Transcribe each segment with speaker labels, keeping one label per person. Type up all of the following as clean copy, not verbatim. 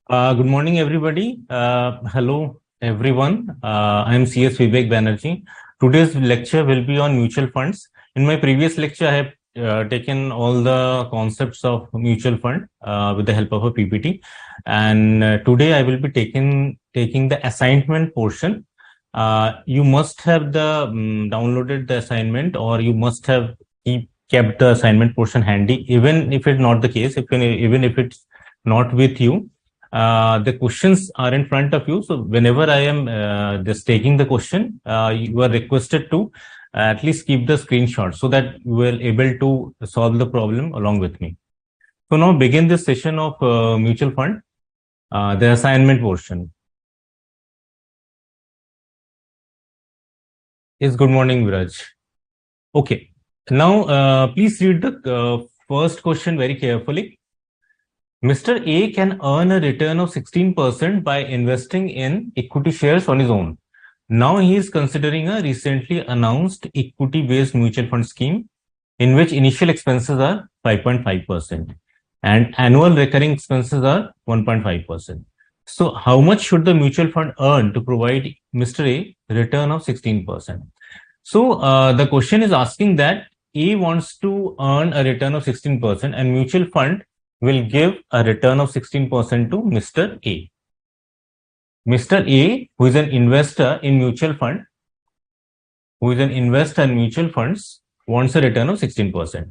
Speaker 1: Good morning, everybody. Hello, everyone. I am CS Vivek Banerjee. Today's lecture will be on mutual funds. In my previous lecture, I have taken all the concepts of mutual fund with the help of a PPT. And today I will be taking the assignment portion. You must have downloaded the assignment, or you must have kept the assignment portion handy. Even if it's not the case, even if it's not with you, the questions are in front of you. So whenever I am just taking the question, you are requested to at least keep the screenshot so that you will able to solve the problem along with me. So now begin this session of mutual fund, the assignment portion. Is good morning, Viraj. Okay. Now, please read the first question very carefully. Mr. A can earn a return of 16% by investing in equity shares on his own. Now he is considering a recently announced equity-based mutual fund scheme in which initial expenses are 5.5% and annual recurring expenses are 1.5%. So how much should the mutual fund earn to provide Mr. A return of 16%? So the question is asking that A wants to earn a return of 16% and mutual fund will give a return of 16% to Mr. A. Mr. A, who is an investor in mutual fund, wants a return of 16%.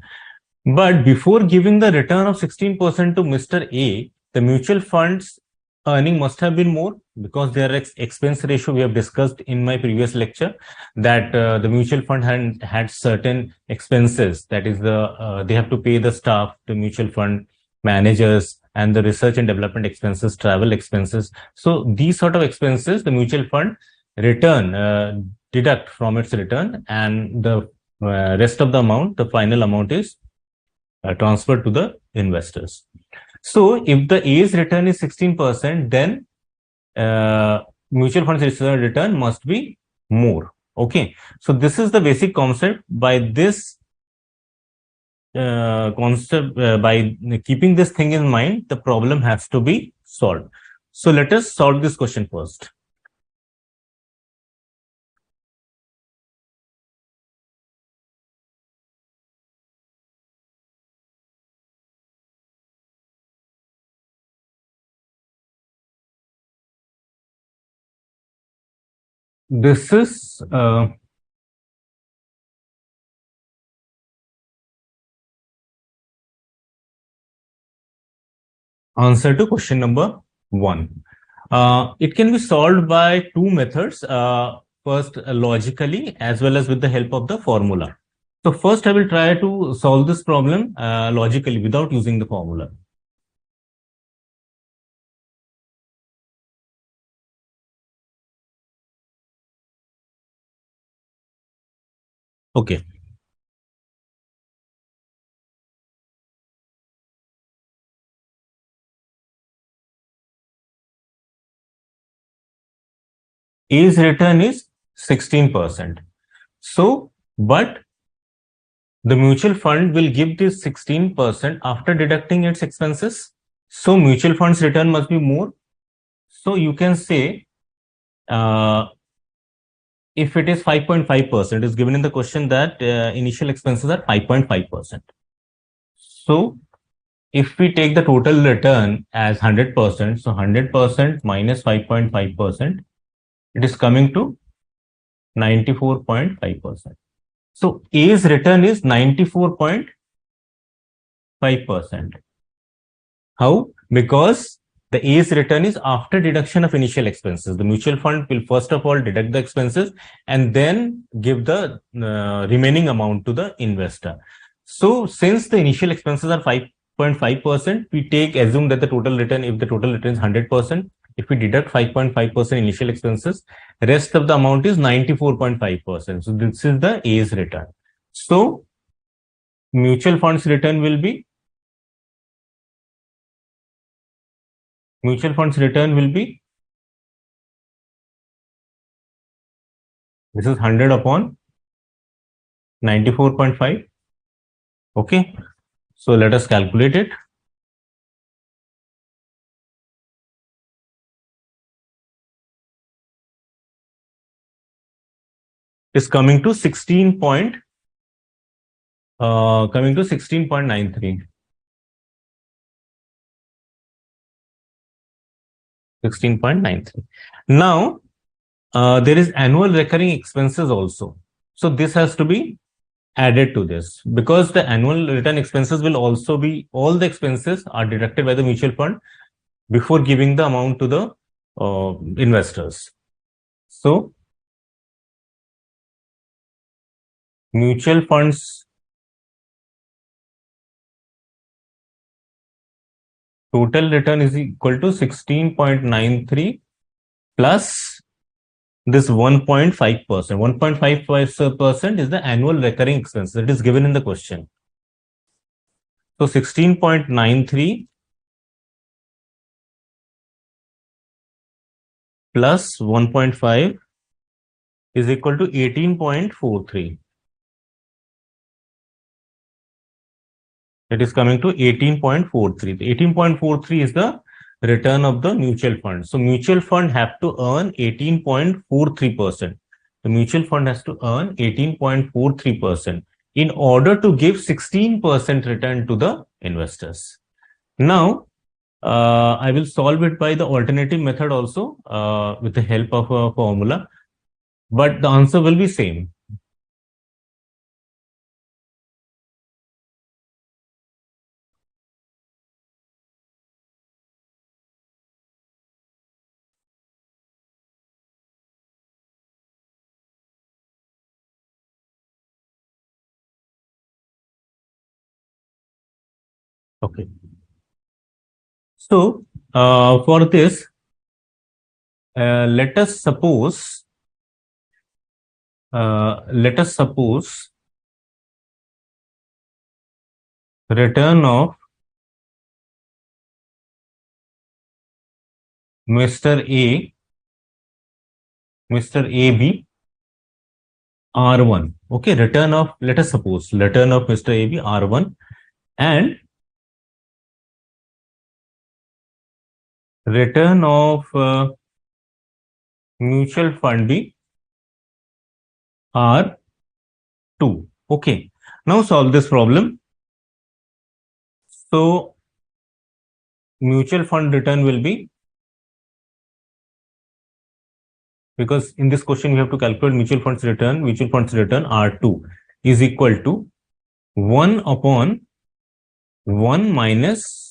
Speaker 1: But before giving the return of 16% to Mr. A, the mutual fund's earning must have been more, because their expense ratio we have discussed in my previous lecture, that the mutual fund had certain expenses. That is, they have to pay the staff, the mutual fund managers, and the research and development expenses, travel expenses. So these sort of expenses, the mutual fund deduct from its return, and the rest of the amount, the final amount, is transferred to the investors. So if the A's return is 16%, then mutual funds return must be more. Okay. So this is the basic concept. By this by keeping this thing in mind, the problem has to be solved. So let us solve this question first. This is answer to question number 1. It can be solved by two methods. First, logically, as well as with the help of the formula. So first, I will try to solve this problem logically without using the formula. Okay. A's return is 16%. So, but the mutual fund will give this 16% after deducting its expenses. So mutual fund's return must be more. So you can say if it is 5.5%, is given in the question that initial expenses are 5.5%. So if we take the total return as 100%, so 100% minus 5.5%, it is coming to 94.5%. So A's return is 94.5%. How? Because the A's return is after deduction of initial expenses. The mutual fund will first of all deduct the expenses and then give the remaining amount to the investor. So since the initial expenses are 5.5%, we assume that the total return, if the total return is 100%, if we deduct 5.5% initial expenses, rest of the amount is 94.5%. So this is the A's return. So mutual funds return will be this is 100 upon 94.5. Okay. So let us calculate it. is coming to 16.93. 16.93. Now, there is annual recurring expenses also. So this has to be added to this, because the annual return expenses will also be, all the expenses are deducted by the mutual fund before giving the amount to the investors. So mutual funds total return is equal to 16.93 plus this 1.5%. 1.5% is the annual recurring expense that is given in the question. So 16.93 plus 1.5 is equal to 18.43. It is coming to 18.43. 18.43 is the return of the mutual fund. So mutual fund have to earn 18.43%. The mutual fund has to earn 18.43% in order to give 16% return to the investors. Now, I will solve it by the alternative method also with the help of a formula, but the answer will be same. Okay. So for this, let us suppose return of Mr. A, Mr. AB R1. Okay, return of, let us suppose return of Mr. AB R1 and return of mutual fund B R2. Okay, now solve this problem. So mutual fund return will be, because in this question we have to calculate mutual funds return R2 is equal to 1 upon 1 minus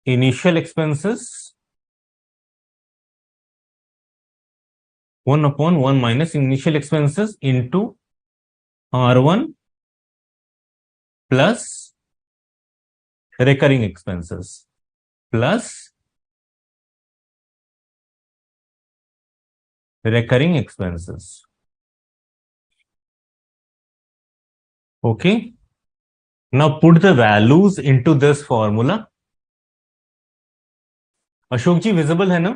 Speaker 1: initial expenses, 1 upon 1 minus initial expenses into R1 plus recurring expenses plus recurring expenses. Okay. Now put the values into this formula. Ashok ji visible है ना?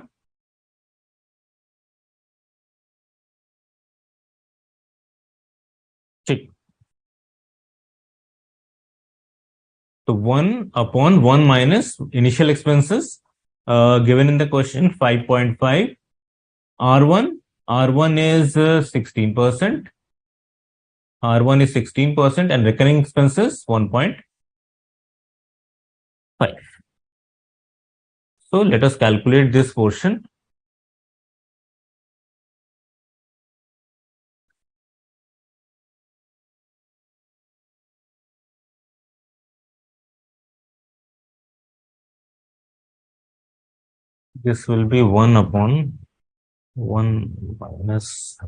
Speaker 1: ठीक. So 1 upon 1 minus initial expenses given in the question 5.5. R1 is 16%. R1 is 16% and recurring expenses 1.5. So let us calculate this portion. This will be 1 upon 1 minus,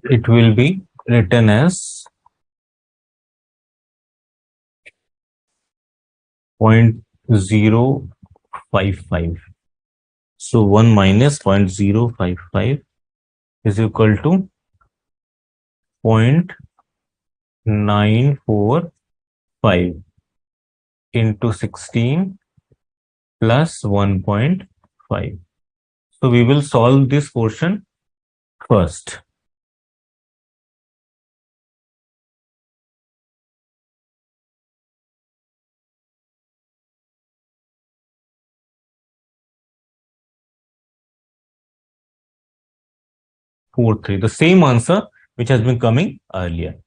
Speaker 1: it will be written as 0.055. So 1 minus 0.055 is equal to 0.945 into 16 plus 1.5. So we will solve this portion first. 0.43, the same answer which has been coming earlier.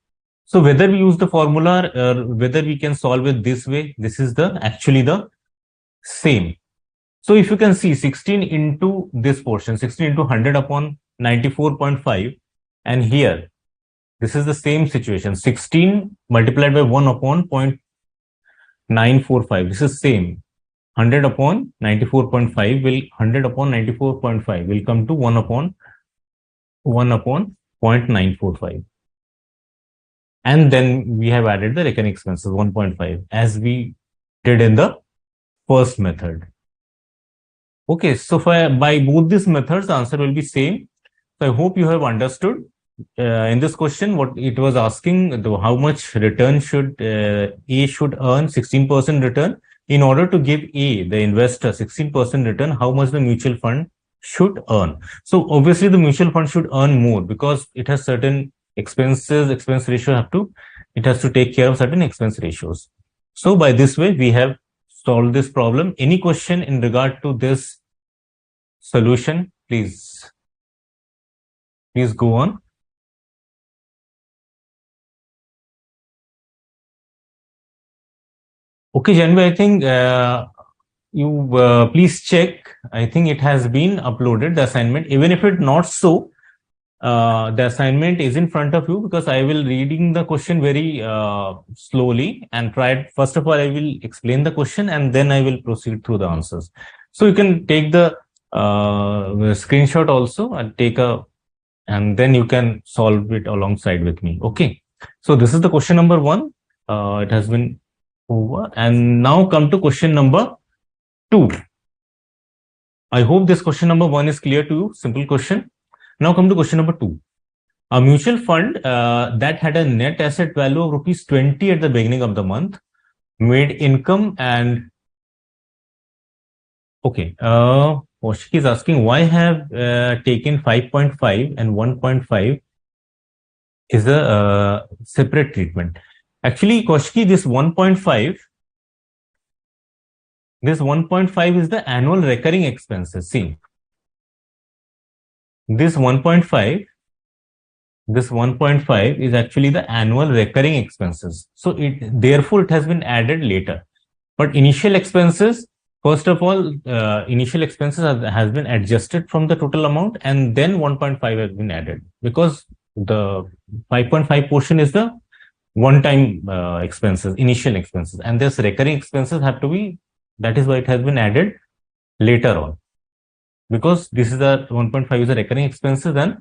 Speaker 1: So whether we use the formula or whether we can solve it this way, this is the actually the same. So if you can see 16 into this portion, 16 into 100 upon 94.5, and here this is the same situation, 16 multiplied by 1 upon 0.945. This is same. 100 upon 94.5 will 100 upon 94.5 will come to 1 upon 0.945. And then we have added the recurring expenses 1.5 as we did in the first method. Okay, so by both these methods, the answer will be same. So I hope you have understood. In this question, what it was asking, how much return should A should earn 16% return. In order to give A, the investor, 16% return, how much the mutual fund should earn. So obviously the mutual fund should earn more because it has certain expenses, expense ratio it has to take care of certain expense ratios. So by this way, we have solved this problem. Any question in regard to this solution, please go on. Okay, Janvi, I think you please check. I think it has been uploaded, the assignment. Even if it not so, the assignment is in front of you because I will reading the question very slowly and try. First of all, I will explain the question and then I will proceed through the answers. So you can take the screenshot also and and then you can solve it alongside with me. Okay. So this is the question number 1. It has been over. And now come to question number 2. I hope this question number 1 is clear to you. Simple question. Now come to question number 2. A mutual fund that had a net asset value of rupees 20 at the beginning of the month made income and okay. Kaushik is asking why have taken 5.5 and 1.5 is a separate treatment. Actually, Kaushik, this 1.5 is the annual recurring expenses. See, this 1.5 is actually the annual recurring expenses. So therefore it has been added later. But initial expenses, first of all, initial expenses has been adjusted from the total amount and then 1.5 has been added because the 5.5 portion is the one-time expenses, initial expenses, and this recurring expenses have to be, that is why it has been added later on. Because this is the 1.5 is a recurring expenses and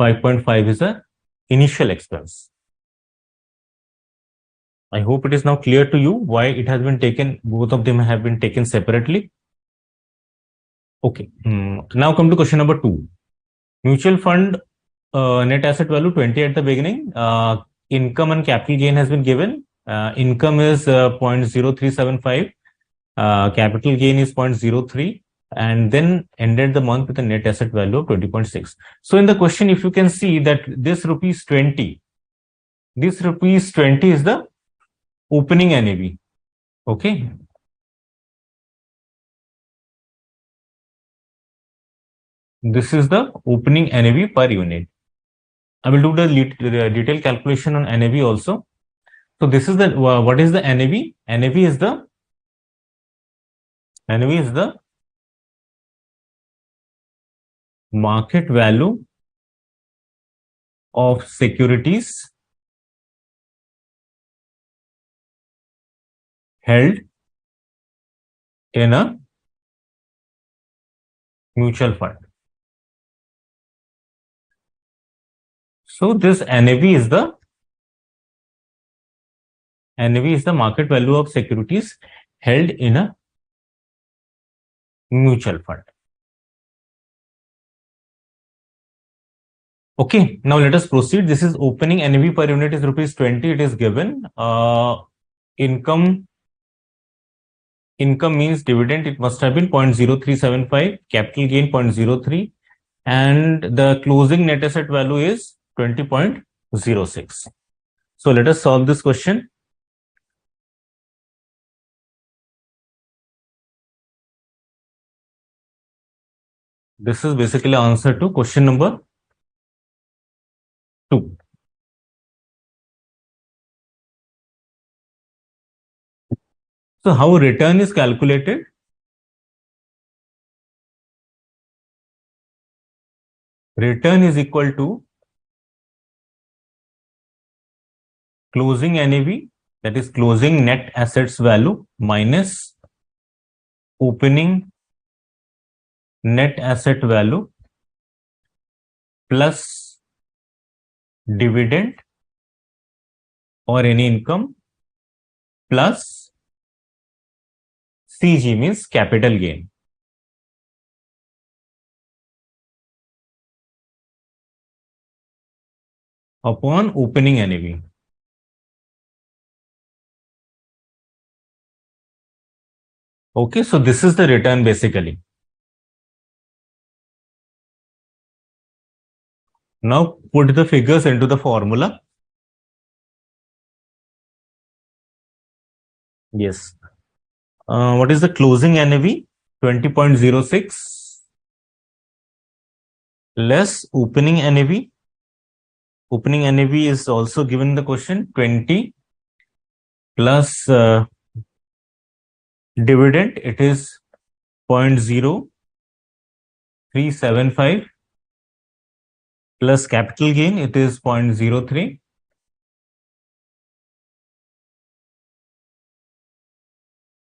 Speaker 1: 5.5 is a initial expense. I hope it is now clear to you why it has been taken, both of them have been taken separately. Okay, now come to question number 2. Mutual fund net asset value 20 at the beginning. Income and capital gain has been given. Income is 0.0375. Capital gain is 0.03. And then ended the month with a net asset value of 20.6. So in the question, if you can see that this rupees 20 is the opening NAV. Okay. This is the opening NAV per unit. I will do the detailed calculation on NAV also. So this is the, what is the NAV? NAV is the market value of securities held in a mutual fund. So this NAV is the market value of securities held in a mutual fund. Okay, now let us proceed. This is opening NAV per unit is rupees 20. It is given. Income means dividend. It must have been 0.0375. Capital gain 0.03. And the closing net asset value is 20.06. So let us solve this question. This is basically answer to question number 2. So how return is calculated? Return is equal to closing NAV, that is closing net assets value, minus opening net asset value plus dividend or any income plus CG, means capital gain, upon opening NAV. Okay, so this is the return basically. Now put the figures into the formula. Yes. What is the closing NAV? 20.06 less opening NAV. Opening NAV is also given in the question, 20 plus dividend, it is 0.0375 plus capital gain, it is 0.03,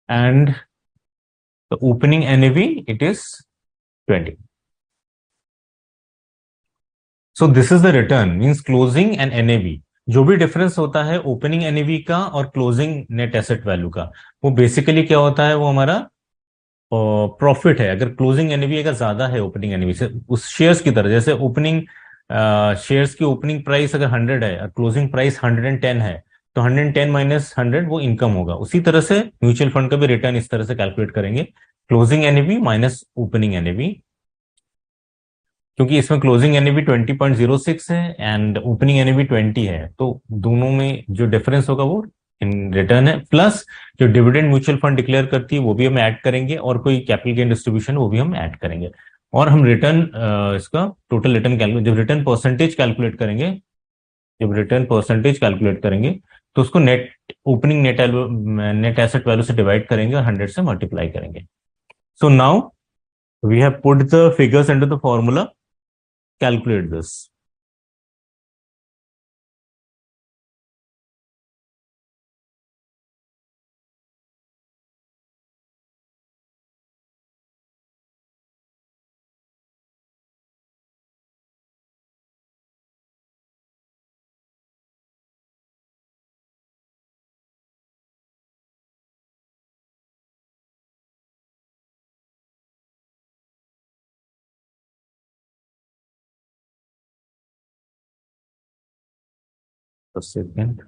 Speaker 1: and the opening NAV, it is 20. So this is the return, means closing and NAV. जो भी difference होता है opening NAV का और closing net asset value का, वो basically क्या होता है, वो हमारा प्रॉफिट है। अगर क्लोजिंग एनएवी अगर ज्यादा है ओपनिंग एनएवी से, उस शेयर्स की तरह, जैसे ओपनिंग शेयर्स की ओपनिंग प्राइस अगर 100 है और क्लोजिंग प्राइस 110 है, तो 110 माइनस 100 वो इनकम होगा। उसी तरह से म्यूचुअल फंड का भी रिटर्न इस तरह से कैलकुलेट करेंगे, closing NAV minus opening NAV. क्योंकि इसमें क्लोजिंग एनएवी 20.06 है एंड ओपनिंग एनएवी 20 है, तो दोनों में जो डिफरेंस होगा वो इन रिटर्न है। प्लस जो डिविडेंड म्यूचुअल फंड डिक्लेयर करती है वो भी हम ऐड करेंगे, और कोई कैपिटल गेन डिस्ट्रीब्यूशन वो भी हम ऐड करेंगे। और हम रिटर्न इसका टोटल रिटर्न कैलकुलेट, जब रिटर्न परसेंटेज कैलकुलेट करेंगे, तो उसको net opening net asset value से डिवाइड करेंगे और 100 से मल्टीप्लाई करेंगे। So now we have put the figures into the formula. Calculate this. A second.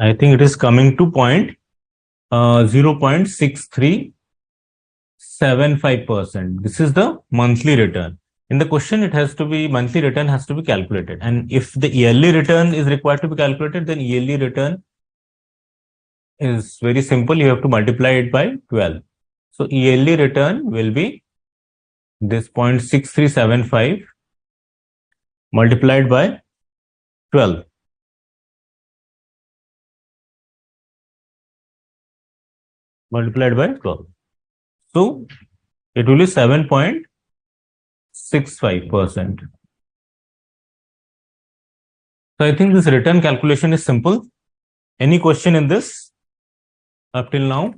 Speaker 1: I think it is coming to 0.6375%. This is the monthly return. In the question, it has to be, monthly return has to be calculated. And if the yearly return is required to be calculated, then yearly return is very simple. You have to multiply it by 12. So yearly return will be this 0.6375 multiplied by 12. Multiplied by 12. So it will be 7.65%. So I think this return calculation is simple. Any question in this up till now?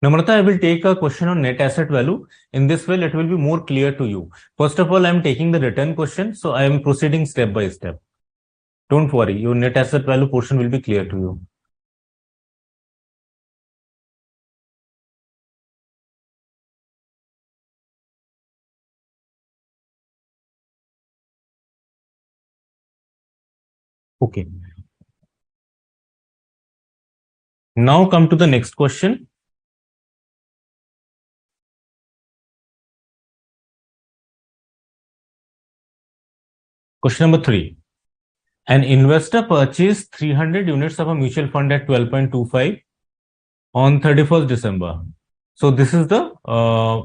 Speaker 1: Namrata, I will take a question on net asset value. In this way, it will be more clear to you. First of all, I am taking the return question, so I am proceeding step by step. Don't worry, your net asset value portion will be clear to you. Okay. Now come to the next question. Question number 3. An investor purchased 300 units of a mutual fund at 12.25 on 31st December. So this is the,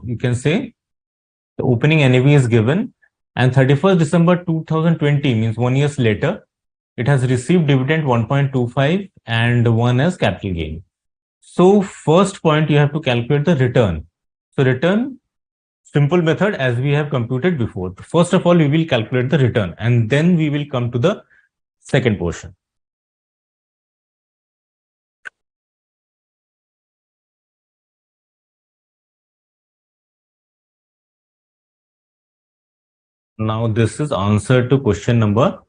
Speaker 1: you can say, the opening NAV is given, and 31st December 2020 means 1 year later, it has received dividend 1.25 and 1 as capital gain. So first point, you have to calculate the return. So return, simple method as we have computed before. First of all, we will calculate the return and then we will come to the second portion. Now this is answer to question number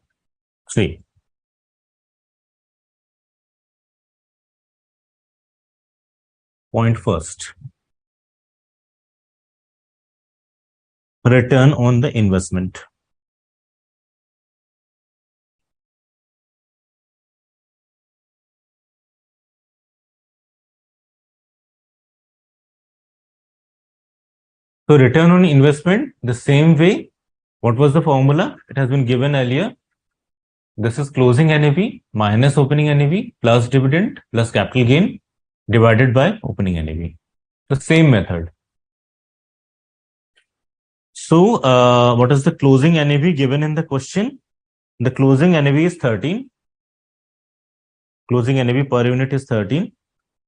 Speaker 1: 3. Point first. Return on the investment. So return on investment, the same way. What was the formula? It has been given earlier. This is closing NAV minus opening NAV plus dividend plus capital gain divided by opening NAV. The same method. So what is the closing NAV given in the question? The closing NAV is 13. Closing NAV per unit is 13.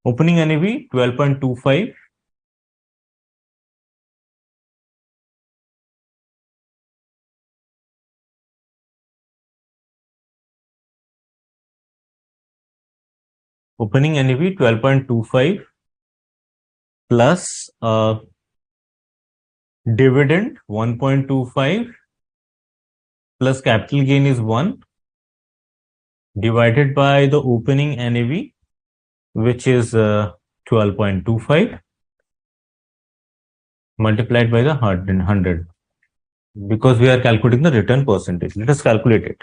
Speaker 1: Opening NAV 12.25. Opening NAV 12.25 plus dividend 1.25 plus capital gain is 1 divided by the opening NAV, which is 12.25 multiplied by the 100, because we are calculating the return percentage. Let us calculate it.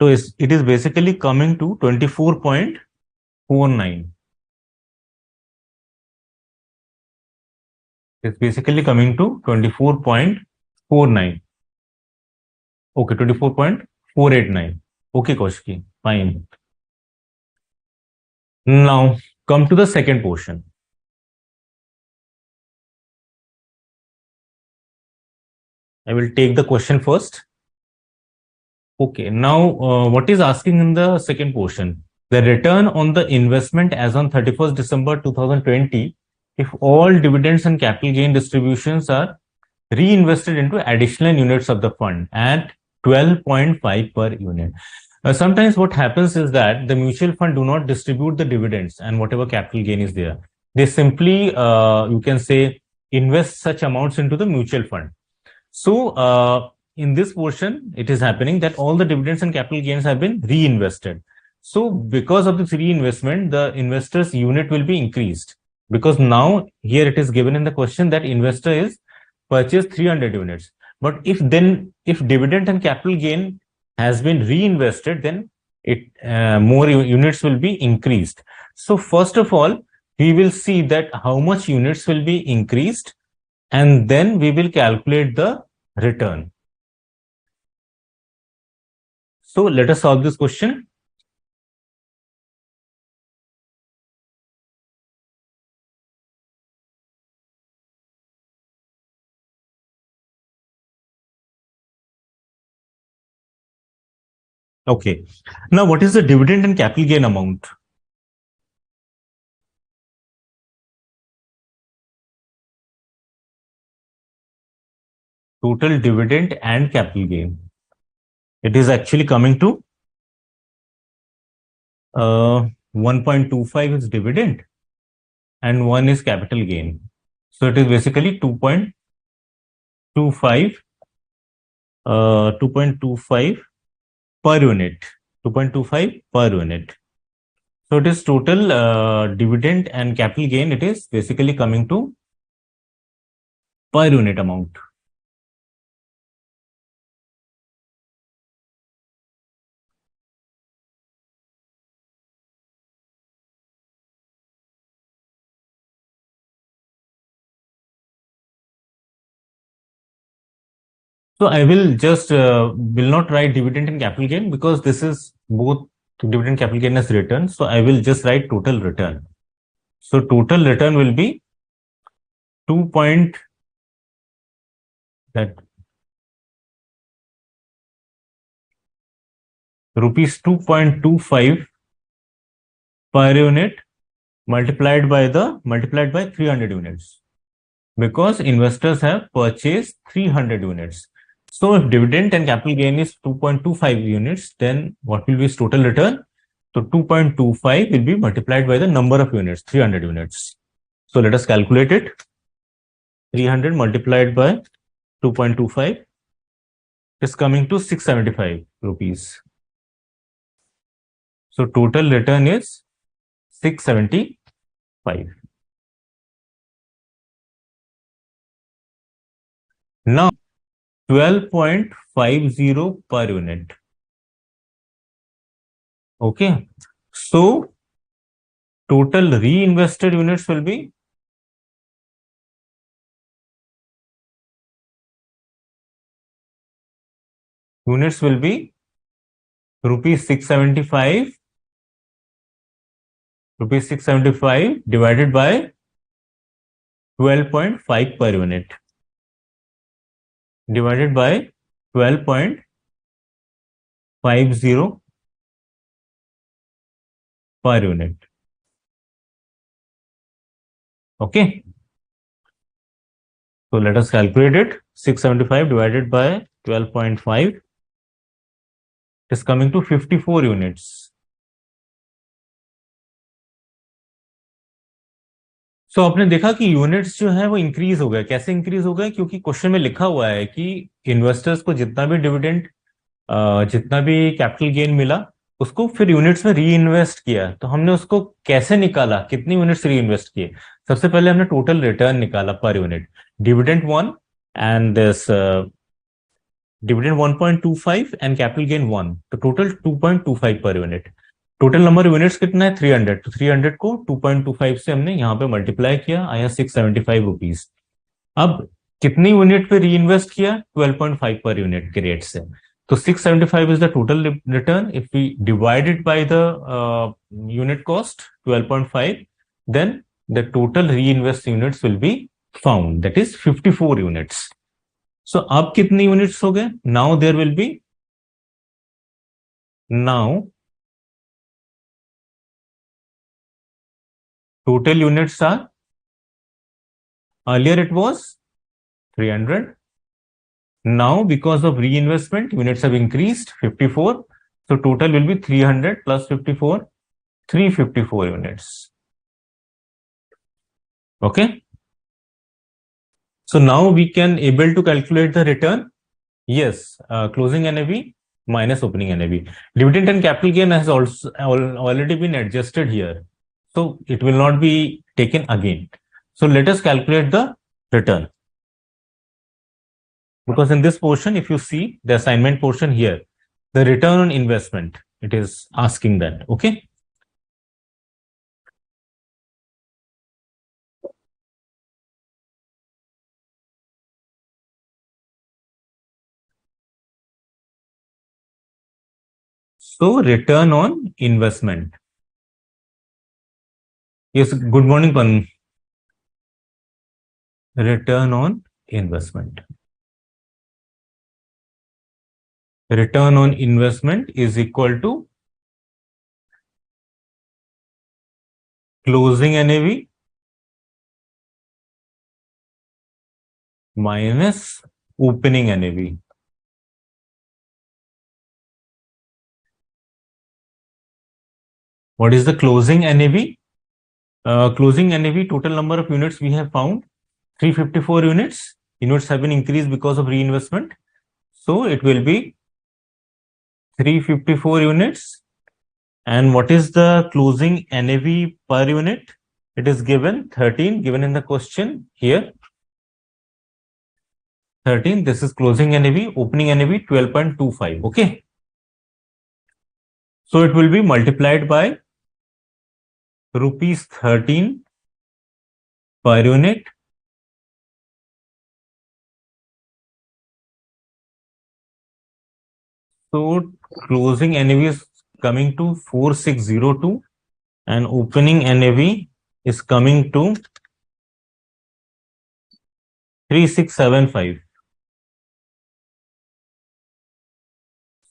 Speaker 1: So it is basically coming to 24.49. It's basically coming to 24.49. Okay, 24.489. Okay, Koshki, fine. Now come to the second portion. I will take the question first. Okay, now what is asking in the second portion? The return on the investment as on 31st December 2020, if all dividends and capital gain distributions are reinvested into additional units of the fund at 12.5 per unit. Sometimes what happens is that the mutual fund do not distribute the dividends and whatever capital gain is there. They simply, you can say, invest such amounts into the mutual fund. So in this portion, it is happening that all the dividends and capital gains have been reinvested. So because of this reinvestment, the investor's unit will be increased, because now here it is given in the question that investor is purchased 300 units. But if dividend and capital gain has been reinvested, then more units will be increased. So first of all, we will see that how much units will be increased, and then we will calculate the return. So let us solve this question. Okay. Now, what is the dividend and capital gain amount? Total dividend and capital gain. It is actually coming to 1.25 is dividend and 1 is capital gain. So it is basically 2. 2.25 per unit. 2.25 per unit. So it is total dividend and capital gain. It is basically coming to per unit amount. So I will just will not write dividend and capital gain because this is both dividend capital gain as return. So I will just write total return. So total return will be 2 point that rupees 2.25 per unit multiplied by 300 units, because investors have purchased 300 units. So if dividend and capital gain is 2.25 units, then what will be its total return? So 2.25 will be multiplied by the number of units, 300 units. So let us calculate it. 300 multiplied by 2.25 is coming to 675 rupees. So total return is 675. Now 12.50 per unit. Okay. So total reinvested units will be rupees 675 divided by 12.5 per unit divided by 12.50 per unit. Okay. So let us calculate it. 675 divided by 12.5 is coming to 54 units. सो आपने देखा कि units जो है वो increase हो गया. कैसे increase हो गया? क्योंकि क्वेश्चन में लिखा हुआ है कि इन्वेस्टर्स को जितना भी डिविडेंड, जितना भी कैपिटल गेन मिला, उसको फिर यूनिट्स में री इन्वेस्ट किया. तो हमने उसको कैसे निकाला, कितनी यूनिट्स री इन्वेस्ट किए? सबसे पहले हमने टोटल रिटर्न निकाला per unit. Dividend 1 and this dividend 1.25 and capital gain 1, तो total 2.25 per unit. Total number of units कितना है? 300. तो 300 को 2.25 से हमने यहाँ पे मल्टीप्लाई किया, आया 675 रुपीज. अब कितनी यूनिट पे री इन्वेस्ट किया? 12.5 पर यूनिट के रेट से. तो 675 is the total return. If we divide it by the unit cost 12.5, then the total reinvest units will be found, that is 54 units. So अब कितनी यूनिट्स हो गए? Now there will be, now total units are, earlier it was 300. Now because of reinvestment, units have increased 54. So total will be 300 plus 54, 354 units. Okay. So now we can able to calculate the return. Yes, closing NAV minus opening NAV. Dividend and capital gain has also already been adjusted here. So it will not be taken again. So let us calculate the return. Because in this portion, if you see the assignment portion here, the return on investment, it is asking that. Okay. So return on investment. Yes, good morning, Pan. Return on investment. Return on investment is equal to closing NAV minus opening NAV. What is the closing NAV? Closing NAV, total number of units we have found 354 units, Units have been increased because of reinvestment. So it will be 354 units. And what is the closing NAV per unit? It is given 13, given in the question here. 13, this is closing NAV, opening NAV 12.25. Okay. So it will be multiplied by rupees 13 per unit. So closing NAV is coming to 4602 and opening NAV is coming to 3675.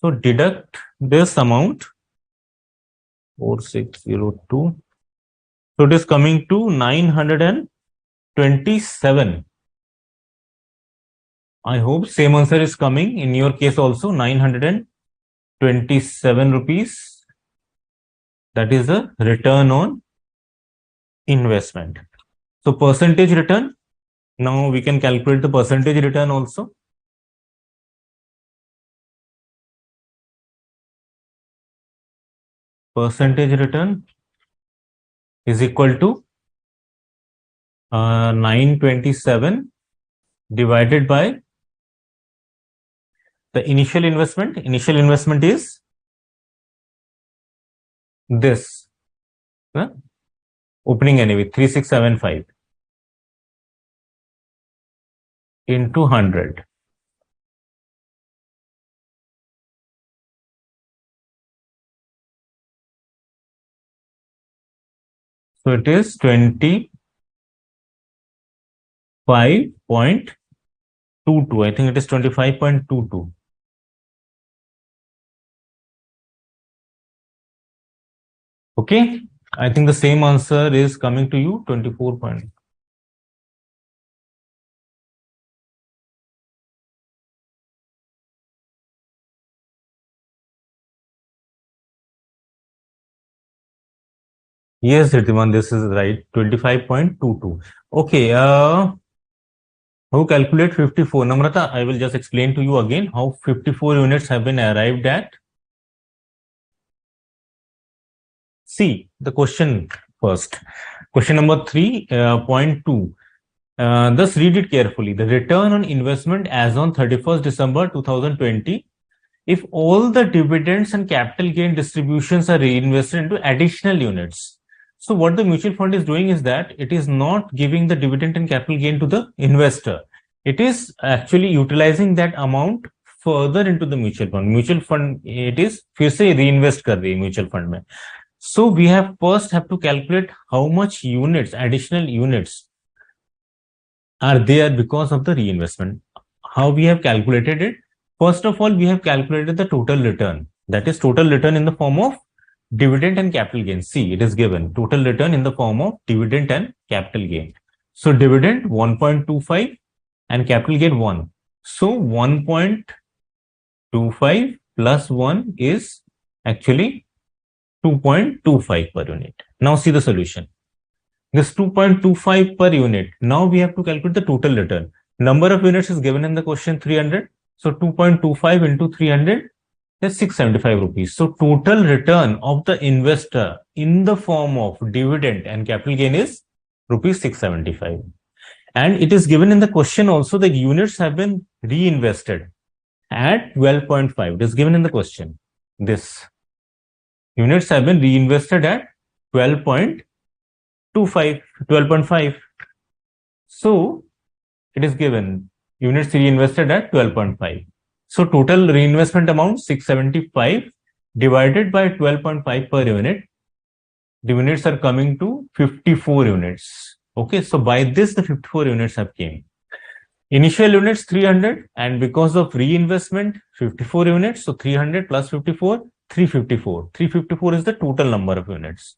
Speaker 1: So deduct this amount 4602. So it is coming to 927. I hope same answer is coming in your case also, 927 rupees. That is the return on investment. So percentage return. Now we can calculate the percentage return also. Percentage return is equal to 927 divided by the initial investment. Initial investment is this, opening NAV 3675 into 100. So it is 25.22. I think it is 25.22. Okay. I think the same answer is coming to you, 24. Yes, Ritiman, this is right. 25.22. Okay. How calculate 54? Namrata, I will just explain to you again how 54 units have been arrived at. See the question first. Question number 3.2. Thus read it carefully. The return on investment as on 31st December 2020, if all the dividends and capital gain distributions are reinvested into additional units. So what the mutual fund is doing is that it is not giving the dividend and capital gain to the investor. It is actually utilizing that amount further into the mutual fund. Mutual fund, it is फिर से reinvest कर रही है mutual fund में. So we have to calculate how much units, additional units are there because of the reinvestment. How we have calculated it? First of all, we have calculated the total return. That is total return in the form of dividend and capital gain. See, it is given total return in the form of dividend and capital gain. So dividend 1.25 and capital gain 1. So 1.25 plus 1 is actually 2.25 per unit. Now see the solution. This 2.25 per unit. Now we have to calculate the total return. Number of units is given in the question 300. So 2.25 into 300 is 675 rupees. So total return of the investor in the form of dividend and capital gain is rupees 675. And it is given in the question also that units have been reinvested at 12.5. It is given in the question. This units have been reinvested at 12.5. So it is given units reinvested at 12.5. So total reinvestment amount 675 divided by 12.5 per unit. The units are coming to 54 units. Okay, so by this the 54 units have came. Initial units 300 and because of reinvestment 54 units. So 300 plus 54, 354. 354 is the total number of units.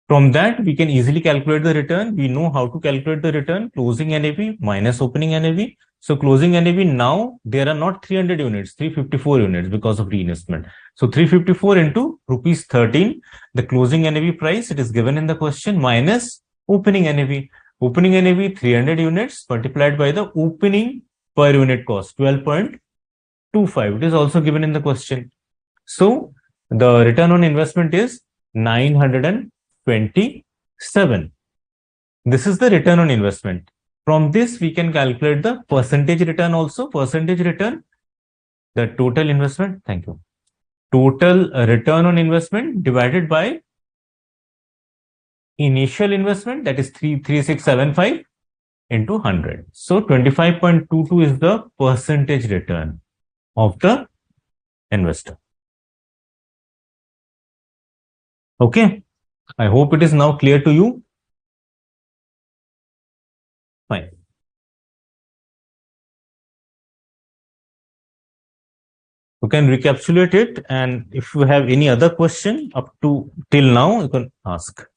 Speaker 1: From that, we can easily calculate the return. We know how to calculate the return. Closing NAV minus opening NAV. So closing NAV now, there are not 300 units, 354 units because of reinvestment. So 354 into rupees 13, the closing NAV price, it is given in the question, minus opening NAV. Opening NAV 300 units multiplied by the opening per unit cost 12.25. It is also given in the question. So the return on investment is 927. This is the return on investment. From this, we can calculate the percentage return also. Percentage return, the total investment. Thank you. Total return on investment divided by initial investment, that is 3675 into 100. So 25.22 is the percentage return of the investor. Okay. I hope it is now clear to you. Fine. You can recapitulate it, and if you have any other question up to till now, you can ask.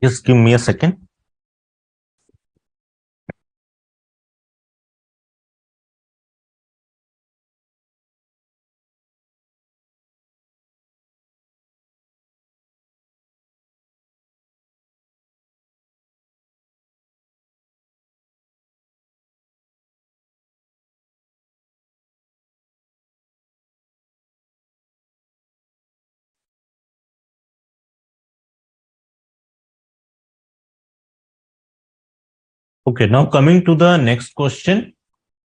Speaker 1: Just give me a second. Okay, now coming to the next question,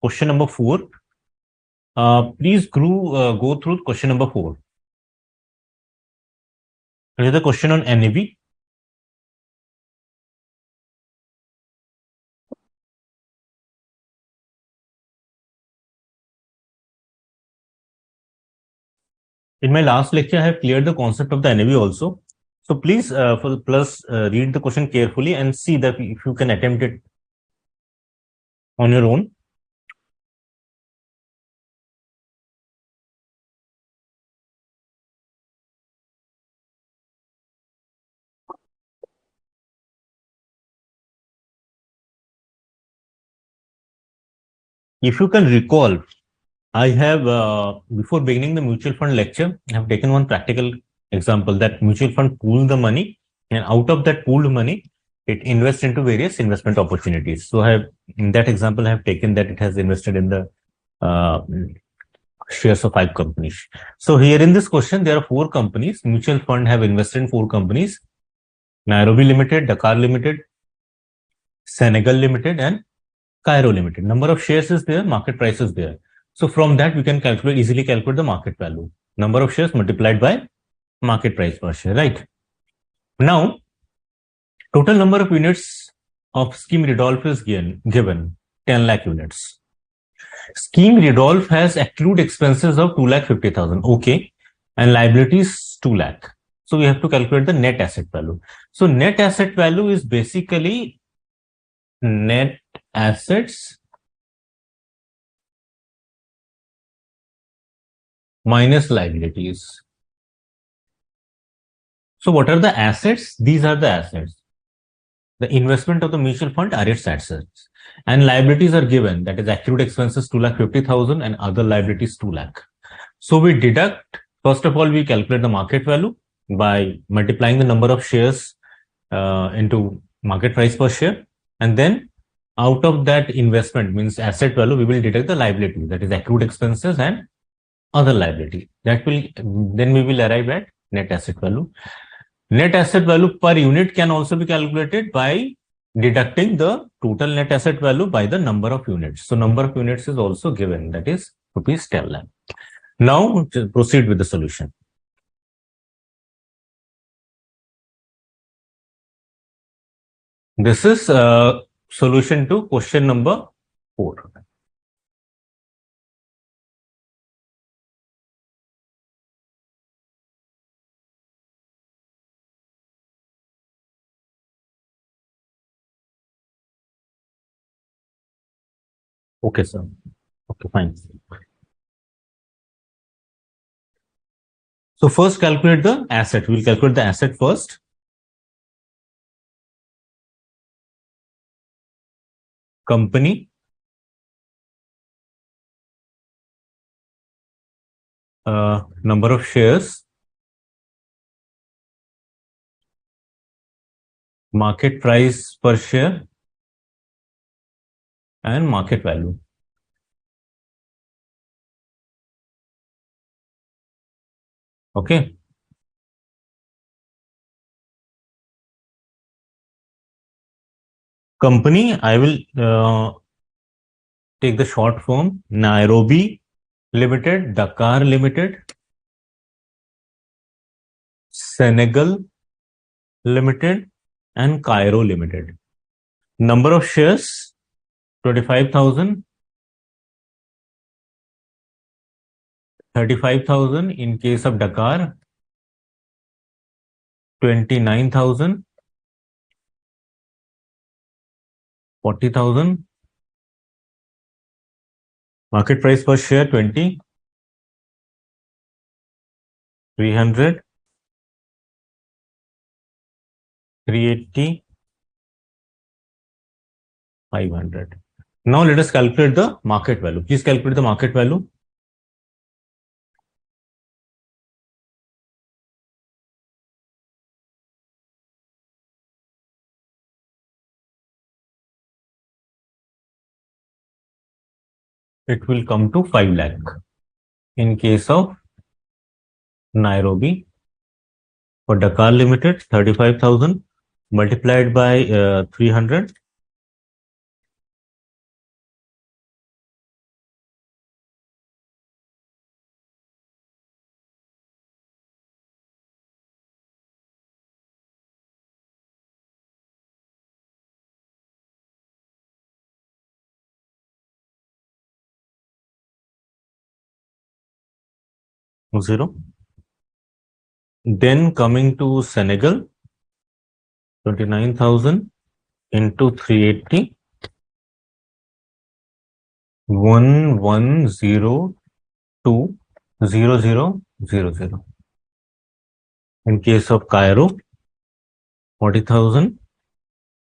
Speaker 1: question number 4. Please go through question number 4. It is the question on NAV. In my last lecture, I have cleared the concept of the NAV also. So please, read the question carefully and see that if you can attempt it on your own. If you can recall, I have, before beginning the mutual fund lecture, I have taken one practical example that mutual fund pool the money, and out of that pooled money, it invests into various investment opportunities. So I have, in that example, I have taken that it has invested in the uh, shares of 5 companies. So here in this question, there are 4 companies. Mutual fund have invested in 4 companies: Nairobi Limited, Dakar Limited, Senegal Limited, and Cairo Limited. Number of shares is there, market price is there. So from that, we can easily calculate the market value. Number of shares multiplied by market price per share, right? Now, total number of units of scheme Redolf is given 10 lakh units. Scheme Redolf has accrued expenses of 2,50,000. Okay. And liabilities 2 lakh. So we have to calculate the net asset value. So net asset value is basically net assets minus liabilities. So what are the assets? These are the assets. The investment of the mutual fund are its assets. And liabilities are given, that is accrued expenses 2,50,000 and other liabilities 2 lakh. So we deduct, first of all, we calculate the market value by multiplying the number of shares into market price per share. And then out of that investment, means asset value, we will deduct the liability, that is accrued expenses and other liability. That will, then we will arrive at net asset value. Net asset value per unit can also be calculated by deducting the total net asset value by the number of units. So number of units is also given, that is rupees 10 lakh. Now proceed with the solution. This is a solution to question number 4. Okay, sir. Okay, fine. So first calculate the asset. We'll calculate the asset first. Company, number of shares, market price per share, and market value. Okay. Company, I will take the short form Nairobi Limited, Dakar Limited, Senegal Limited, and Cairo Limited. Number of shares 25,000, 35,000 in case of Dakar, 29,000, 40,000. Market price per share 20, 300, 380, 500. Now let us calculate the market value. Please calculate the market value. It will come to 5 lakh. In case of Nairobi, for Dakar Limited, 35,000 multiplied by 300. Zero. Then coming to Senegal, 29,000 into 380, 11020000. In case of Cairo, 40,000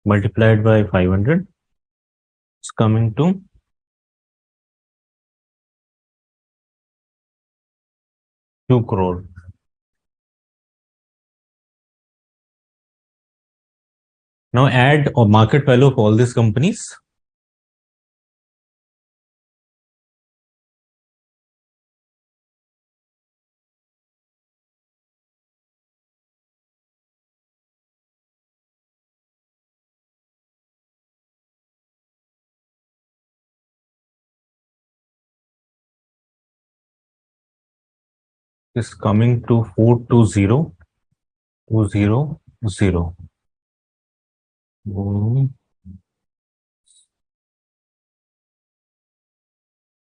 Speaker 1: multiplied by 500. It's coming to 2 crore. Now add a market value of all these companies. Is coming to 420200.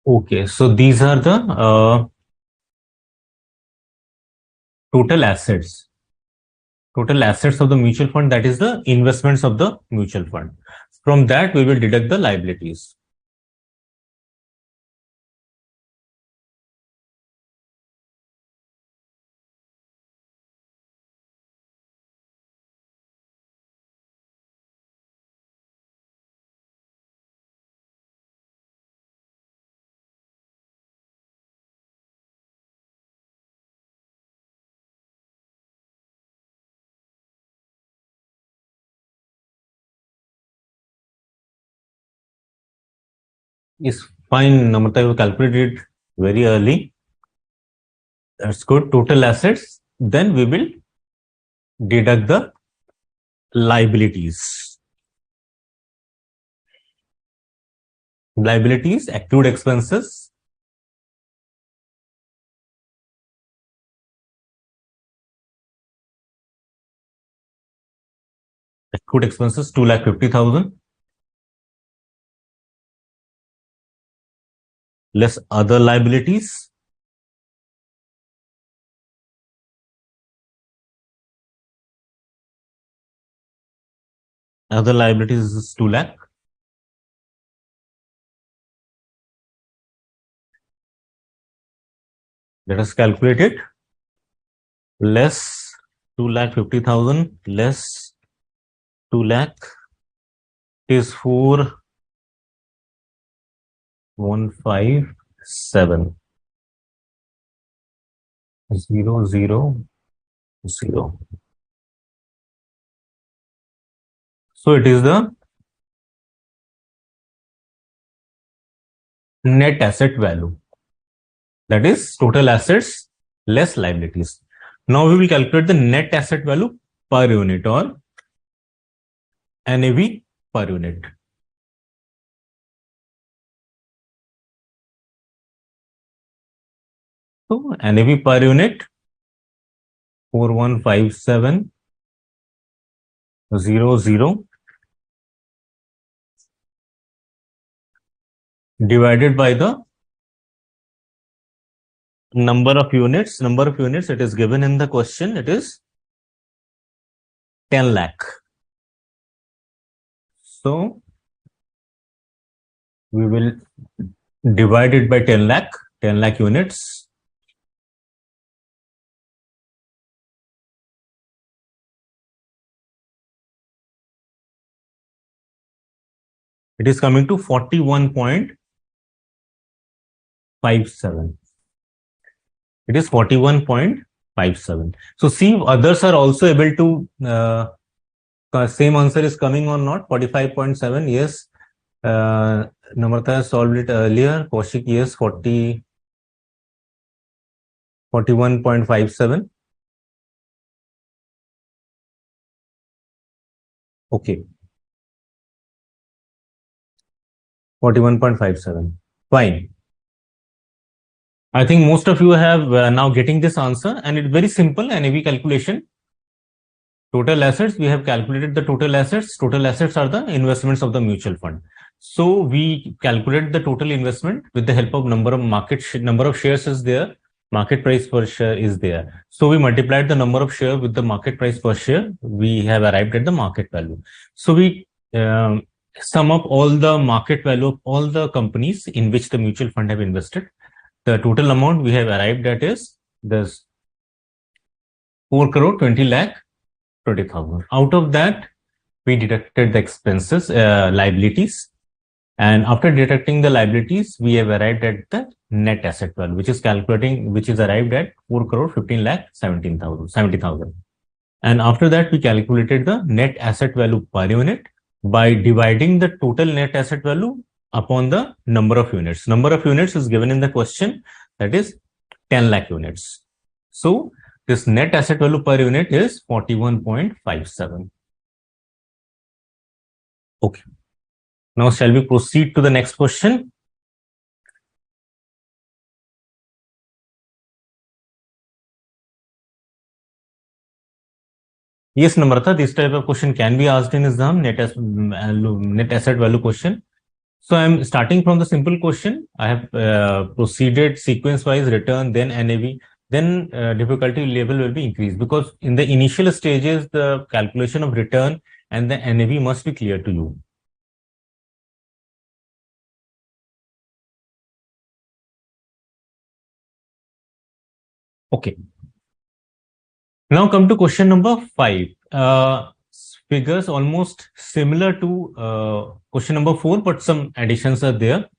Speaker 1: Okay, so these are the total assets. Total assets of the mutual fund, that is the investments of the mutual fund. From that, we will deduct the liabilities. Is fine, Namrata, you calculated very early. That's good. Total assets. Then we will deduct the liabilities. Liabilities, accrued expenses. Accrued expenses 2,50,000 less other liabilities. Other liabilities is 2 lakh. Let us calculate it. Less 2,50,000 less 2 lakh is 4,157 0 0 0. So it is the net asset value. That is total assets less liabilities. Now we will calculate the net asset value per unit or NAV per unit. So NAV per unit 4,157.00 divided by the number of units. Number of units, it is given in the question, it is 10 lakh. So we will divide it by 10 lakh units. It is coming to 41.57. It is 41.57. So see, others are also able to, same answer is coming or not, 45.7, yes. Namrata has solved it earlier. Kaushik, yes, 41.57. Okay. 41.57. Fine. I think most of you have now getting this answer, and it's very simple NAV calculation. Total assets, we have calculated the total assets. Total assets are the investments of the mutual fund. So we calculate the total investment with the help of number of shares is there, market price per share is there. So we multiplied the number of shares with the market price per share. We have arrived at the market value. So we sum up all the market value of all the companies in which the mutual fund have invested. The total amount we have arrived at is this 4 crore 20 lakh 20,000. Out of that, we deducted the expenses, liabilities. And after deducting the liabilities, we have arrived at the net asset value, which is arrived at 4 crore 15 lakh 70,000. And after that, we calculated the net asset value per unit by dividing the total net asset value upon the number of units. Number of units is given in the question, that is 10 lakh units. So this net asset value per unit is 41.57. Okay. Now shall we proceed to the next question? Yes, Namrata, this type of question can be asked in exam, net asset value question. So I'm starting from the simple question. I have proceeded sequence-wise, return, then NAV, then difficulty level will be increased, because in the initial stages, the calculation of return and the NAV must be clear to you. Okay. Now come to question number 5. Figures almost similar to question number 4, but some additions are there.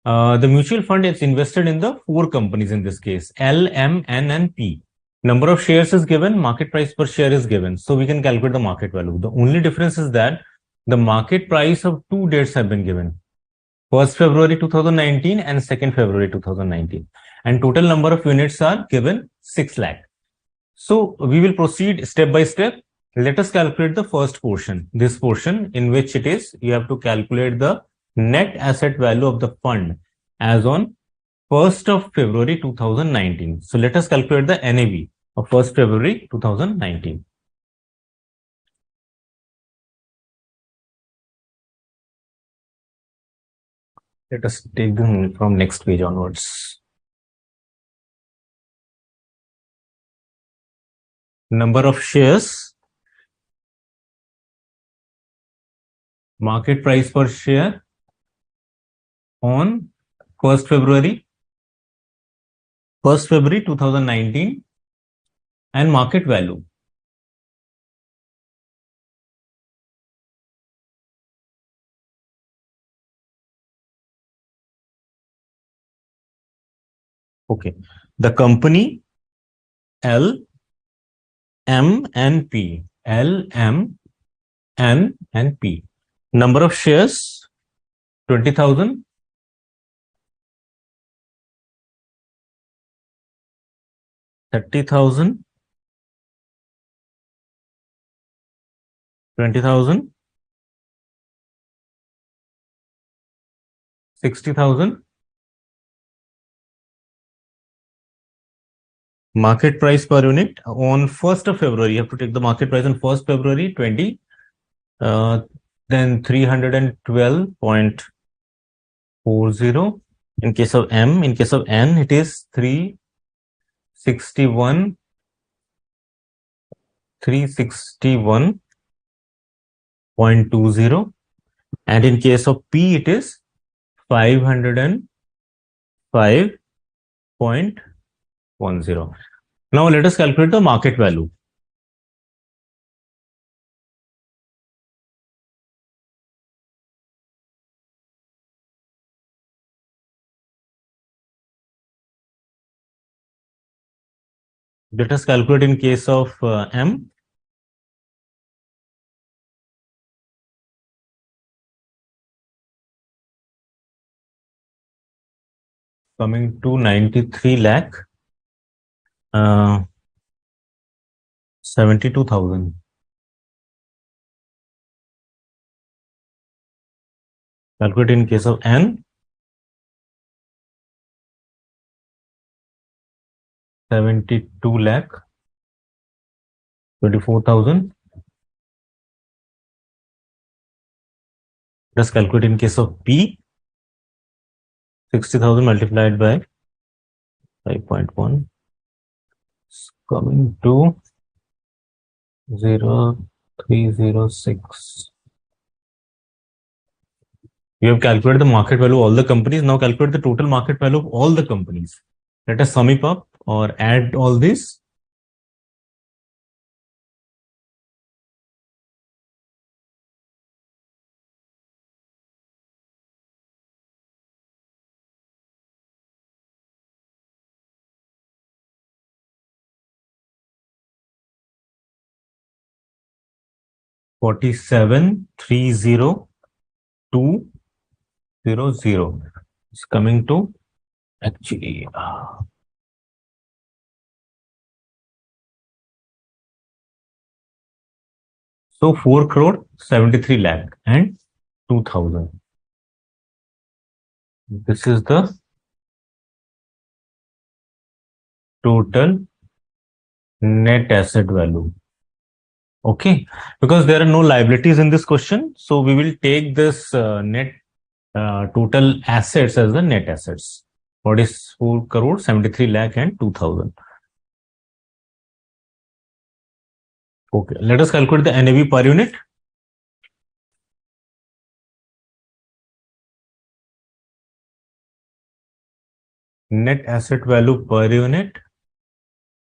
Speaker 1: The mutual fund is invested in the 4 companies in this case, L, M, N, and P. Number of shares is given, market price per share is given. So we can calculate the market value. The only difference is that the market price of 2 dates have been given. 1st February 2019 and 2nd February 2019. And total number of units are given 6 lakh. So we will proceed step by step. Let us calculate the first portion, this portion in which it is, you have to calculate the net asset value of the fund as on 1st of February 2019. So let us calculate the NAV of 1st February 2019. Let us take them from next page onwards. Number of shares, market price per share on 1st February 1st February 2019 and market value. Okay. The company L, M and P. L, M, N and P. Number of shares 20,000. 30,000. 20,000. 60,000. Market price per unit on 1st of February. You have to take the market price on 1st February 20. Then 312.40. In case of M, in case of N, it is 361. 361.20. And in case of P, it is 505.10. Now let us calculate the market value. Let us calculate in case of M. Coming to 93 lakh, 72,000. Calculate in case of N. 72 lakh, 24,000. Let us calculate in case of P. 60,000 multiplied by 5.1. Coming to 0.306. You have calculated the market value of all the companies. Now calculate the total market value of all the companies. Let us sum it up or add all this. $47,302.00 is coming to actually so 4 crore 73 lakh and 2,000. This is the total net asset value. Okay, because there are no liabilities in this question, so we will take this net total assets as the net assets. What is 4 crore 73 lakh and 2,000? Okay, let us calculate the NAV per unit. Net asset value per unit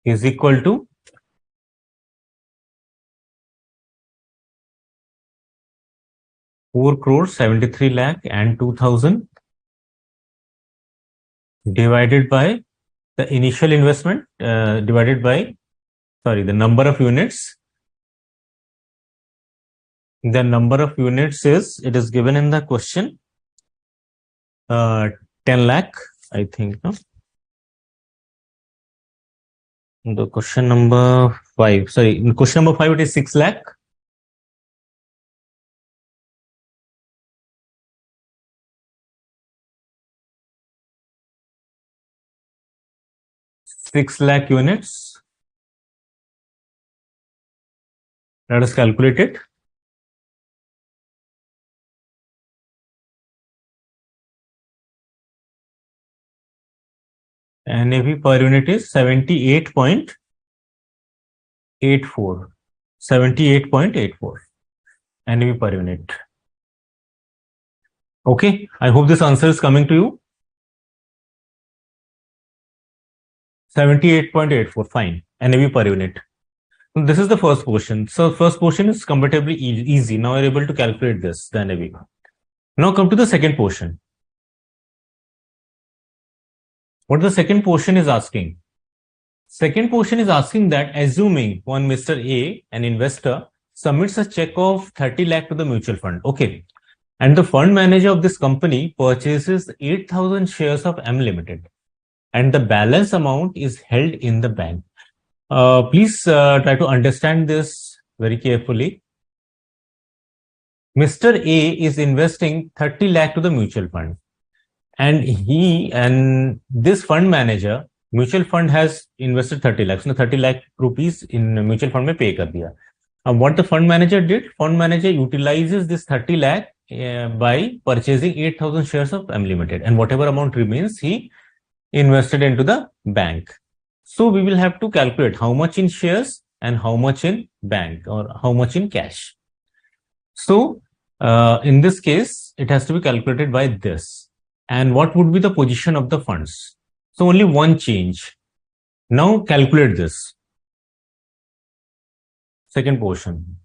Speaker 1: is equal to 4 crore 73 lakh and 2,000 divided by the initial investment divided by the number of units. The number of units is, it is given in the question, 10 lakh, I think. No? The question number 5, in question number 5, it is 6 lakh. Six lakh units. Let us calculate it. NAV per unit is 78.84. 78.84 NAV per unit. Okay, I hope this answer is coming to you. 78.84, fine. NAV per unit. This is the first portion. So first portion is comparatively easy. Now you're able to calculate this, the NAV. Now come to the second portion. What the second portion is asking? Second portion is asking that assuming one Mr. A, an investor, submits a check of 30 lakh to the mutual fund. Okay. And the fund manager of this company purchases 8,000 shares of M Limited. And the balance amount is held in the bank. Please try to understand this very carefully. Mr. A is investing 30 lakh to the mutual fund. And this fund manager, mutual fund has invested 30 lakhs. So 30 lakh rupees in mutual fund mein pay kar diya. What the fund manager did, fund manager utilizes this 30 lakh by purchasing 8,000 shares of M Limited. And whatever amount remains, he invested into the bank. So we will have to calculate how much in shares and how much in bank or how much in cash. So in this case, it has to be calculated by this. And what would be the position of the funds? So only one change. Now calculate this. Second portion.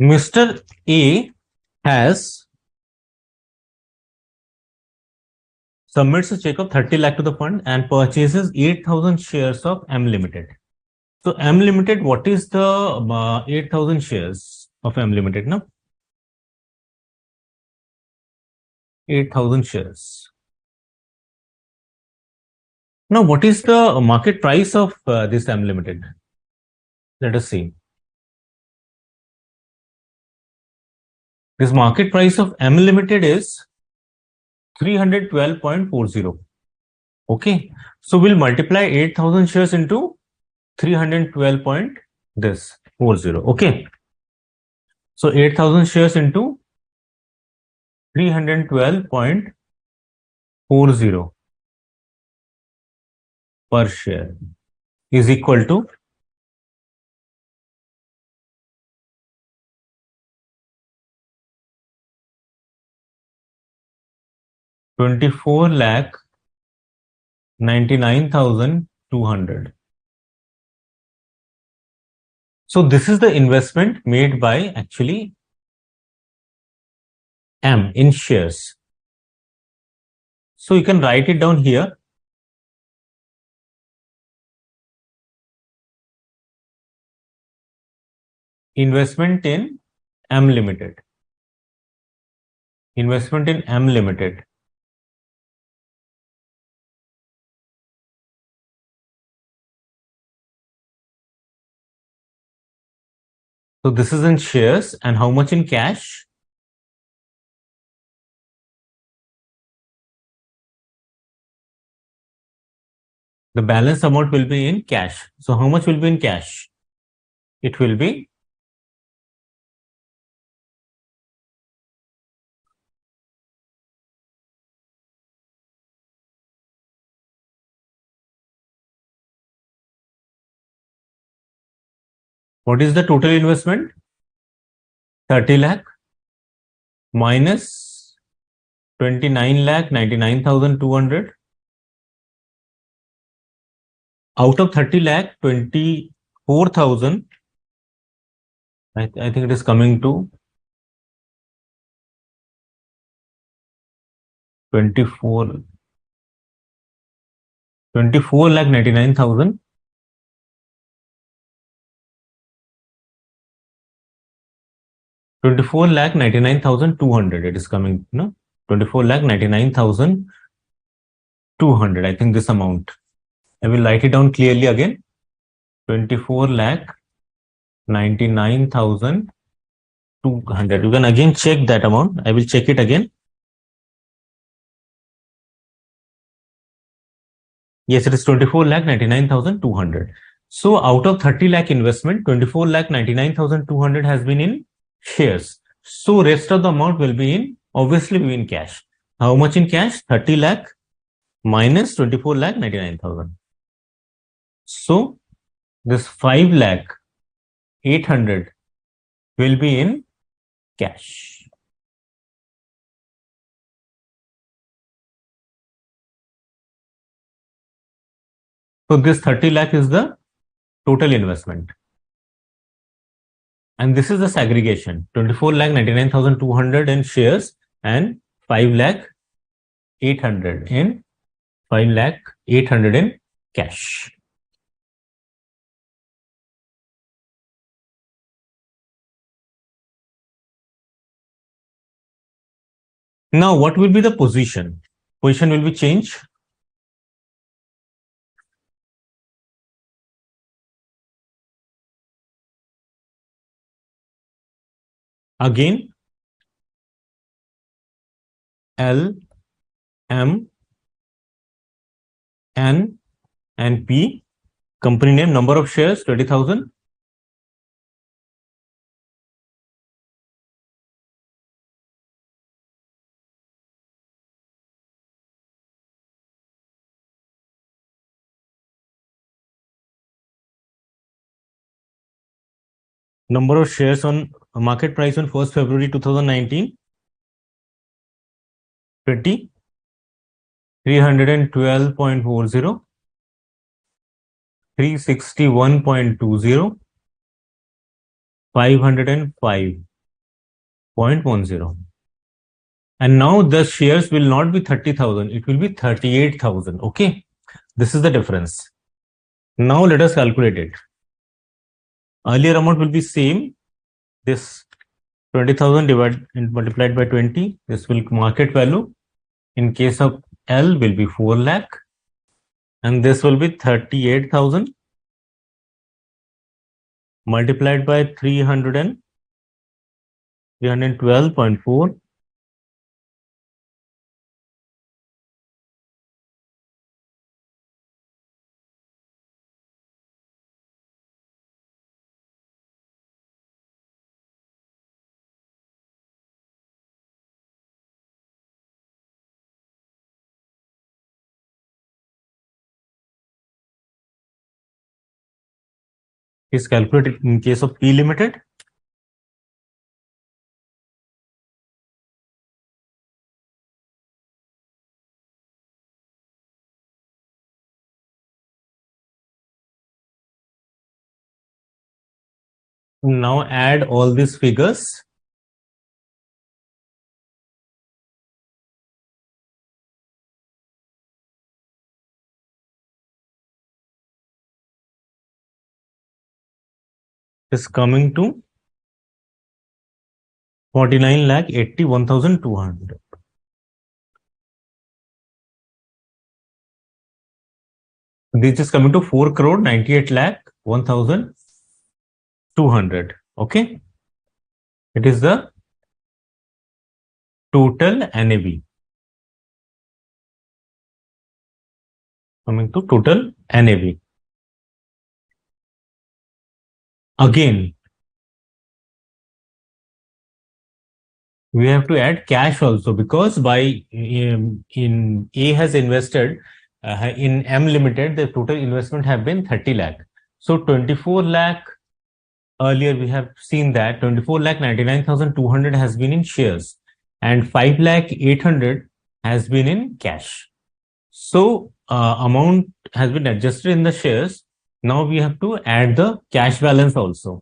Speaker 1: Mr. A has submits a check of 30 lakh to the fund and purchases 8,000 shares of M Limited. So M Limited, what is the 8,000 shares of M Limited now? 8,000 shares. Now, what is the market price of this M Limited? Let us see. This market price of M Limited is 312.40. Okay. So we'll multiply 8,000 shares into 312.40. Okay. So 8,000 shares into 312.40 per share is equal to 24,99,200. So this is the investment made by actually M in shares. So you can write it down here. Investment in M Limited. Investment in M Limited. So this is in shares and how much in cash? The balance amount will be in cash. So how much will be in cash? It will be what is the total investment? 30 lakh minus 29,99,200. Out of 30 lakh, 24,000. I think it is coming to 24 lakh 99,000. 24 lakh 99,200. It is coming, no? 24 lakh 99,200. I think this amount. I will write it down clearly again. 24 lakh 99,200. You can again check that amount. I will check it again. Yes, it is 24 lakh 99,200. So out of 30 lakh investment, 24 lakh 99,200 has been in shares. So rest of the amount will be in, obviously be in cash. How much in cash? 30 lakh minus 24 lakh 99,000. So this 5 lakh 800 will be in cash. So this 30 lakh is the total investment. And this is the segregation, 24 lakh 99,200 in shares and 5 lakh 800 in 5 lakh 800 in cash. Now, what will be the position? Position will be changed. Again, L, M, N, and P. Company name, number of shares, 20,000. Number of shares on market price on 1st February 2019, 20, 312.40, 361.20, 505.10. And now the shares will not be 30,000, it will be 38,000. Okay, this is the difference. Now let us calculate it. Earlier amount will be same. This 20,000 multiplied by 20. This will market value. In case of L will be 4 lakh. And this will be 38,000 multiplied by 312.4. Is calculated in case of P Limited. Now add all these figures. Is coming to 49,81,200. This is coming to 4 crore 98 lakh 1,200. Okay, it is the total NAV. Coming to total NAV. Again, we have to add cash also, because by in A has invested in M Limited, the total investment have been 30 lakh. So 24 lakh, earlier we have seen that 24 lakh 99,200 has been in shares and 5 lakh 800 has been in cash. So amount has been adjusted in the shares. Now we have to add the cash balance also.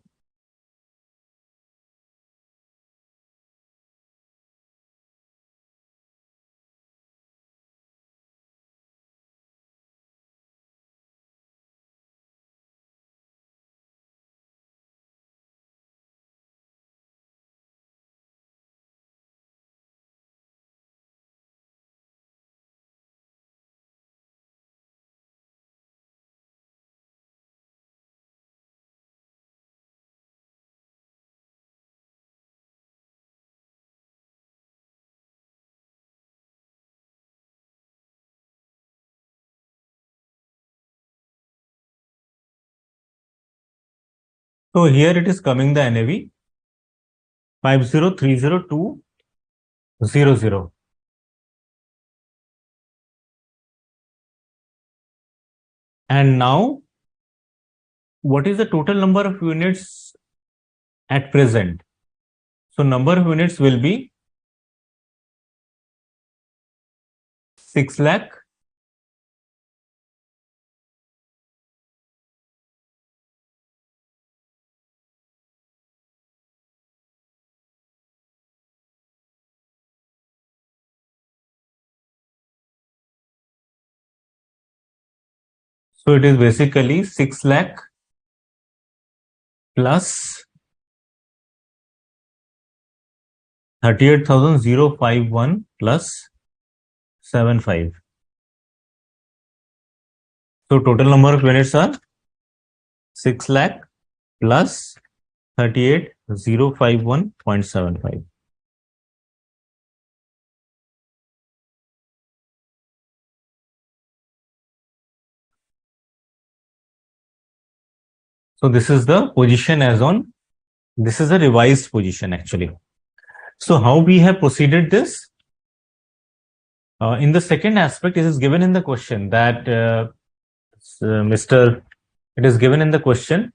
Speaker 1: So here it is coming the NAV 50,302,00. And now, what is the total number of units at present. So number of units will be 6 lakh. So it is basically 6 lakh plus 38,051 plus 75. So total number of units are 6 lakh plus 38,051.75. So this is the position as on, this is a revised position actually. So how we have proceeded this? In the second aspect, it is given in the question that it is given in the question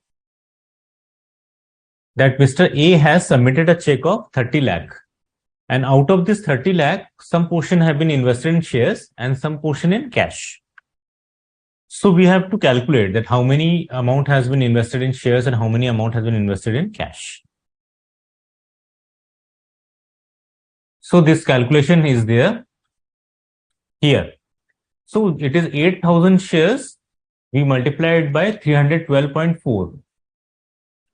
Speaker 1: that Mr. A has submitted a check of 30 lakh. And out of this 30 lakh, some portion have been invested in shares and some portion in cash. So we have to calculate that how many amount has been invested in shares and how many amount has been invested in cash. So this calculation is there here. So it is 8,000 shares. We multiply it by 312.4.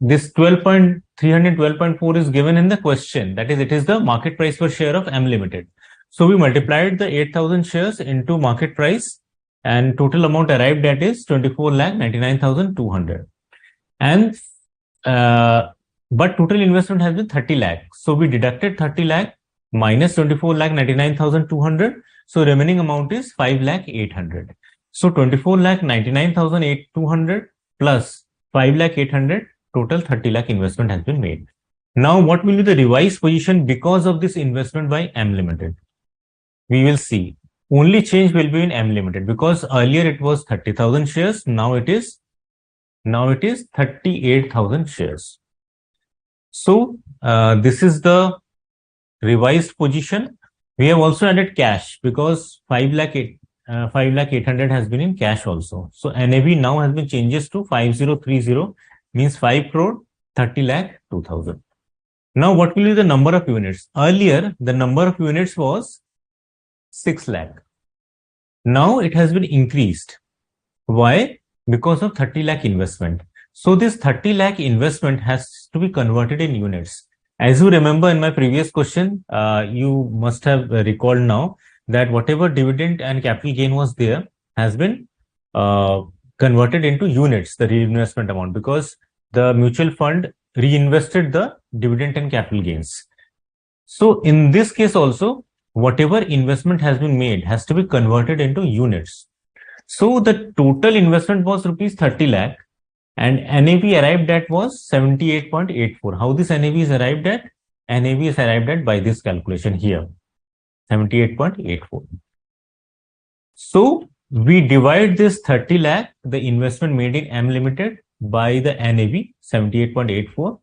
Speaker 1: This 312.4 is given in the question. That is, it is the market price per share of M Limited. So we multiplied the 8,000 shares into market price, and total amount arrived at is 24,99,200. And but total investment has been 30 lakh. So we deducted 30 lakh minus 24,99,200. So remaining amount is 5,08,000. So 24,99,200 plus 5,08,000, total 30 lakh investment has been made. Now what will be the revised position because of this investment by M Limited? We will see. Only change will be in M Limited, because earlier it was 30,000 shares. Now it is 38,000 shares. So this is the revised position. We have also added cash because 5,08,000 has been in cash also. So NAV now has been changes to 5030, means 5 crore 30 lakh 2,000. Now what will be the number of units? Earlier the number of units was 6 lakh. Now it has been increased. Why? Because of 30 lakh investment. So this 30 lakh investment has to be converted in units. As you remember in my previous question, you must have recalled now that whatever dividend and capital gain was there has been converted into units, the reinvestment amount, because the mutual fund reinvested the dividend and capital gains. So in this case also, whatever investment has been made has to be converted into units. So the total investment was rupees 30 lakh and NAV arrived at was 78.84. How this NAV is arrived at? NAV is arrived at by this calculation here, 78.84. So we divide this 30 lakh, the investment made in M Limited, by the NAV 78.84.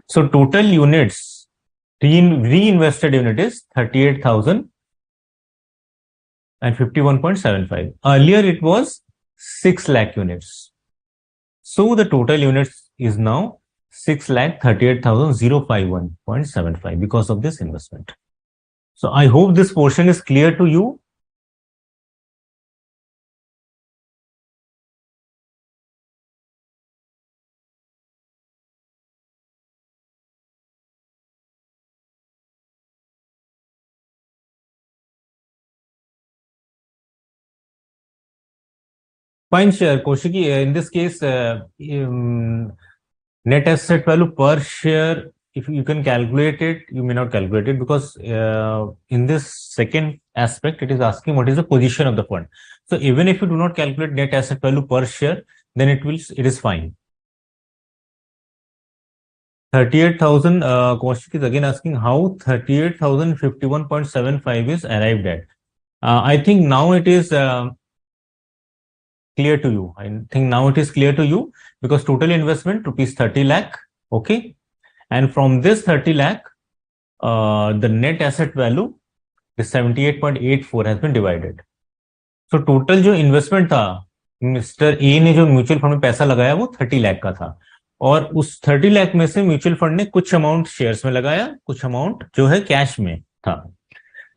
Speaker 1: So total units, reinvested unit is 38,051.75. Earlier it was 6 lakh units. So the total units is now 6,38,051.75 because of this investment. So I hope this portion is clear to you. Fine, sure. Kaushiki, in this case, net asset value per share, if you can calculate it, you may not calculate it because in this second aspect, it is asking what is the position of the fund. So even if you do not calculate net asset value per share, then it is fine. 38,000, Kaushik is again asking how 38,051.75 is arrived at. I think now it is clear to you. I think now it is clear to you because total investment rupees 30 lakh. Okay. And from this 30 lakh, the net asset value is 78.84 has been divided. So total जो investment था, mister A ने जो mutual fund में पैसा लगाया वो 30 लाख का था, और उस 30 लाख में से म्यूचुअल फंड ने कुछ अमाउंट शेयर्स में लगाया, कुछ अमाउंट जो है कैश में था।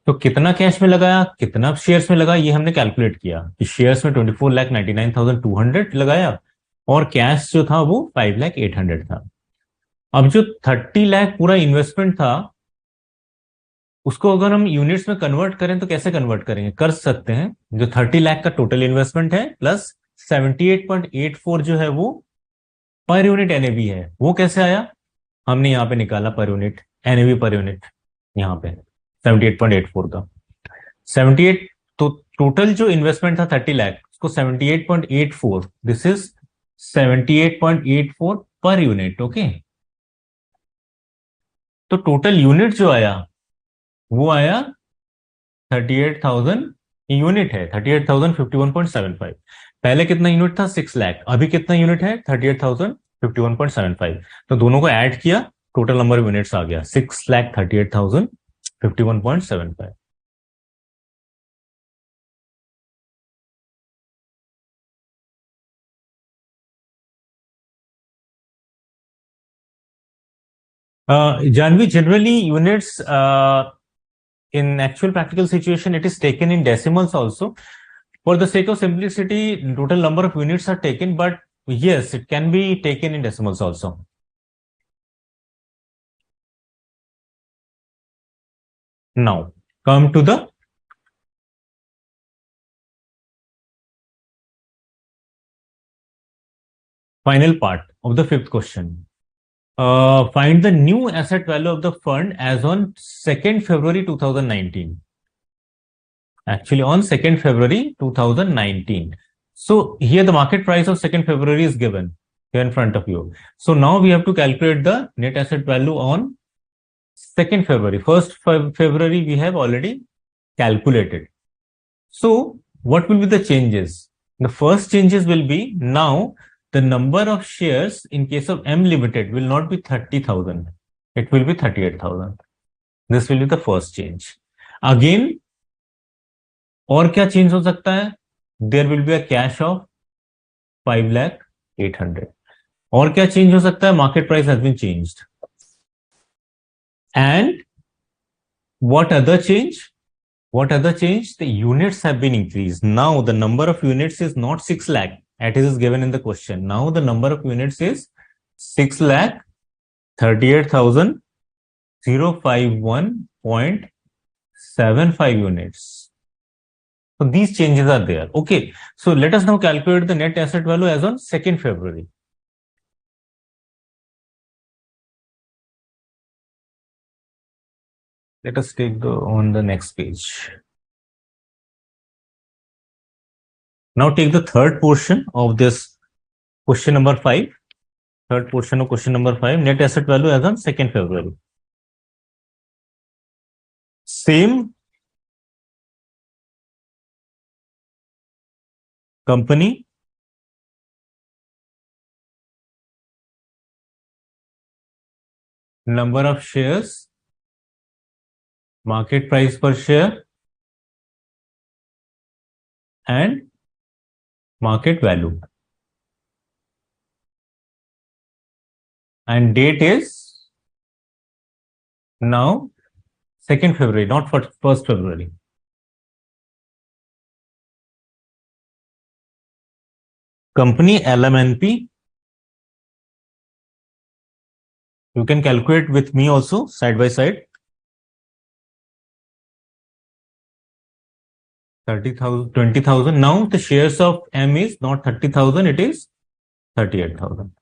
Speaker 1: तो कितना कैश में लगाया, कितना शेयर्स में लगा, ये हमने कैलकुलेट किया कि शेयर्स में 24,99,200 लगाया और कैश जो था वो 5,08,000 था। अब जो 30 लाख पूरा इन्वेस्टमेंट था उसको अगर हम यूनिट्स में कन्वर्ट करें तो कैसे कन्वर्ट करेंगे, कर सकते हैं, जो 30 लाख का टोटल इन्वेस्टमेंट है प्लस 78.84 जो है वो पर यूनिट एनएवी है, वो कैसे आया, हमने यहाँ पे निकाला per unit NAV per unit, यहाँ पे 78.84 का 78। तो टोटल जो इन्वेस्टमेंट था 30 लाख, उसको 78.84, this is 78.84 per unit. Okay, तो टोटल यूनिट जो आया वो आया 38,000 यूनिट है, 38,051.75। पहले कितना यूनिट था, 6 लाख, अभी कितना यूनिट है, 38,051.75। तो दोनों को ऐड किया, टोटल नंबर ऑफ यूनिट्स आ गया 6,38,051.75। Janvi, generally units in actual practical situation it is taken in decimals also. For the sake of simplicity, total number of units are taken, but yes, it can be taken in decimals also. Now, come to the final part of the fifth question. Find the new asset value of the fund as on 2nd February 2019. Actually, on 2nd February 2019. So here the market price of 2nd February is given here in front of you. So now we have to calculate the net asset value on 2nd February. 1st February we have already calculated. So what will be the changes? The first changes will be, now the number of shares in case of M Limited will not be 30,000. It will be 38,000. This will be the first change. Again, और क्या change हो सकता है, there will be a cash of 5,08,000। और क्या change हो सकता है, market price has been changed. And what other change, what other change, the units have been increased. Now the number of units is not 6 lakh as is given in the question. Now the number of units is 6 lakh 38,051.75 units. So these changes are there. Okay, so let us now calculate the net asset value as on 2nd February. Let us take on the next page. Now take the third portion of this question number 5. Third portion of question number 5, net asset value as on 2nd February. Same company, number of shares, market price per share, and market value. And date is now 2nd February, not 1st February. Company LMNP, you can calculate with me also side by side. 30,000, 20,000. Now the shares of M is not 30,000, it is 38,000.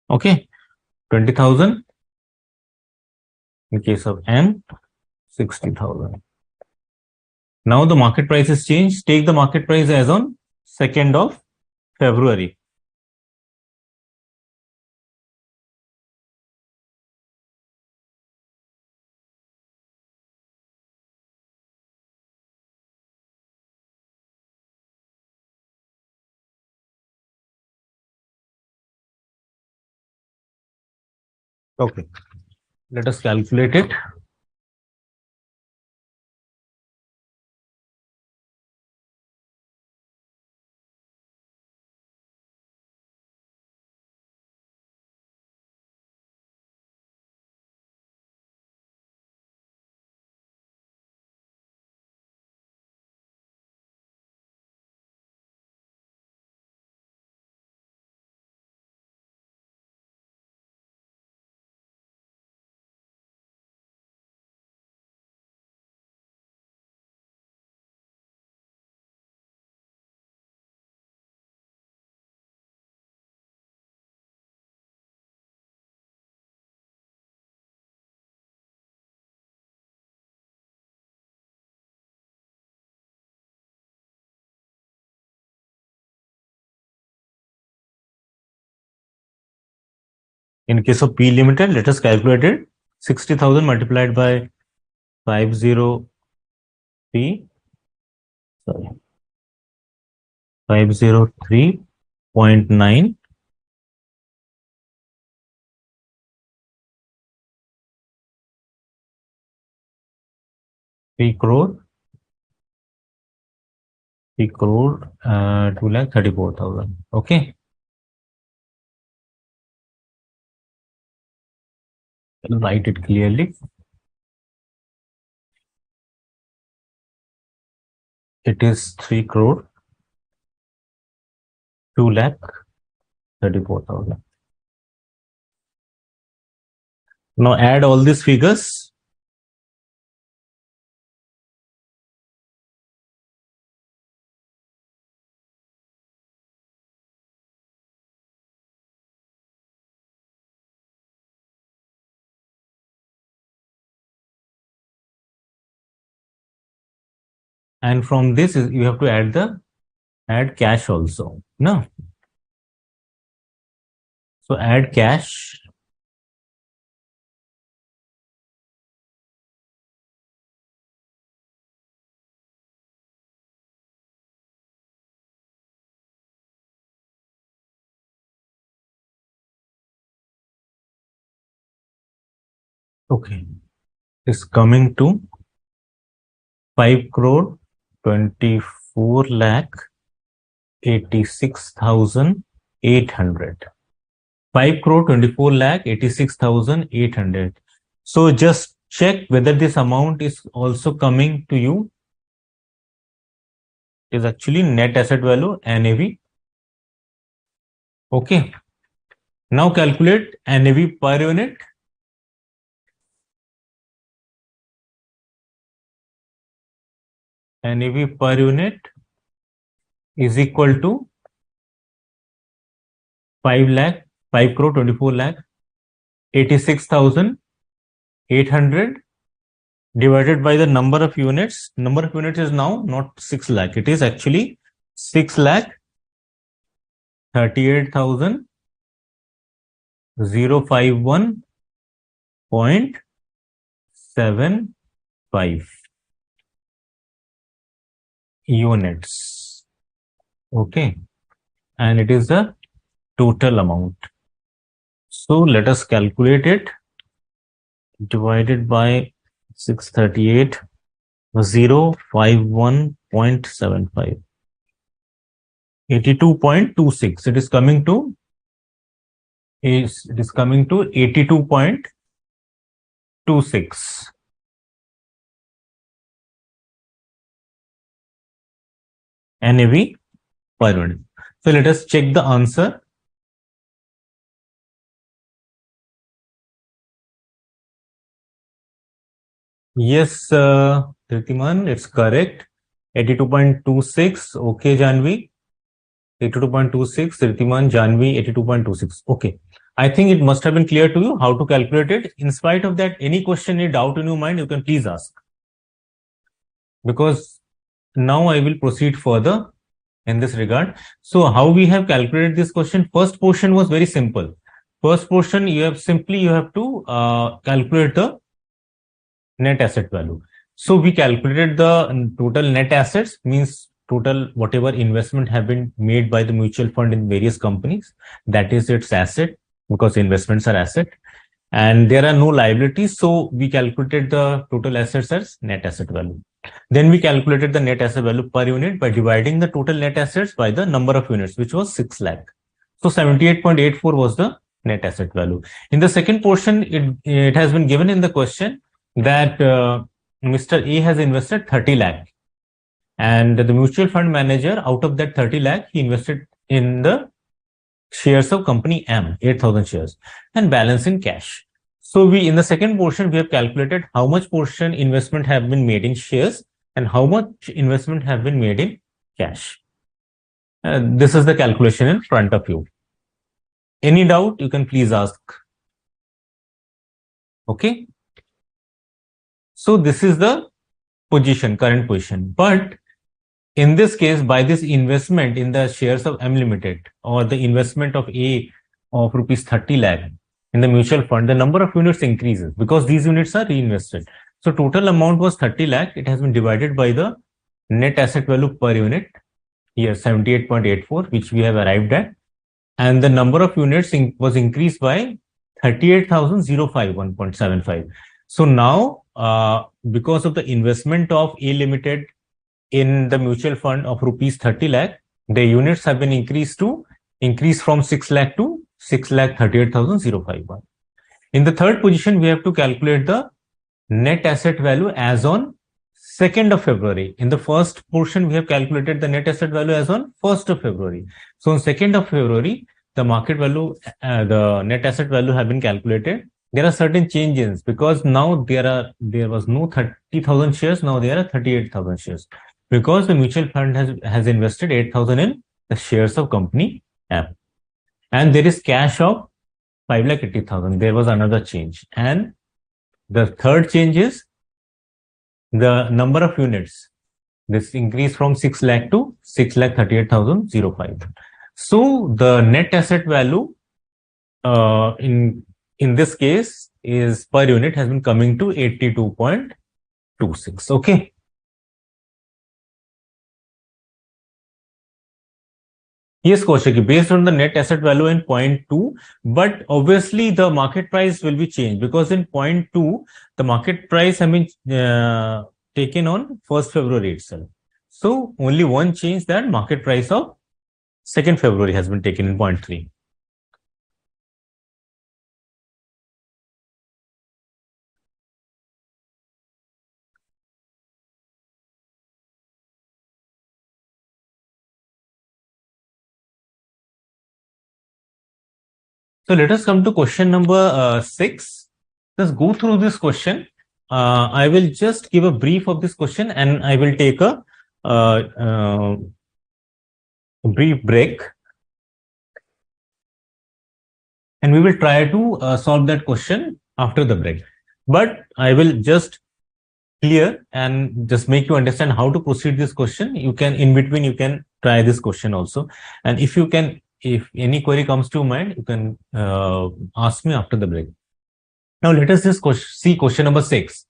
Speaker 1: Okay, 20,000 in case of M, 60,000. Now the market price is changed. Take the market price as on 2nd of February. Okay. Let us calculate it. In case of P Limited, let us calculate it. 60,000 multiplied by 50P, sorry, 503.9 3 crore, 2,34,000. Okay. I'll write it clearly. It is 3 crore, 2,34,000. Now add all these figures. And from this you have to add cash also. No. So add cash. Okay. Is coming to 5 crore 24 lakh 86,800. 5 crore 24 lakh 86,800. So just check whether this amount is also coming to you. It is actually net asset value, NAV. Okay. Now calculate NAV per unit. NAV per unit is equal to 5 crore 24 lakh 86,800 divided by the number of units. Number of units is now not 6 lakh. It is actually 6 lakh 38,051.75 units. Okay. And it is the total amount. So let us calculate it. Divided by 638, 051.75. 82.26. It is coming to 82.26. NAV per unit. So let us check the answer. Yes, Tritiman, it's correct. 82.26. Okay, Janvi. 82.26. Tritiman, Janvi, 82.26. Okay. I think it must have been clear to you how to calculate it. In spite of that, any question, any doubt in your mind, you can please ask. Because now I will proceed further in this regard. So how we have calculated this question? First portion was very simple. First portion, you have to calculate the net asset value. So we calculated the total net assets, means total whatever investment have been made by the mutual fund in various companies. That is its asset, because investments are asset. and there are no liabilities, so we calculated the total assets as net asset value. Then we calculated the net asset value per unit by dividing the total net assets by the number of units, which was 6 lakh. So 78.84 was the net asset value. In the second portion, it has been given in the question that Mr. A has invested 30 lakh, and the mutual fund manager, out of that 30 lakh, he invested in the shares of company M, 8,000 shares, and balance in cash. So in the second portion, we have calculated how much portion investment have been made in shares and how much investment have been made in cash. This is the calculation in front of you. Any doubt, you can please ask. Okay. So this is the position, current position. But in this case, by this investment in the shares of M Limited or the investment of A of rupees 30 lakh in the mutual fund, the number of units increases because these units are reinvested. So total amount was 30 lakh. It has been divided by the net asset value per unit, here 78.84, which we have arrived at. And the number of units was increased by 38,051.75. So now, because of the investment of A Limited in the mutual fund of rupees 30 lakh, the units have been increased from 6 lakh to 6,38,051. In the third position, we have to calculate the net asset value as on 2nd of February. In the first portion, we have calculated the net asset value as on 1st of February. So on 2nd of February, the market value, the net asset value have been calculated. There are certain changes because now there was no 30,000 shares. Now there are 38,000 shares because the mutual fund has invested 8,000 in the shares of company M. And there is cash of 5,80,000. There was another change. And the third change is the number of units. This increased from 6 lakh to 6,38,005. So the net asset value in this case is per unit has been coming to 82.26. Okay. Yes, Kaushik, based on the net asset value in point 2, but obviously the market price will be changed because in point 2, the market price has been taken on 1st February itself. So only one change, that market price of 2nd February has been taken in point 3. So let us come to question number 6. Let's go through this question. I will just give a brief of this question and I will take a brief break. And we will try to solve that question after the break. But I will just clear and just make you understand how to proceed this question. You can, in between, you can try this question also. And if any query comes to mind, you can ask me after the break. Now, let us just see question number 6.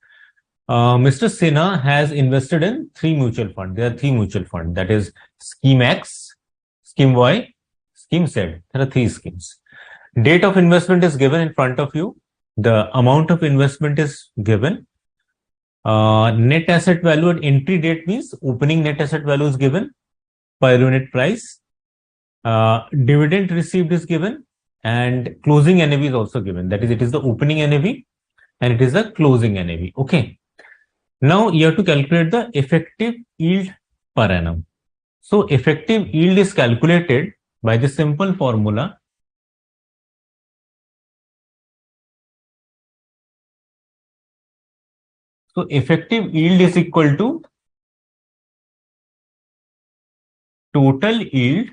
Speaker 1: Mr. Sinha has invested in 3 mutual funds. There are 3 mutual funds. That is Scheme X, Scheme Y, Scheme Z. There are 3 schemes. Date of investment is given in front of you. The amount of investment is given. Net asset value at entry date means opening net asset value is given per unit price. Dividend received is given and closing NAV is also given. That is, it is the opening NAV and it is the closing NAV. Okay. Now you have to calculate the effective yield per annum. So effective yield is calculated by the simple formula. So effective yield is equal to total yield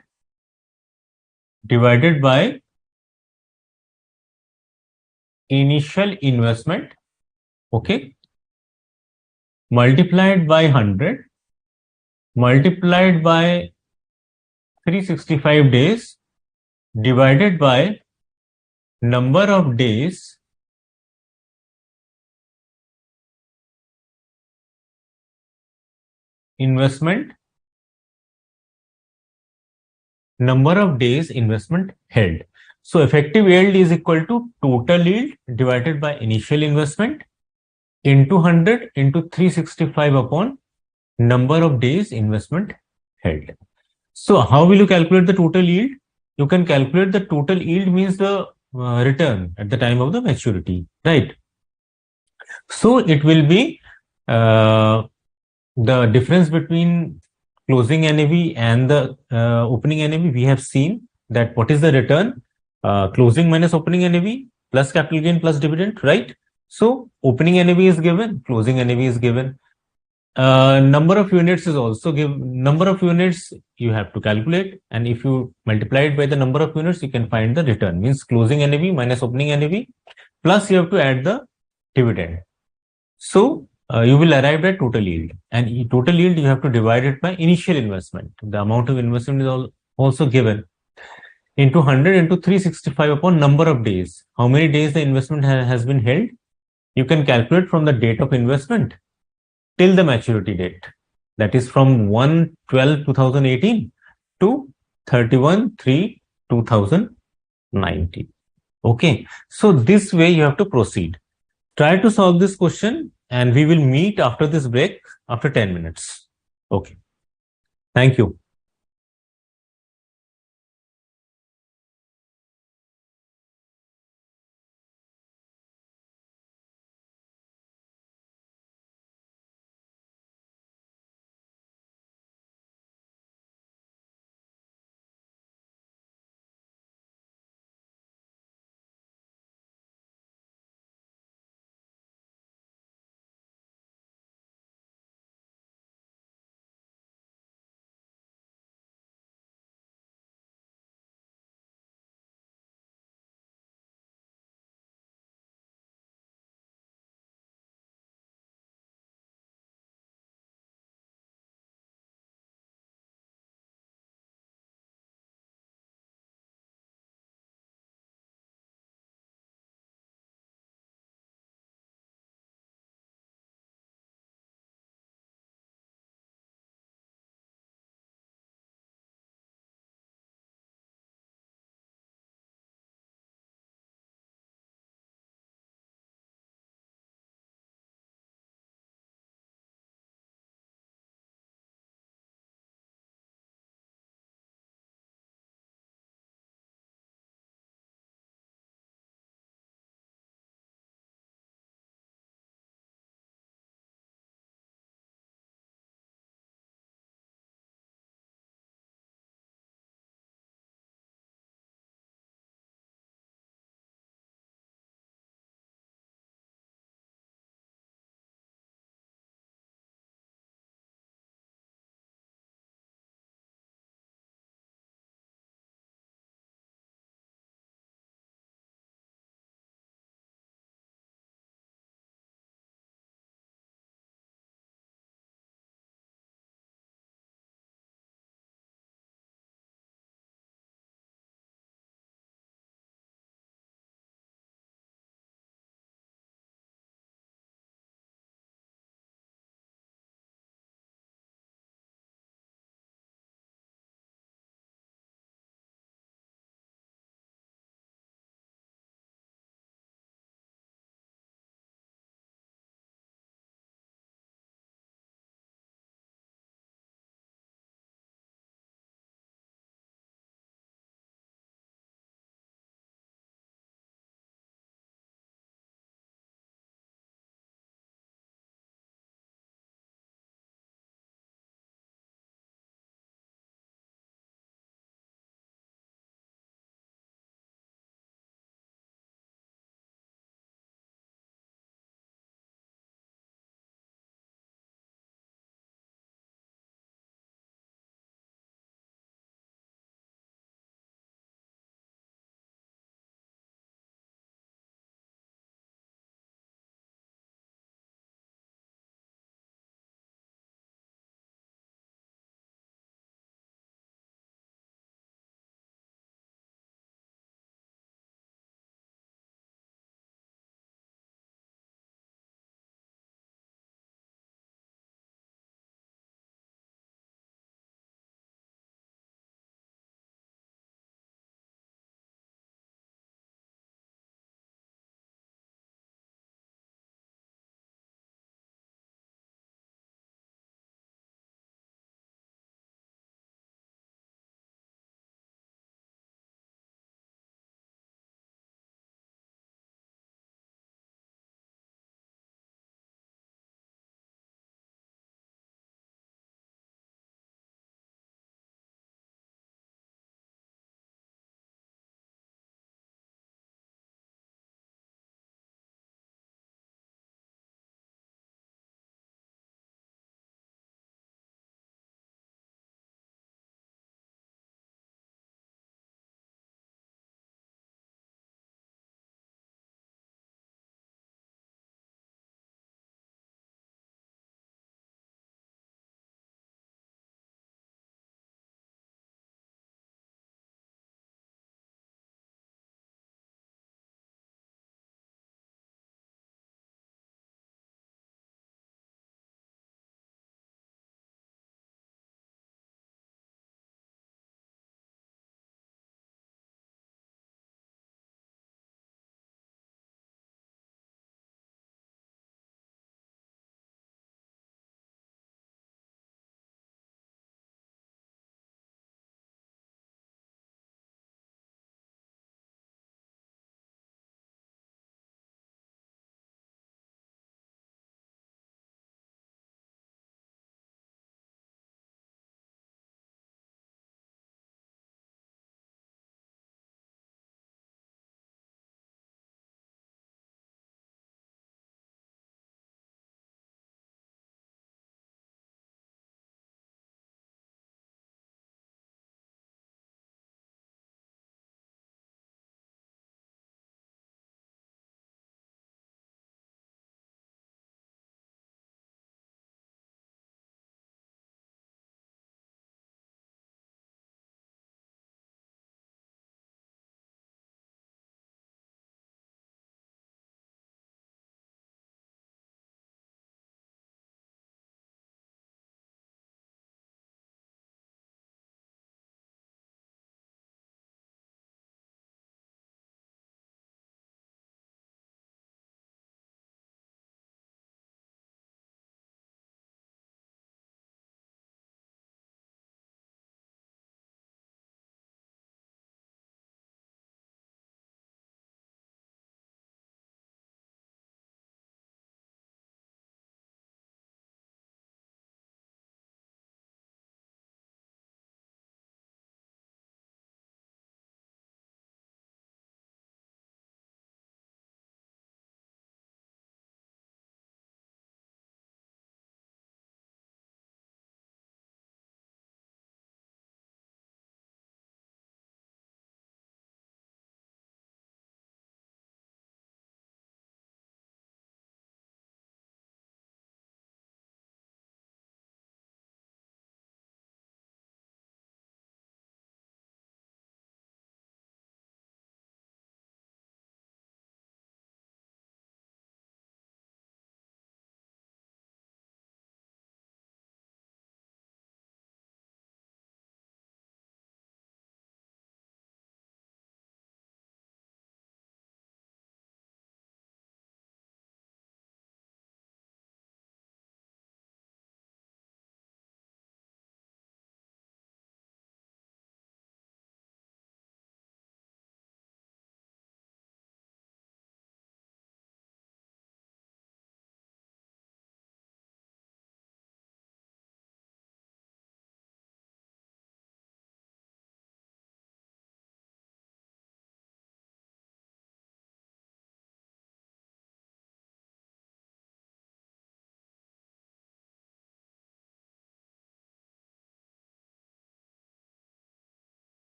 Speaker 1: divided by initial investment, okay, multiplied by 100, multiplied by 365 days, divided by number of days investment, number of days investment held. So effective yield is equal to total yield divided by initial investment into 100 into 365 upon number of days investment held. So how will you calculate the total yield? You can calculate the total yield means the return at the time of the maturity, right? So it will be uh, the difference between closing NAV and the opening NAV. We have seen that what is the return? Closing minus opening NAV plus capital gain plus dividend, right? So opening NAV is given, closing NAV is given. Number of units is also given. Number of units you have to calculate, and if you multiply it by the number of units, you can find the return. Means closing NAV minus opening NAV plus you have to add the dividend. So you will arrive at total yield, and total yield you have to divide it by initial investment. The amount of investment is also given into 100 into 365 upon number of days. How many days the investment has been held? You can calculate from the date of investment till the maturity date. That is from 1/12/2018 to 31/3/2019. Okay, so this way you have to proceed. Try to solve this question and we will meet after this break after 10 minutes. Okay. Thank you.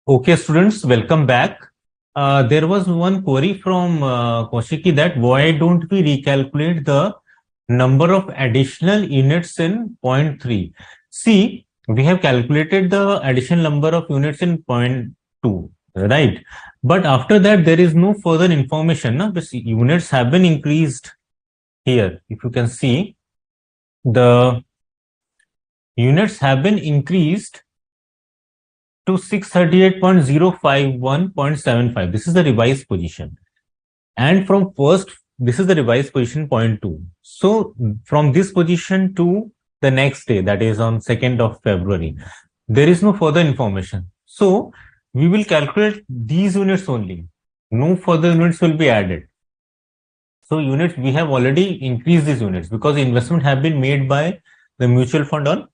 Speaker 1: Okay, students, welcome back. There was one query from Kaushiki that why don't we recalculate the number of additional units in point 3? See, we have calculated the additional number of units in point 2, right? But after that, there is no further information. No? The units have been increased here. If you can see, the units have been increased to 638.051.75. This is the revised position. And from first, this is the revised position point 2. So from this position to the next day, that is on 2nd of February, there is no further information. So we will calculate these units only. No further units will be added. So units, we have already increased these units because investment have been made by the mutual fund on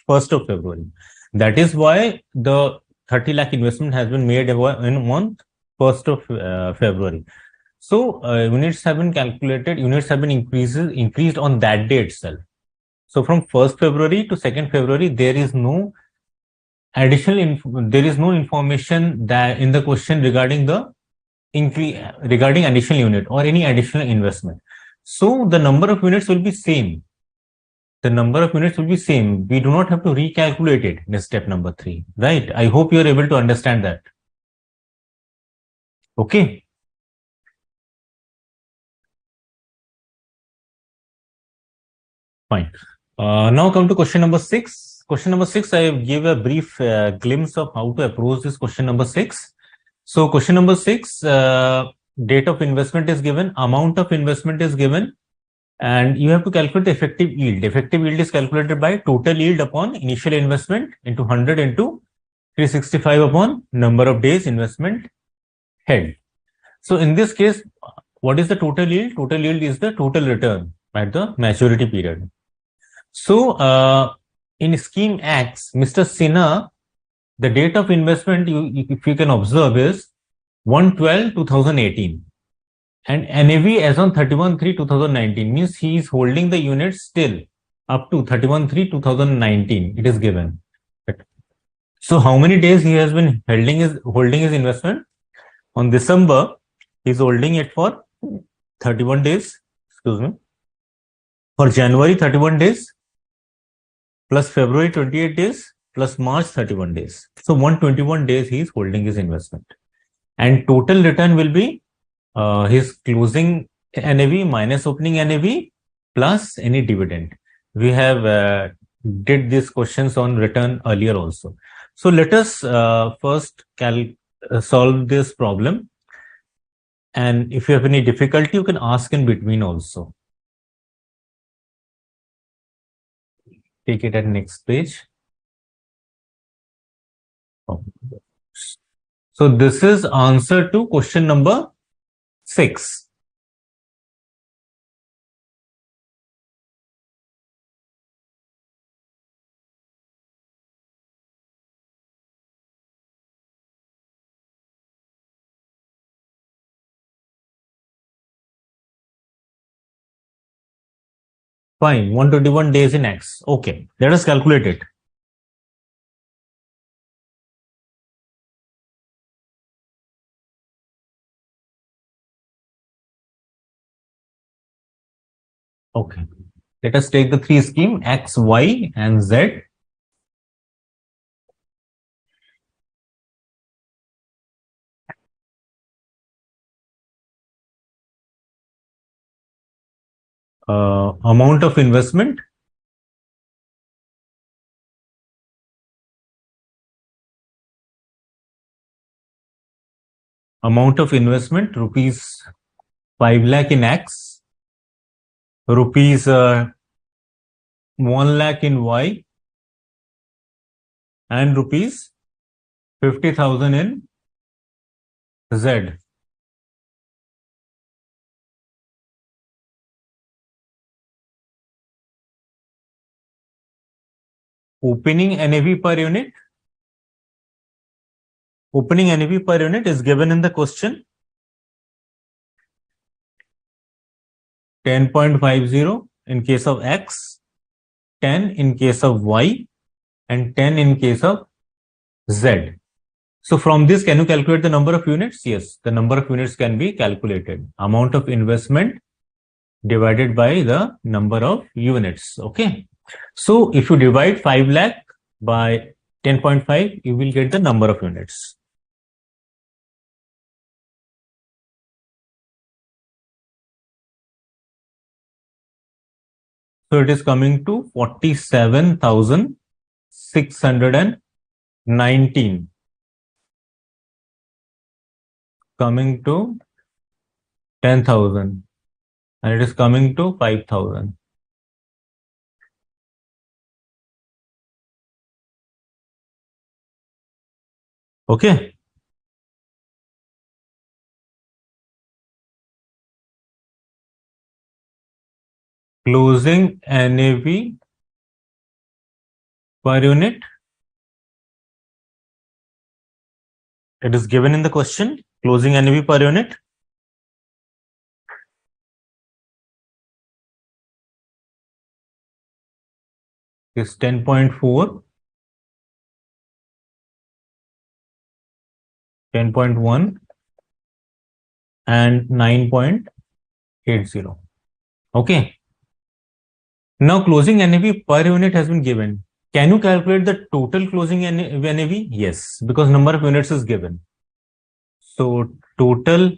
Speaker 1: 1st of February. That is why the 30 lakh investment has been made in month 1st of February. So units have been calculated, units have been increased on that day itself. So from 1st February to 2nd February, there is no information that in the question regarding the regarding additional unit or any additional investment. So the number of units will be same. The number of units will be same. We do not have to recalculate it in step number 3, right? I hope you are able to understand that. Okay. Fine. Now come to question number 6. Question number 6, I give a brief glimpse of how to approach this question number 6. So question number 6, date of investment is given, amount of investment is given, and you have to calculate the effective yield. Effective yield is calculated by total yield upon initial investment into 100 into 365 upon number of days investment held. So in this case, what is the total yield? Total yield is the total return at the maturity period. So in scheme X, Mr. Sinha, the date of investment, if you can observe, is 1/12/2018. And NAV as on 31/3/2019 means he is holding the units still up to 31/3/2019. It is given. So how many days he has been holding his investment? On December, he is holding it for 31 days. Excuse me. For January, 31 days, plus February, 28 days, plus March, 31 days. So 121 days he is holding his investment. And total return will be his closing NAV minus opening NAV plus any dividend. We have did these questions on return earlier also. So let us first solve this problem. And if you have any difficulty, you can ask in between also. Take it at next page. So this is answer to question number 6. Fine, 121 days in X. Okay, let us calculate it. Okay, let us take the 3 scheme X, Y, and Z. Amount of investment, rupees 5 lakh in X, rupees 1 lakh in Y, and rupees 50,000 in Z. Opening NAV per unit. Opening NAV per unit is given in the question. 10.50 in case of X, 10 in case of Y, and 10 in case of Z. So from this, can you calculate the number of units? Yes, the number of units can be calculated. Amount of investment divided by the number of units. Okay. So if you divide 5 lakh by 10.5, you will get the number of units. So it is coming to 47,619, coming to 10,000, and it is coming to 5,000. Okay. Closing NAV per unit. It is given in the question. Closing NAV per unit is 10.4, 10.1, and 9.80. Okay. Now closing NAV per unit has been given. Can you calculate the total closing NAV? Yes, because number of units is given. So total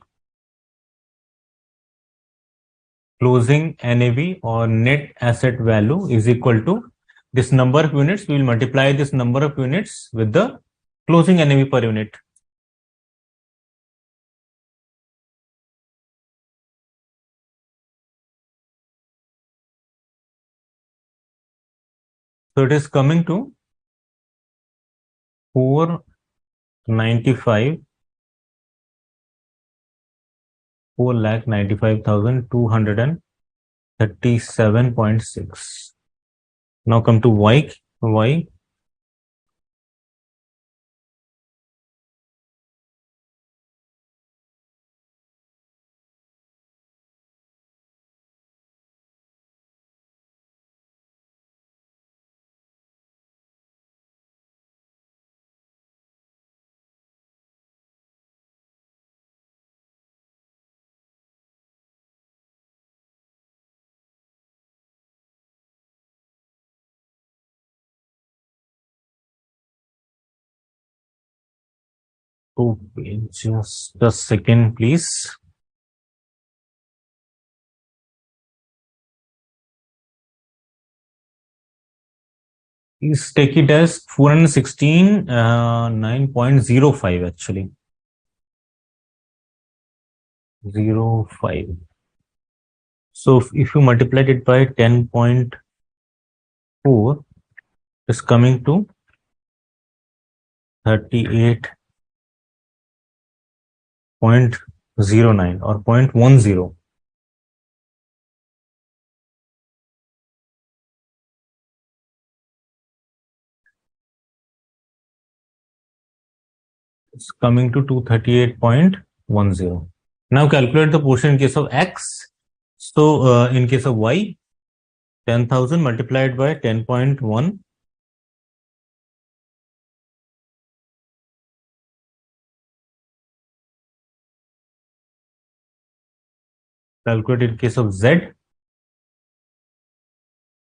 Speaker 1: closing NAV or net asset value is equal to this number of units. We will multiply this number of units with the closing NAV per unit. So it is coming to 4,95,237.6. Now come to Y. Okay, just a second, please. Please take it as 416, 9.05 actually. 05. So if you multiply it by 10.4, it's coming to 38.09 or 0.10. It's coming to 238.10. Now calculate the portion in case of X. So in case of Y, 10,000 multiplied by 10.1. Calculate in case of Z.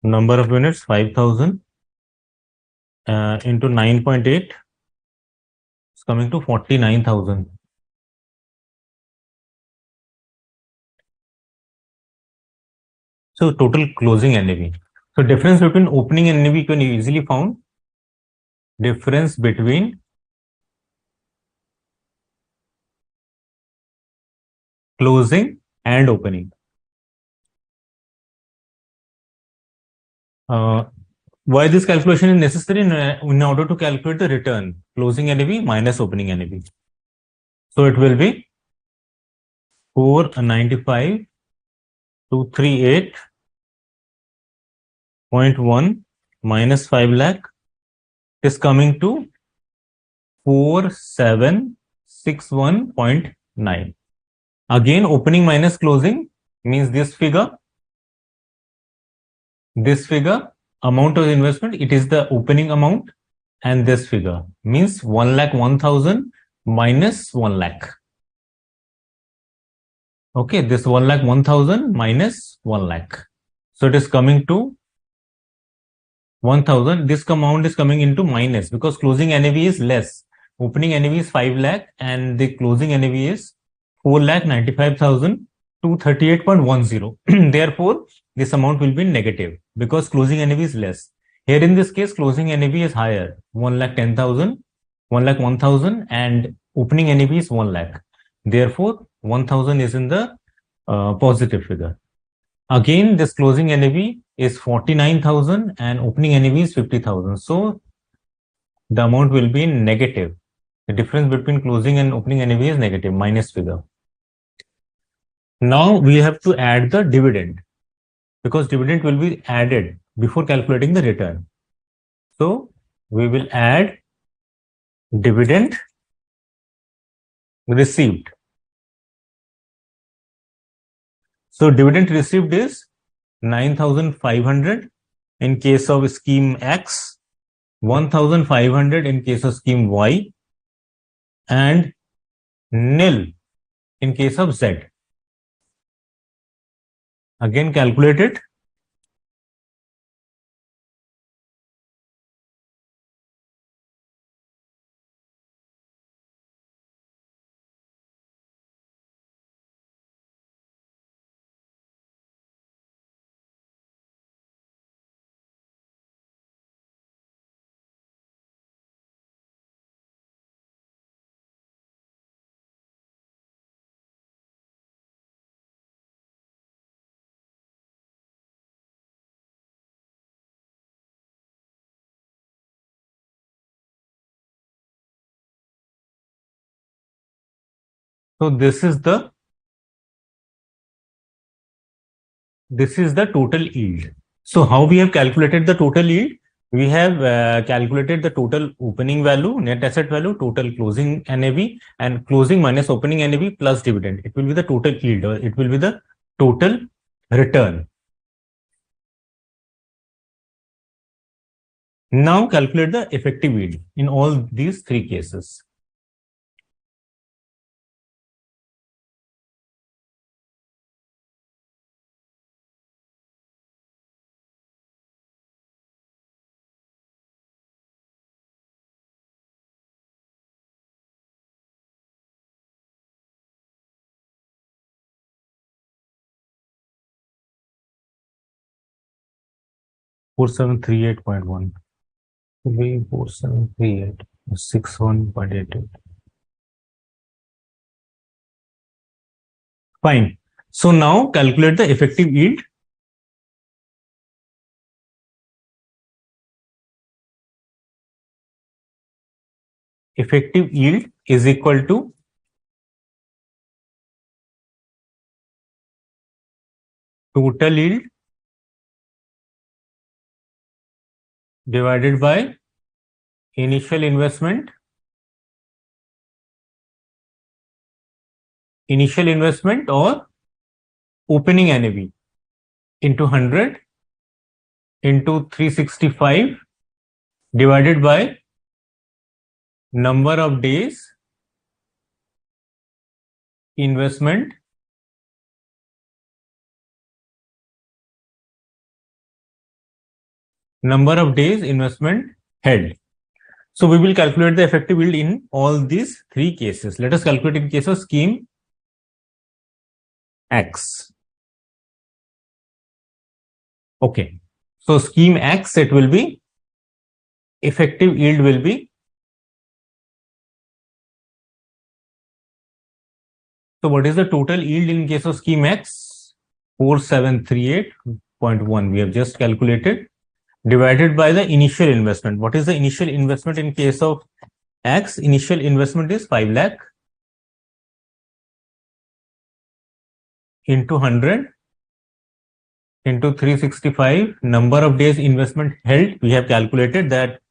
Speaker 1: Number of units 5,000 into 9.8. It's coming to 49,000. So total closing NAV. So difference between opening and NAV can be easily found. Difference between closing and opening. Why this calculation is necessary? In order to calculate the return, closing NAV minus opening NAV. So it will be 495,238.1 minus 5 lakh is coming to 4761.9. Again, opening minus closing means this figure, amount of investment, it is the opening amount, and this figure means 1,01,000 minus 1 lakh. Okay, this 1,01,000 minus 1 lakh. So it is coming to 1,000. This amount is coming into minus because closing NAV is less. Opening NAV is 5 lakh and the closing NAV is 4,95,238.10. Therefore, this amount will be negative because closing NAV is less. Here in this case, closing NAV is higher, 1,10,000, 1,01,000 and opening NAV is 1 lakh. Therefore, 1,000 is in the positive figure. Again, this closing NAV is 49,000 and opening NAV is 50,000. So, the amount will be negative. The difference between closing and opening NAV is negative, minus figure. Now, we have to add the dividend because dividend will be added before calculating the return. So, we will add dividend received. So, dividend received is 9,500 in case of scheme X, 1,500 in case of scheme Y, and nil in case of Z. Again, calculate it. So this is the total yield. So how we have calculated the total yield? We have calculated the total opening value, net asset value, total closing NAV, and closing minus opening NAV plus dividend. It will be the total yield, or it will be the total return. Now calculate the effective yield in all these three cases. $4,738.1. 4,738 61.88. Fine. So now calculate the effective yield. Effective yield is equal to total yield divided by initial investment or opening NAV into 100 into 365 divided by number of days investment held. So we will calculate the effective yield in all these three cases. Let us calculate in case of scheme X. Okay. So scheme X, it will be effective yield will be, so what is the total yield in case of scheme X? 4,738.1 we have just calculated, divided by the initial investment. What is the initial investment in case of X? Initial investment is 5 lakh into 100 into 365, number of days investment held. We have calculated that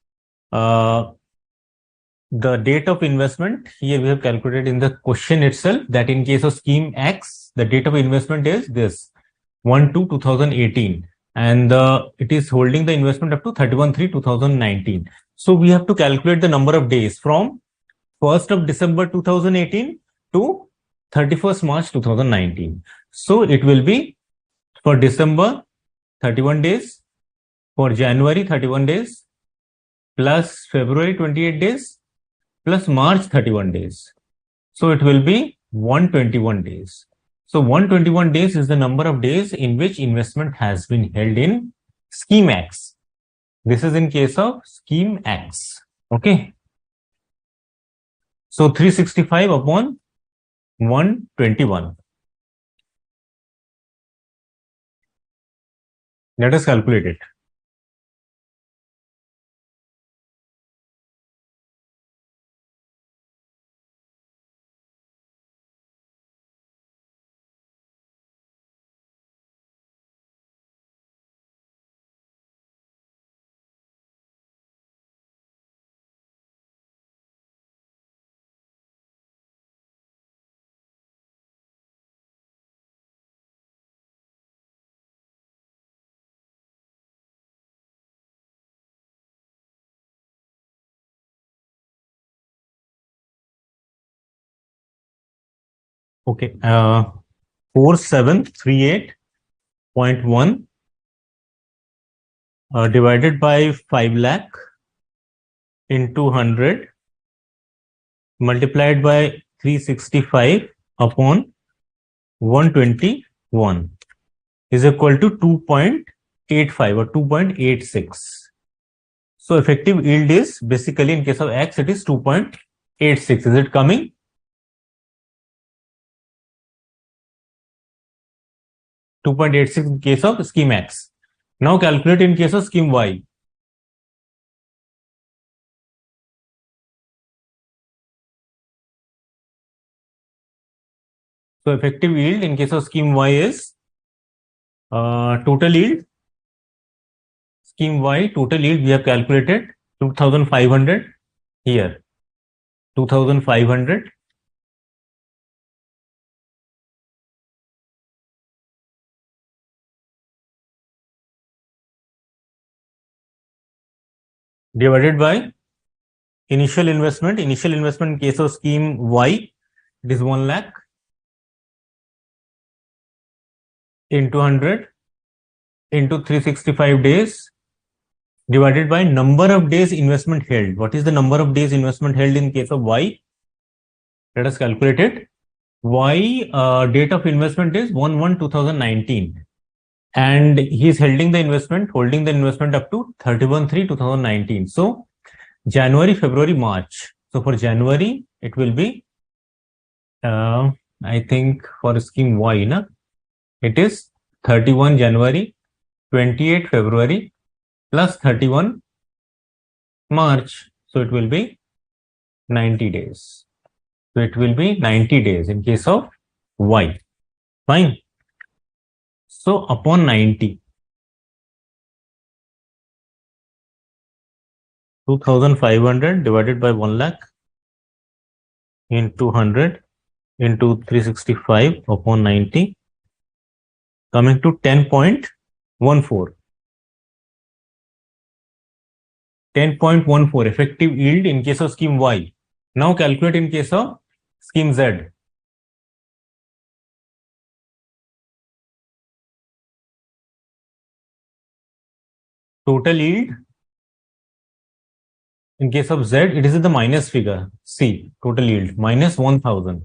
Speaker 1: the date of investment here we have calculated in the question itself, that in case of scheme X, the date of investment is this 1/2/2018, and it is holding the investment up to 31/3/2019. So we have to calculate the number of days from 1st of December 2018 to 31st March 2019. So it will be for December 31 days, for January 31 days, plus February 28 days, plus March 31 days. So it will be 121 days. So 121 days is the number of days in which investment has been held in Scheme X. This is in case of Scheme X. Okay. So 365 upon 121. Let us calculate it. Okay. 4738.1 divided by 5 lakh into 100 multiplied by 365 upon 121 is equal to 2.85 or 2.86. So effective yield is basically in case of X, it is 2.86. Is it coming? .86 in case of Scheme X. Now calculate in case of Scheme Y. So effective yield in case of Scheme Y is total yield. Scheme Y total yield we have calculated 2,500 here. 2,500 divided by initial investment. Initial investment in case of Scheme Y, it is 1 lakh into 100 into 365 days divided by number of days investment held. What is the number of days investment held in case of Y? Let us calculate it. Y date of investment is 1/1/2019 and he is holding the investment up to 31/3/2019. So January, February, March. So for January, it will be, I think for Scheme Y, it is 31 January, 28 February, plus 31 March. So it will be 90 days. So it will be 90 days in case of Y. Fine. So upon 90, 2,500 divided by 1 lakh into 100 into 365 upon 90, coming to 10.14. 10.14 effective yield in case of Scheme Y. Now calculate in case of Scheme Z. Total yield in case of Z, it is in the minus figure. C, total yield minus 1,000.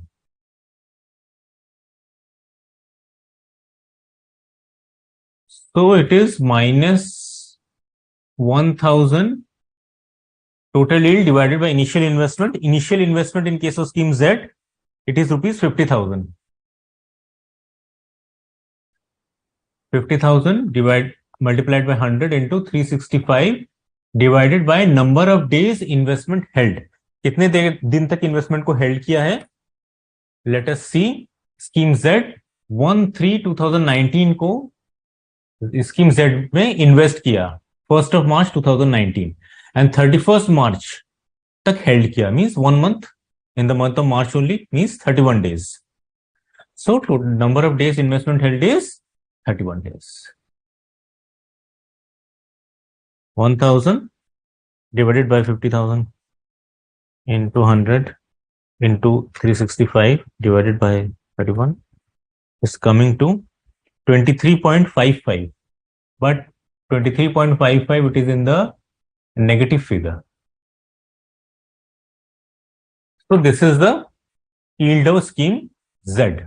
Speaker 1: So it is minus 1,000 total yield divided by initial investment. Initial investment in case of Scheme Z, it is rupees 50,000. 50,000 multiplied by 100 into 365 divided by number of days investment held. कितने दिन तक investment को held किया है? Let us see. Scheme Z 1/3/2019 को Scheme Z में invest किया 1st of March 2019 and 31st March तक held किया, means 1 month. In the month of March only, means 31 days. So total number of days investment held is 31 days. 1,000 divided by 50,000 into 100 into 365 divided by 31 is coming to 23.55. But 23.55, it is in the negative figure. So this is the yield of scheme Z.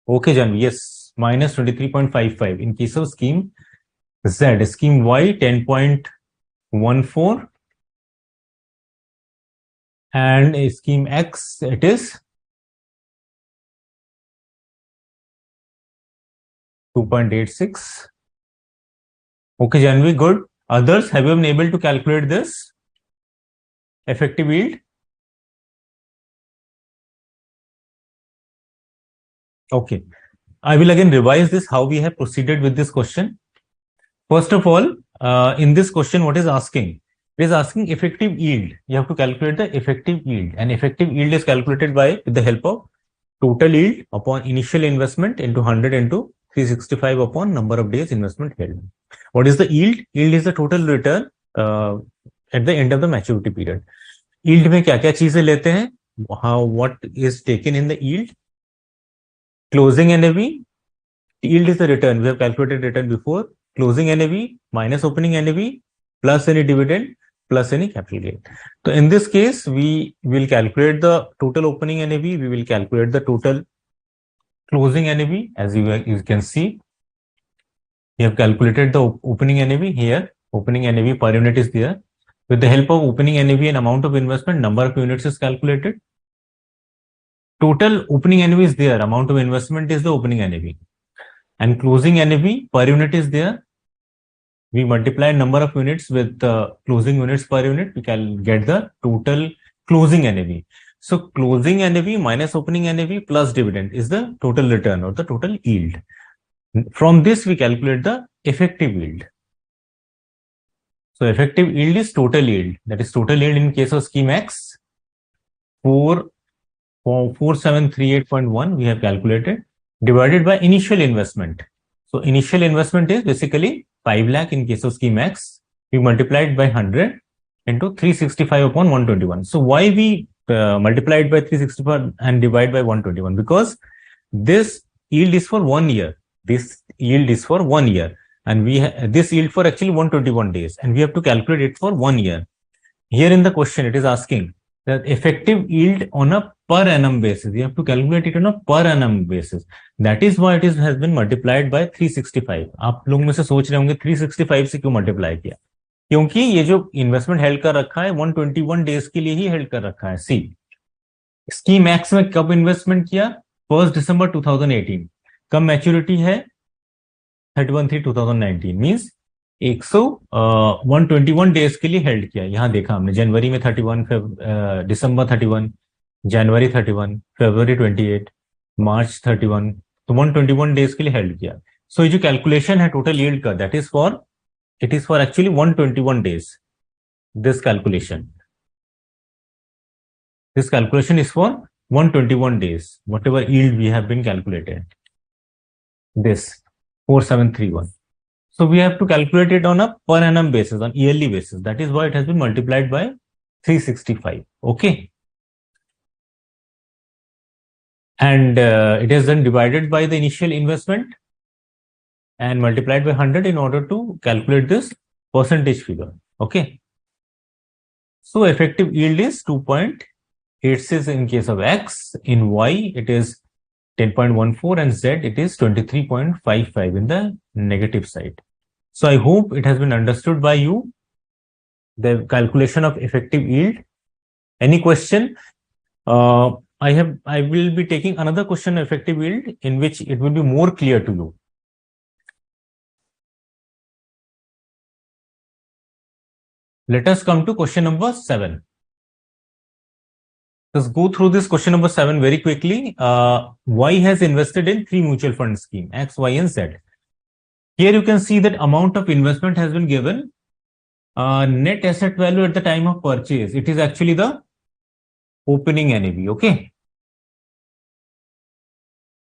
Speaker 1: Okay, Janvi, yes, minus 23.55. In case of scheme Z, scheme Y 10.14, and scheme X, it is 2.86. Okay, Janvi, good. Others, have you been able to calculate this effective yield? Okay, I will again revise this, how we have proceeded with this question. First of all, in this question, what is asking? It is asking effective yield. You have to calculate the effective yield, and effective yield is calculated by with the help of total yield upon initial investment into 100 into 365 upon number of days investment held. What is the yield? Yield is the total return at the end of the maturity period. Yield में क्या क्या चीजें लेते हैं? How, what is taken in the yield? Closing NAV. Yield is the return. We have calculated return before. Closing NAV minus opening NAV plus any dividend plus any capital gain. So in this case, we will calculate the total opening NAV. We will calculate the total closing NAV. As you can see, we have calculated the opening NAV here. Opening NAV per unit is there. With the help of opening NAV and amount of investment, number of units is calculated. Total opening NAV is there. Amount of investment is the opening NAV. And closing NAV per unit is there. We multiply number of units with closing units per unit. We can get the total closing NAV. So closing NAV minus opening NAV plus dividend is the total return or the total yield. From this, we calculate the effective yield. So effective yield is total yield. That is total yield in case of scheme X, 4738.1 we have calculated, divided by initial investment. So initial investment is basically 5 lakh in case of scheme X. We multiplied by 100 into 365 upon 121. So why we multiplied by 365 and divide by 121? Because this yield is for 1 year. This yield is for 1 year. And this yield for actually 121 days. And we have to calculate it for 1 year. Here in the question, it is asking that effective yield on a per annum basis. You have to calculate it on a per annum basis. That is why it has been multiplied by 365. आप लोग में से सोच रहे होंगे 365 से क्यों multiply किया? क्योंकि ये जो इन्वेस्टमेंट हेल्ड कर रखा है 121 डेज के लिए ही हेल्ड कर रखा है. सी स्कीम एक्स में कब इन्वेस्टमेंट किया? 1 दिसंबर 2018. कब मैच्योरिटी है? 31/3/2019. मीन्स 121 डेज के लिए हेल्ड किया. यहां देखा हमने जनवरी में 31, दिसंबर 31, जनवरी 31, फरवरी 28, मार्च 31. तो 121 डेज के लिए हेल्ड किया. सो ये जो कैलकुलेशन है टोटल यील्ड का, that is for it is for actually 121 days. This calculation is for 121 days. Whatever yield we have been calculated, this 4731. So we have to calculate it on a per annum basis, on yearly basis. That is why it has been multiplied by 365. Okay. And it is then divided by the initial investment and multiplied by 100 in order to calculate this percentage figure. Okay. So effective yield is 2.86 in case of X. In Y, it is 10.14, and Z, it is 23.55 in the negative side. So I hope it has been understood by you, the calculation of effective yield. Any question? I will be taking another question of effective yield in which it will be more clear to you. Let us come to question number 7. Let's go through this question number 7 very quickly. Y has invested in 3 mutual fund scheme, X, Y, and Z. Here you can see that amount of investment has been given. Net asset value at the time of purchase, it is actually the opening NAV. Okay.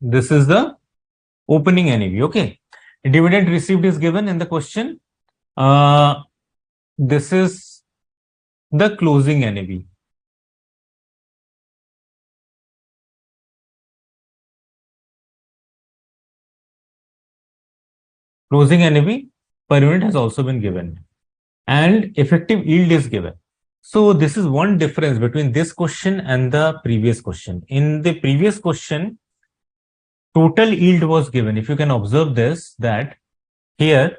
Speaker 1: This is the opening NAV. Okay. Dividend received is given in the question. This is the closing NAV. Closing NAV per unit has also been given, and effective yield is given. So this is one difference between this question and the previous question. In the previous question, total yield was given. If you can observe this, that here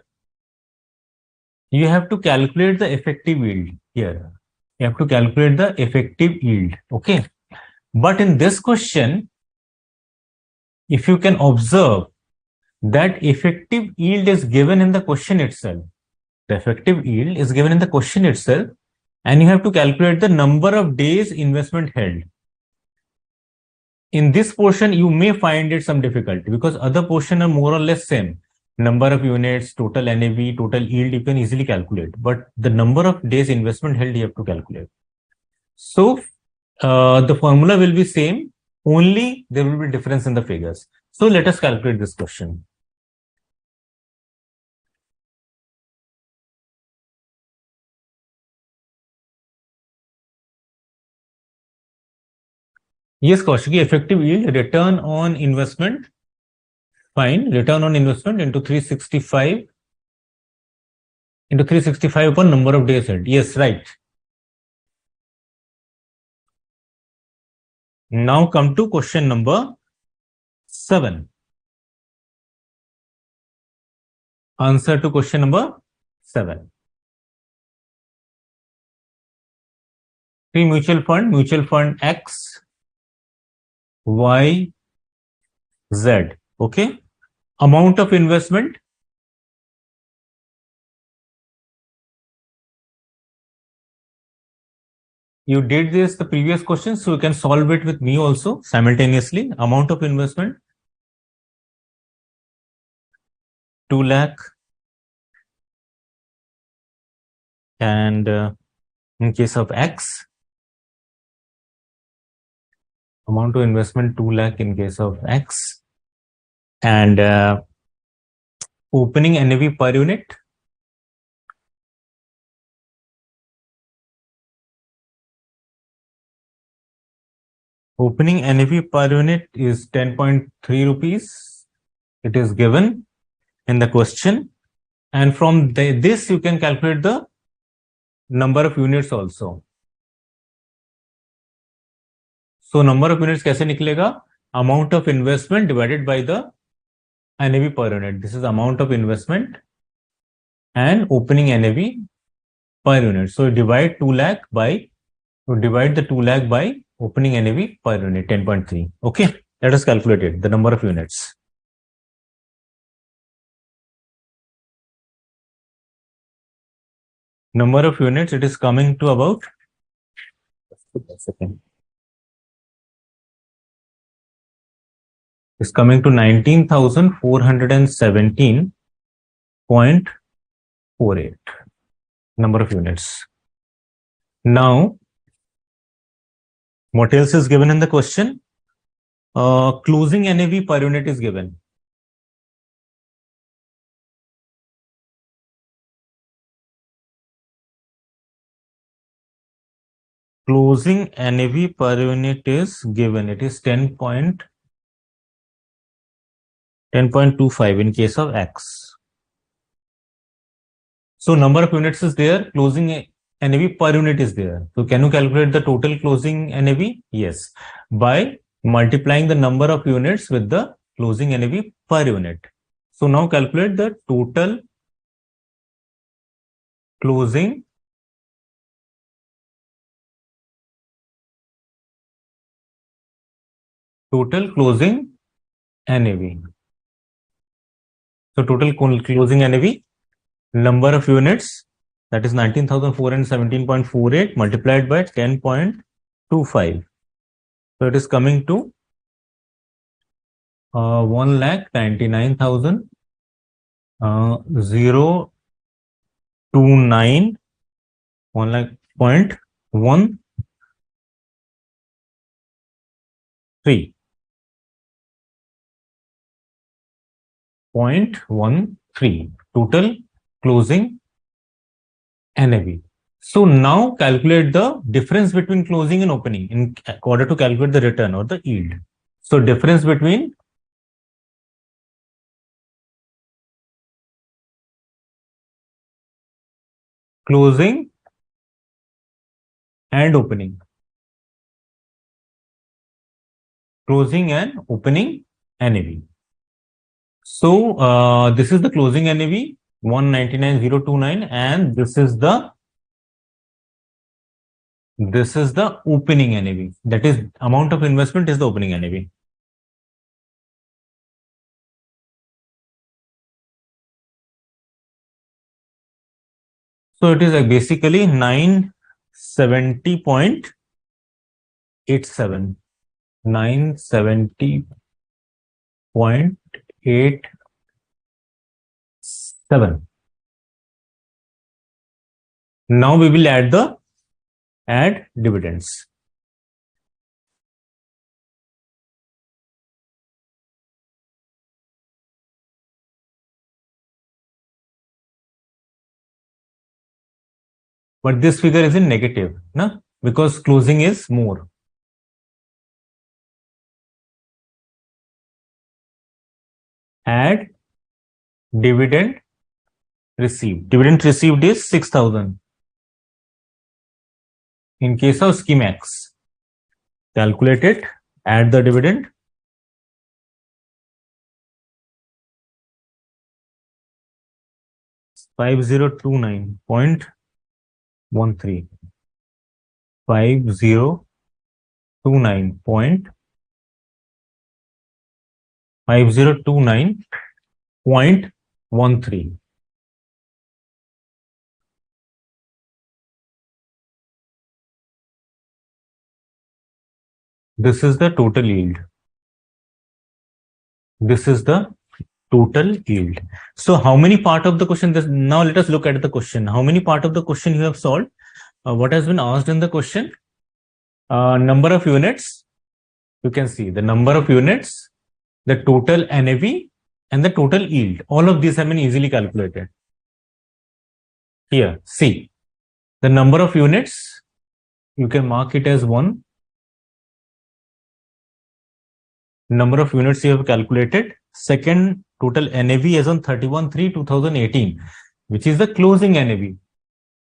Speaker 1: you have to calculate the effective yield here. You have to calculate the effective yield. Okay. But in this question, if you can observe that effective yield is given in the question itself. The effective yield is given in the question itself, and you have to calculate the number of days investment held. In this portion, you may find it some difficulty because other portion are more or less same. Number of units, total NAV, total yield, you can easily calculate. But the number of days investment held, you have to calculate. So the formula will be same, only there will be difference in the figures. So let us calculate this question. Yes, Kaushiki, effective yield, return on investment. Fine, return on investment into 365 upon number of days held. Yes, right. Now come to question number 7. Answer to question number 7. Mutual fund X, Y, Z. Okay. Amount of investment. You did this the previous question, so you can solve it with me also simultaneously. Amount of investment 2 lakh, and in case of X, amount of investment 2 lakh in case of X, and opening NAV per unit. Opening NAV per unit is 10.3 rupees. It is given in the question. And from this, you can calculate the number of units also. So number of units कैसे निकलेगा? Amount of investment divided by the NAV per unit. This is amount of investment and opening NAV per unit. So divide 2 lakh by, divide the 2 lakh by opening NAV per unit 10.3. Okay, let us calculate it, the number of units. Number of units, it is coming to about, is coming to 19,417.48 number of units. Now, what else is given in the question? Closing NAV per unit is given. Closing NAV per unit is given. It is 10.25 in case of X. So number of units is there. Closing NAV per unit is there. So can you calculate the total closing NAV? Yes. By multiplying the number of units with the closing NAV per unit. So now calculate the total closing NAV. So total closing NAV, number of units, that is 19,417.48 multiplied by 10.25. So it is coming to 1,99,000 029 1,00,000.13. Total closing NAV. So now calculate the difference between closing and opening in order to calculate the return or the yield. So difference between closing and opening. Closing and opening NAV. So this is the closing NAV 199,029, and this is the opening NAV. That is amount of investment is the opening NAV. So it is basically 970.87. 970.87. Now we will add dividends. But this figure is in negative, na? Because closing is more. Add dividend received. Dividend received is 6,000. In case of Schemax, calculate it, add the dividend. 5029.13. 5029.13. This is the total yield. This is the total yield. So how many part of the question? Now let us look at the question. How many part of the question you have solved? What has been asked in the question? Number of units. You can see the number of units, the total NAV, and the total yield. All of these have been easily calculated. Here, see the number of units. You can mark it as 1. Number of units you have calculated. Second, total NAV as on 31/3/2018, which is the closing NAV.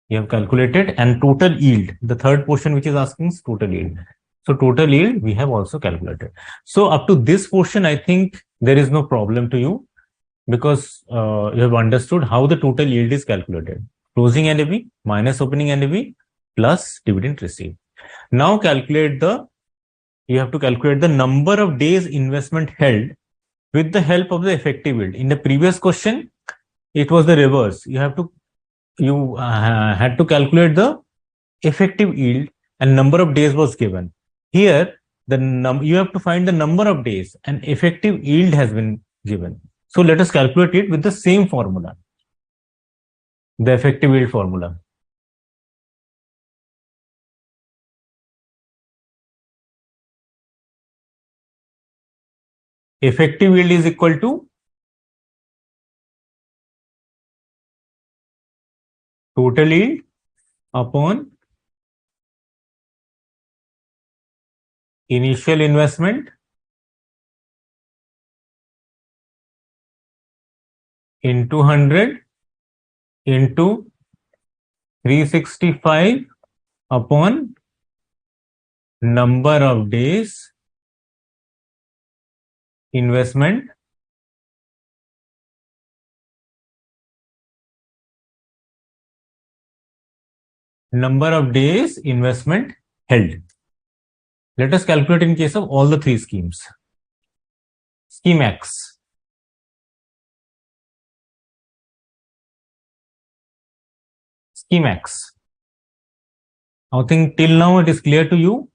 Speaker 1: You have calculated, and total yield. The third portion which is asking is total yield. So total yield we have also calculated. So up to this portion, I think there is no problem to you, because you have understood how the total yield is calculated. Closing NAV minus opening NAV plus dividend received. Now you have to calculate the number of days investment held with the help of the effective yield. In the previous question, it was the reverse. You had to calculate the effective yield, and number of days was given. Here, you have to find the number of days, and effective yield has been given. So let us calculate it with the same formula, the effective yield formula. Effective yield is equal to total yield upon initial investment into 100 into 365 upon number of days investment held. Let us calculate in case of all the three schemes. Schemax. I think till now it is clear to you,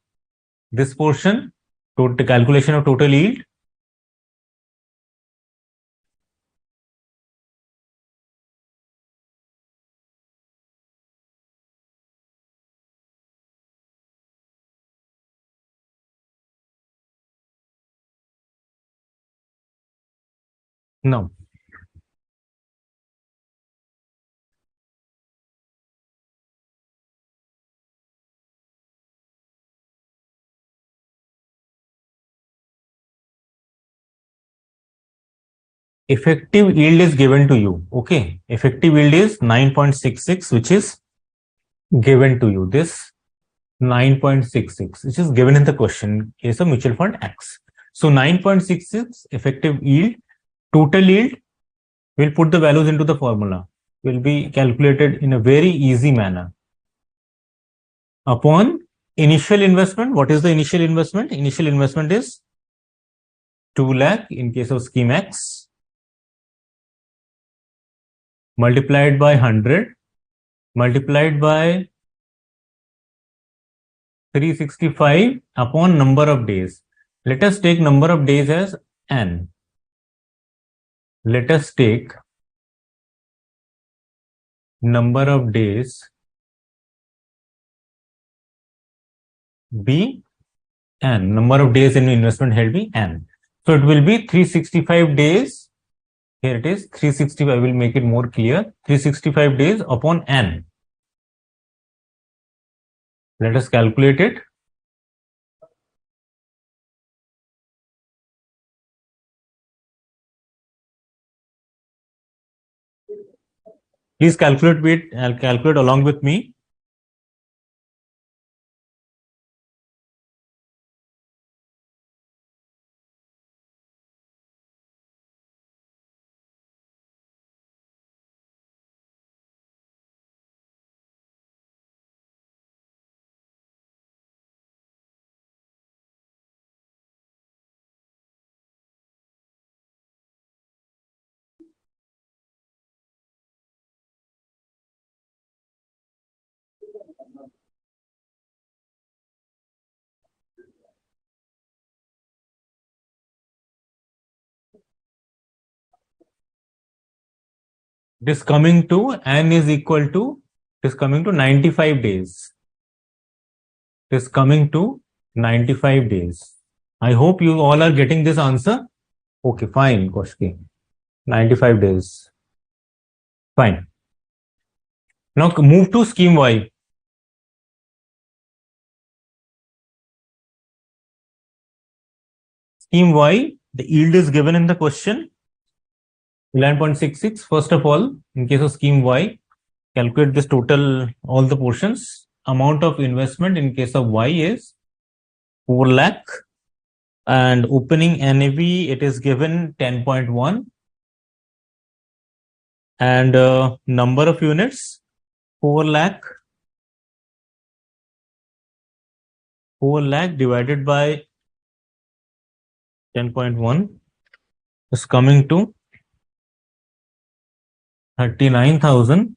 Speaker 1: this portion, total calculation of total yield. No. effective yield is given to you. Okay, effective yield is 9.66, which is given to you. This 9.66, which is given in the question case of mutual fund X. So 9.66 effective yield, total yield, we'll put the values into the formula, will be calculated in a very easy manner. Upon initial investment, what is the initial investment? Initial investment is 2 lakh in case of scheme X, multiplied by 100, multiplied by 365 upon number of days. Let us take number of days as n. Let us take number of days be n. Number of days in investment held be n. So it will be 365 days. Here it is 365. I will make it more clear. 365 days upon n. Let us calculate it. Please calculate along with me. This coming to n is equal to, it is coming to 95 days. It is coming to 95 days. I hope you all are getting this answer. Okay, fine, Koshki. 95 days. Fine. Now move to scheme Y. Scheme Y, the yield is given in the question 11.66. First of all, in case of scheme Y, calculate this total, all the portions. Amount of investment in case of Y is 4 lakh, and opening NAV, it is given 10.1, and number of units 4 lakh. 4 lakh divided by 10.1 is coming to 39,000,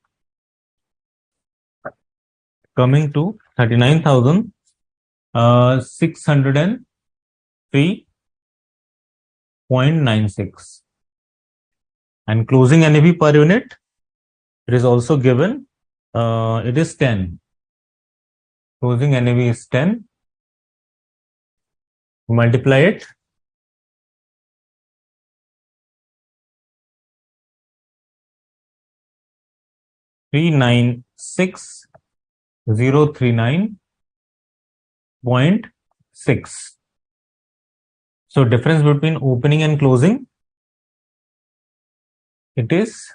Speaker 1: coming to 39,603.96, and closing NAV per unit, it is also given, it is 10. Closing NAV is 10. Multiply it. 396,039.6. So difference between opening and closing, it is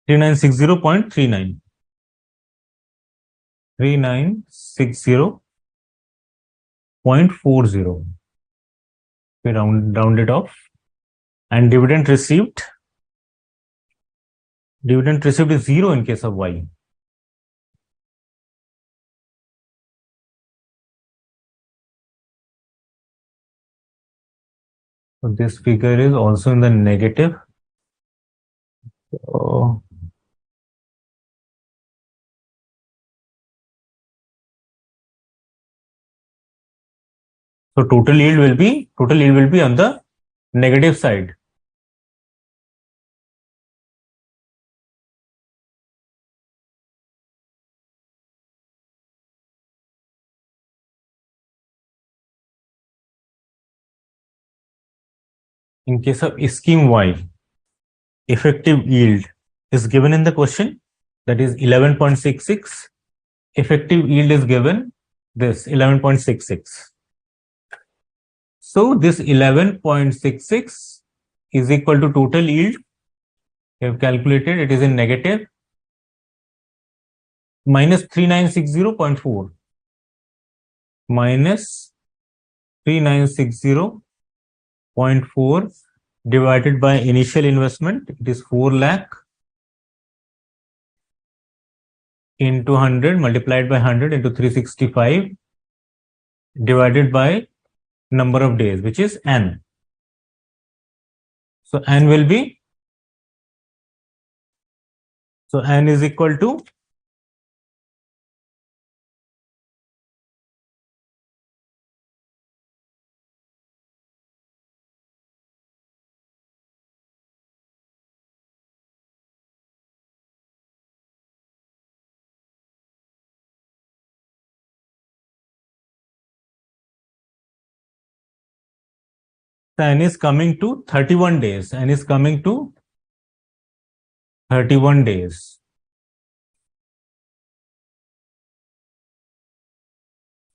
Speaker 1: 3960.39. 3960.40. We round it off. And dividend received is 0 in case of Y. So this figure is also in the negative. So total yield will be on the negative side. In case of scheme Y, effective yield is given in the question, that is 11.66. Effective yield is given this 11.66. So this 11.66 is equal to total yield. We have calculated, it is in negative, minus 3960.4, minus 3960.4 divided by initial investment, it is 4 lakh into 100 multiplied by 100 into 365 divided by number of days, which is n. So n will be, so n is equal to n is coming to 31 days. N is coming to 31 days.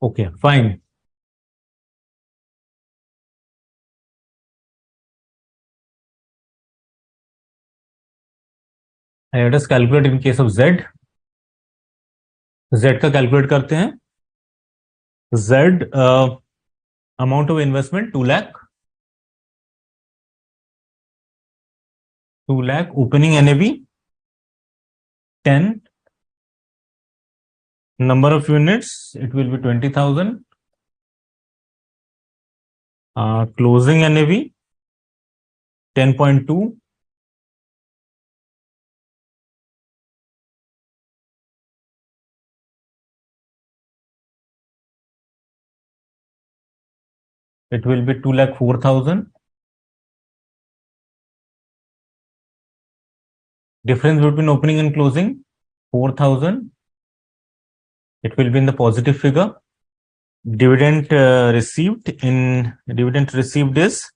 Speaker 1: Okay, fine. Let us calculate in case of Z. Z का calculate करते हैं. Z amount of investment 2 lakh. 2 lakh opening NAV 10. Number of units, it will be 20,000. Closing NAV 10.2. It will be 2,04,000. Difference between opening and closing 4,000. It will be in the positive figure. Dividend received is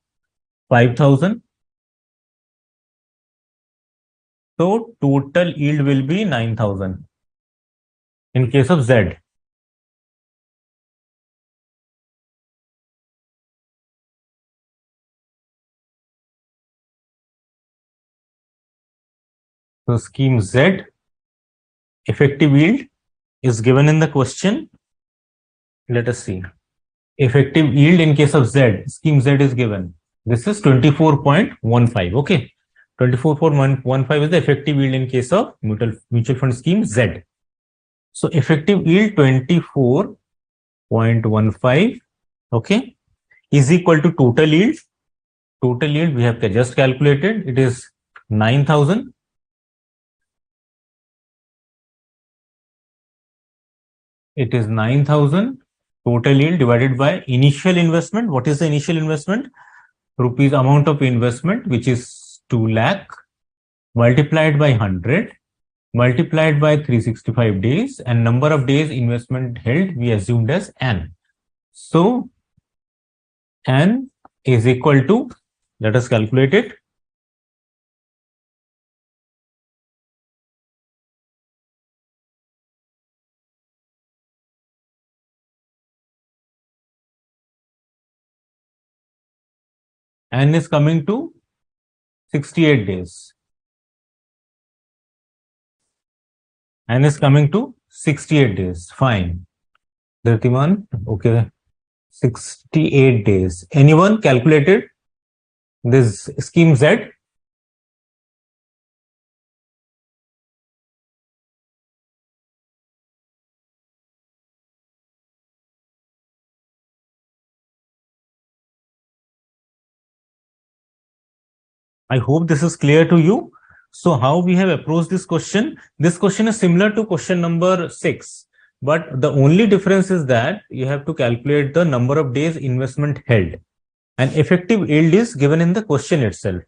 Speaker 1: 5,000. So total yield will be 9,000 in case of Z. So scheme Z, effective yield is given in the question. Let us see. Effective yield in case of Z, scheme Z is given. This is 24.15. Okay. 24.15 is the effective yield in case of mutual fund scheme Z. So effective yield 24.15, okay, is equal to total yield. Total yield we have just calculated. It is 9,000. It is 9,000 total yield divided by initial investment. What is the initial investment? Rupees amount of investment, which is 2 lakh, multiplied by 100, multiplied by 365 days, and number of days investment held we assumed as n. So n is equal to, let us calculate it. N is coming to 68 days. N is coming to 68 days. Fine. Dhritiman, okay. 68 days. Anyone calculated this scheme Z? I hope this is clear to you. So how we have approached this question? This question is similar to question number 6, but the only difference is that you have to calculate the number of days investment held, and effective yield is given in the question itself.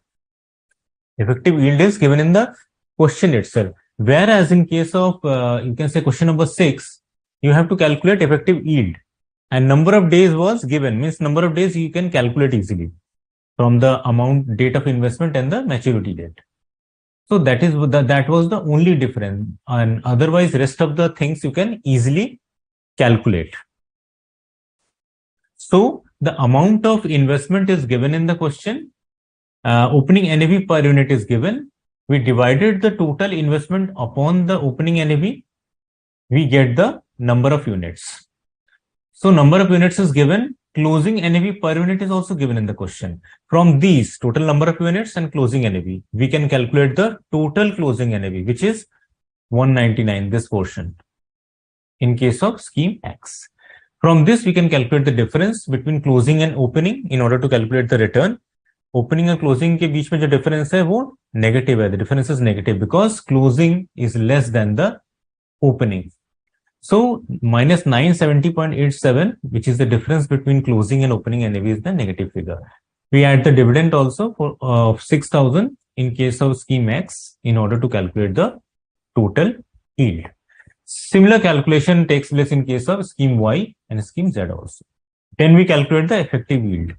Speaker 1: Effective yield is given in the question itself. Whereas in case of, you can say question number 6, you have to calculate effective yield, and number of days was given, means number of days you can calculate easily from the amount, date of investment and the maturity date. So that was the only difference, and otherwise rest of the things you can easily calculate. So the amount of investment is given in the question. Opening NAV per unit is given. We divided the total investment upon the opening NAV. We get the number of units. So number of units is given. Closing NAV per unit is also given in the question. From these total number of units and closing NAV, we can calculate the total closing NAV, which is 199, this portion, in case of scheme X. From this, we can calculate the difference between closing and opening in order to calculate the return. Opening और closing के बीच में जो difference है वो negative है. The difference is negative because closing is less than the opening. So minus 970.87, which is the difference between closing and opening NAV, is the negative figure. We add the dividend also for 6,000 in case of scheme X in order to calculate the total yield. Similar calculation takes place in case of scheme Y and scheme Z also. Then we calculate the effective yield.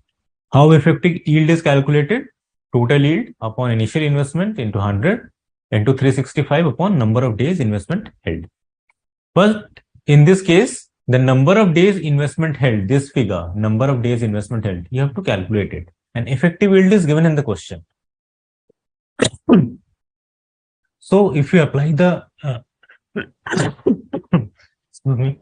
Speaker 1: How effective yield is calculated? Total yield upon initial investment into 100 into 365 upon number of days investment held. But in this case, the number of days investment held, this figure, number of days investment held, you have to calculate it. And effective yield is given in the question. So if you apply the excuse me.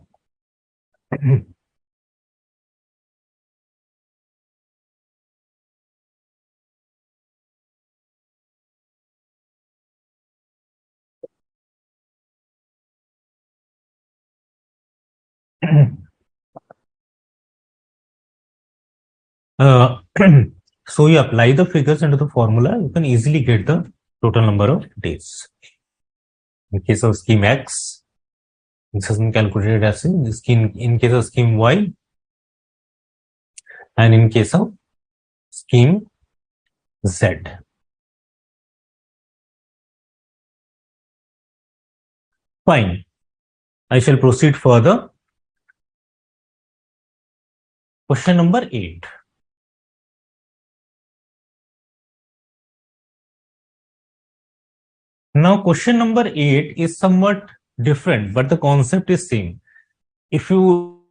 Speaker 1: So you apply the figures into the formula, you can easily get the total number of days. In case of scheme X, this has been calculated as in case of scheme Y, and in case of scheme Z. Fine. I shall proceed further. Question number 8. Now, question number 8 is somewhat different, but the concept is same. If you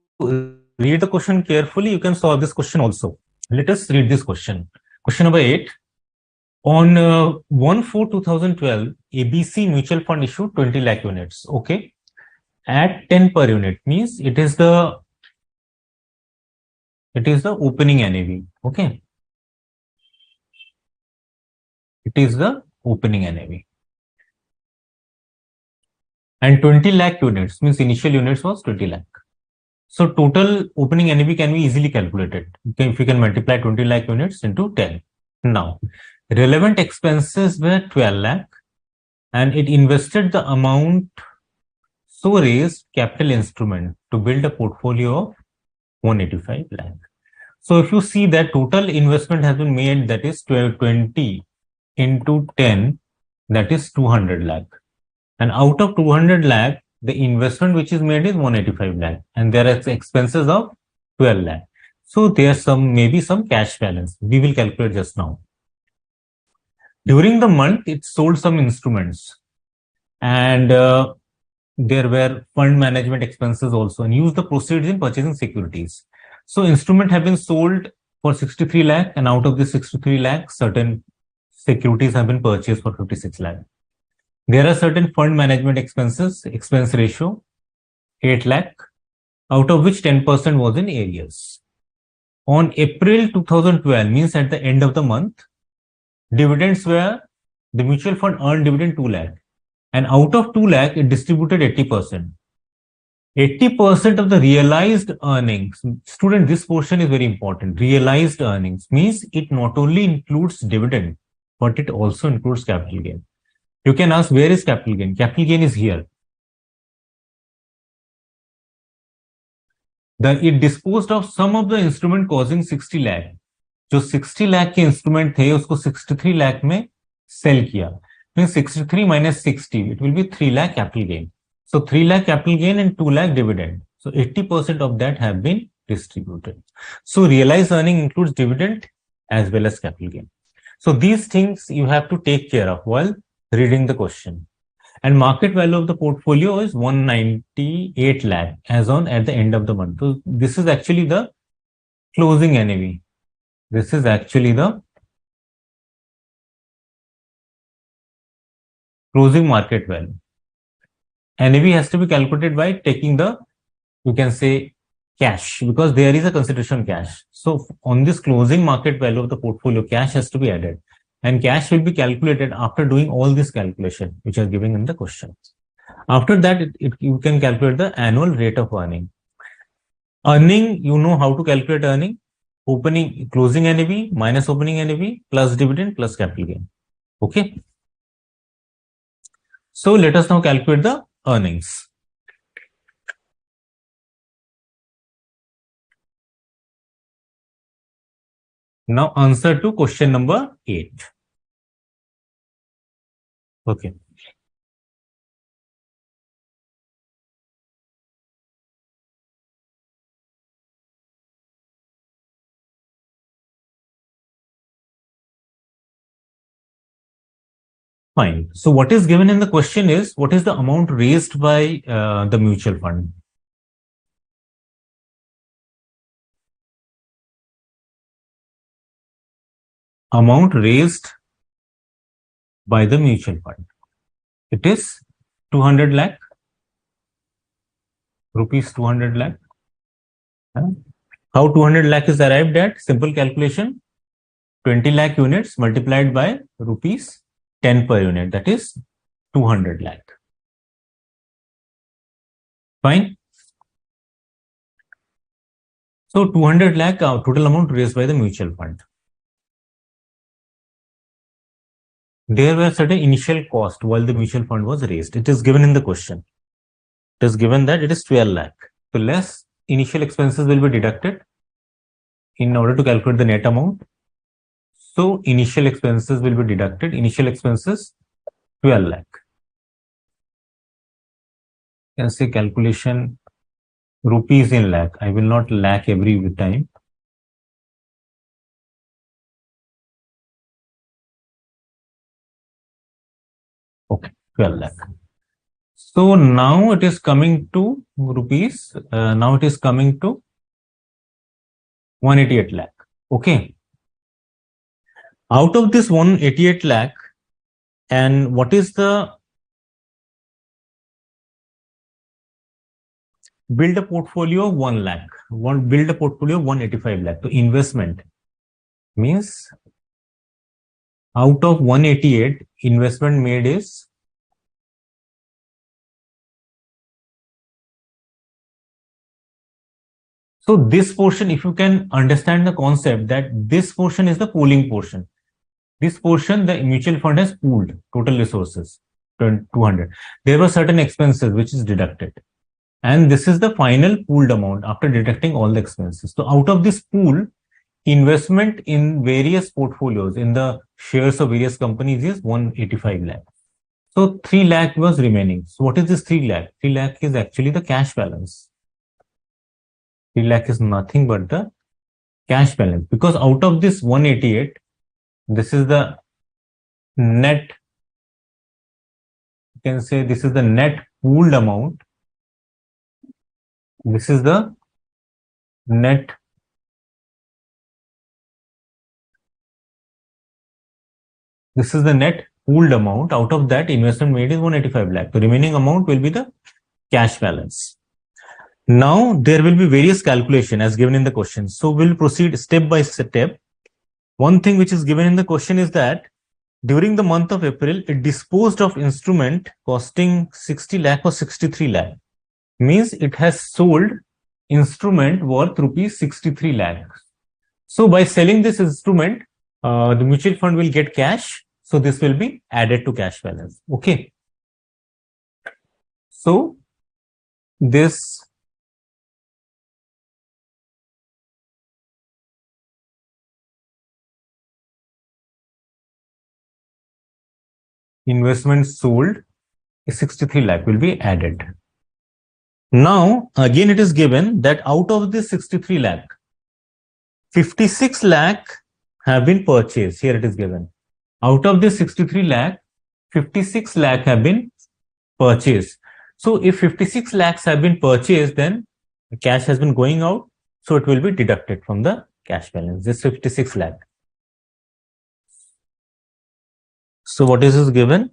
Speaker 1: read the question carefully, you can solve this question also. Let us read this question. Question number 8. On 1/4/2012, ABC mutual fund issued 20 lakh units. Okay. At 10 per unit means it is the opening NAV. Okay. It is the opening NAV. And 20 lakh units means initial units was 20 lakh. So total opening NAV can be easily calculated. If you can multiply 20 lakh units into 10. Now, relevant expenses were 12 lakh and it invested the amount, so raised capital instrument to build a portfolio of 185 lakh. So if you see that total investment has been made, that is 20 into 10, that is 200 lakh. And out of 200 lakh, the investment which is made is 185 lakh. And there are expenses of 12 lakh. So there's maybe some cash balance. We will calculate just now. During the month, it sold some instruments. And there were fund management expenses also, and used the proceeds in purchasing securities. So instrument have been sold for 63 lakh, and out of the 63 lakh, certain securities have been purchased for 56 lakh. There are certain fund management expenses, expense ratio 8 lakh, out of which 10% was in arrears. On April 2012, means at the end of the month, dividends were, the mutual fund earned dividend 2 lakh. And out of 2 lakh, it distributed 80%. 80% of the realized earnings. Student, this portion is very important. Realized earnings means it not only includes dividend, but it also includes capital gain. You can ask, where is capital gain? Capital gain is here. It disposed of some of the instrument causing 60 lakh. जो 60 लाख के instrument थे उसको 63 लाख में cell किया. Means 63 minus 60, it will be 3 lakh capital gain. So 3 lakh capital gain and 2 lakh dividend. So 80% of that have been distributed. So realized earning includes dividend as well as capital gain. So these things you have to take care of while reading the question. And market value of the portfolio is 198 lakh as on at the end of the month. So this is actually the closing NAV. This is actually the closing market value. NAV has to be calculated by taking the, you can say, cash, because there is a consideration cash. So on this closing market value of the portfolio, cash has to be added, and cash will be calculated after doing all this calculation which are given in the question. After that, you can calculate the annual rate of earning. Earning, you know how to calculate earning. Closing NAV minus opening NAV plus dividend plus capital gain. Okay. So let us now calculate the earnings. Now answer to question number 8. Okay. Fine. So what is given in the question is, what is the amount raised by the mutual fund? Amount raised by the mutual fund. It is 200 lakh, rupees 200 lakh. How 200 lakh is arrived at? Simple calculation. 20 lakh units multiplied by rupees 10 per unit. That is 200 lakh. Fine. So 200 lakh total amount raised by the mutual fund. There were certain initial cost while the mutual fund was raised. It is given in the question. It is given that it is 12 lakh. So less initial expenses will be deducted in order to calculate the net amount. So initial expenses will be deducted. Initial expenses 12 lakh. You can say calculation rupees in lakh. I will not lakh every time. Okay, 12 lakh. So now it is coming to rupees. Now it is coming to 188 lakh. Okay. Out of this 188 lakh, and what is the build a portfolio of 1 lakh? Build a portfolio of 185 lakh. So investment means out of 188, investment made is so this portion, if you can understand the concept that this portion is the pooling portion. This portion, the mutual fund has pooled total resources, 200. There were certain expenses which is deducted. And this is the final pooled amount after deducting all the expenses. So out of this pool, investment in various portfolios in the shares of various companies is 185 lakh. So 3 lakh was remaining. So what is this 3 lakh? 3 lakh is actually the cash balance. 3 lakh is nothing but the cash balance, because out of this 188, this is the net, you can say this is the net pooled amount. This is the net pooled amount. Out of that, investment made is 185 lakh. The remaining amount will be the cash balance. Now there will be various calculation as given in the question. So we'll proceed step by step. One thing which is given in the question is that during the month of April, it disposed of instrument costing 60 lakh or 63 lakh. Means it has sold instrument worth rupees 63 lakh. So by selling this instrument, the mutual fund will get cash. So this will be added to cash balance. Okay. So this investment sold is 63 lakh will be added. Now, again, it is given that out of this 63 lakh, 56 lakh have been purchased. Here it is given. Out of this 63 lakh, 56 lakh have been purchased. So if 56 lakhs have been purchased, then the cash has been going out. So it will be deducted from the cash balance, this 56 lakh. So what is given?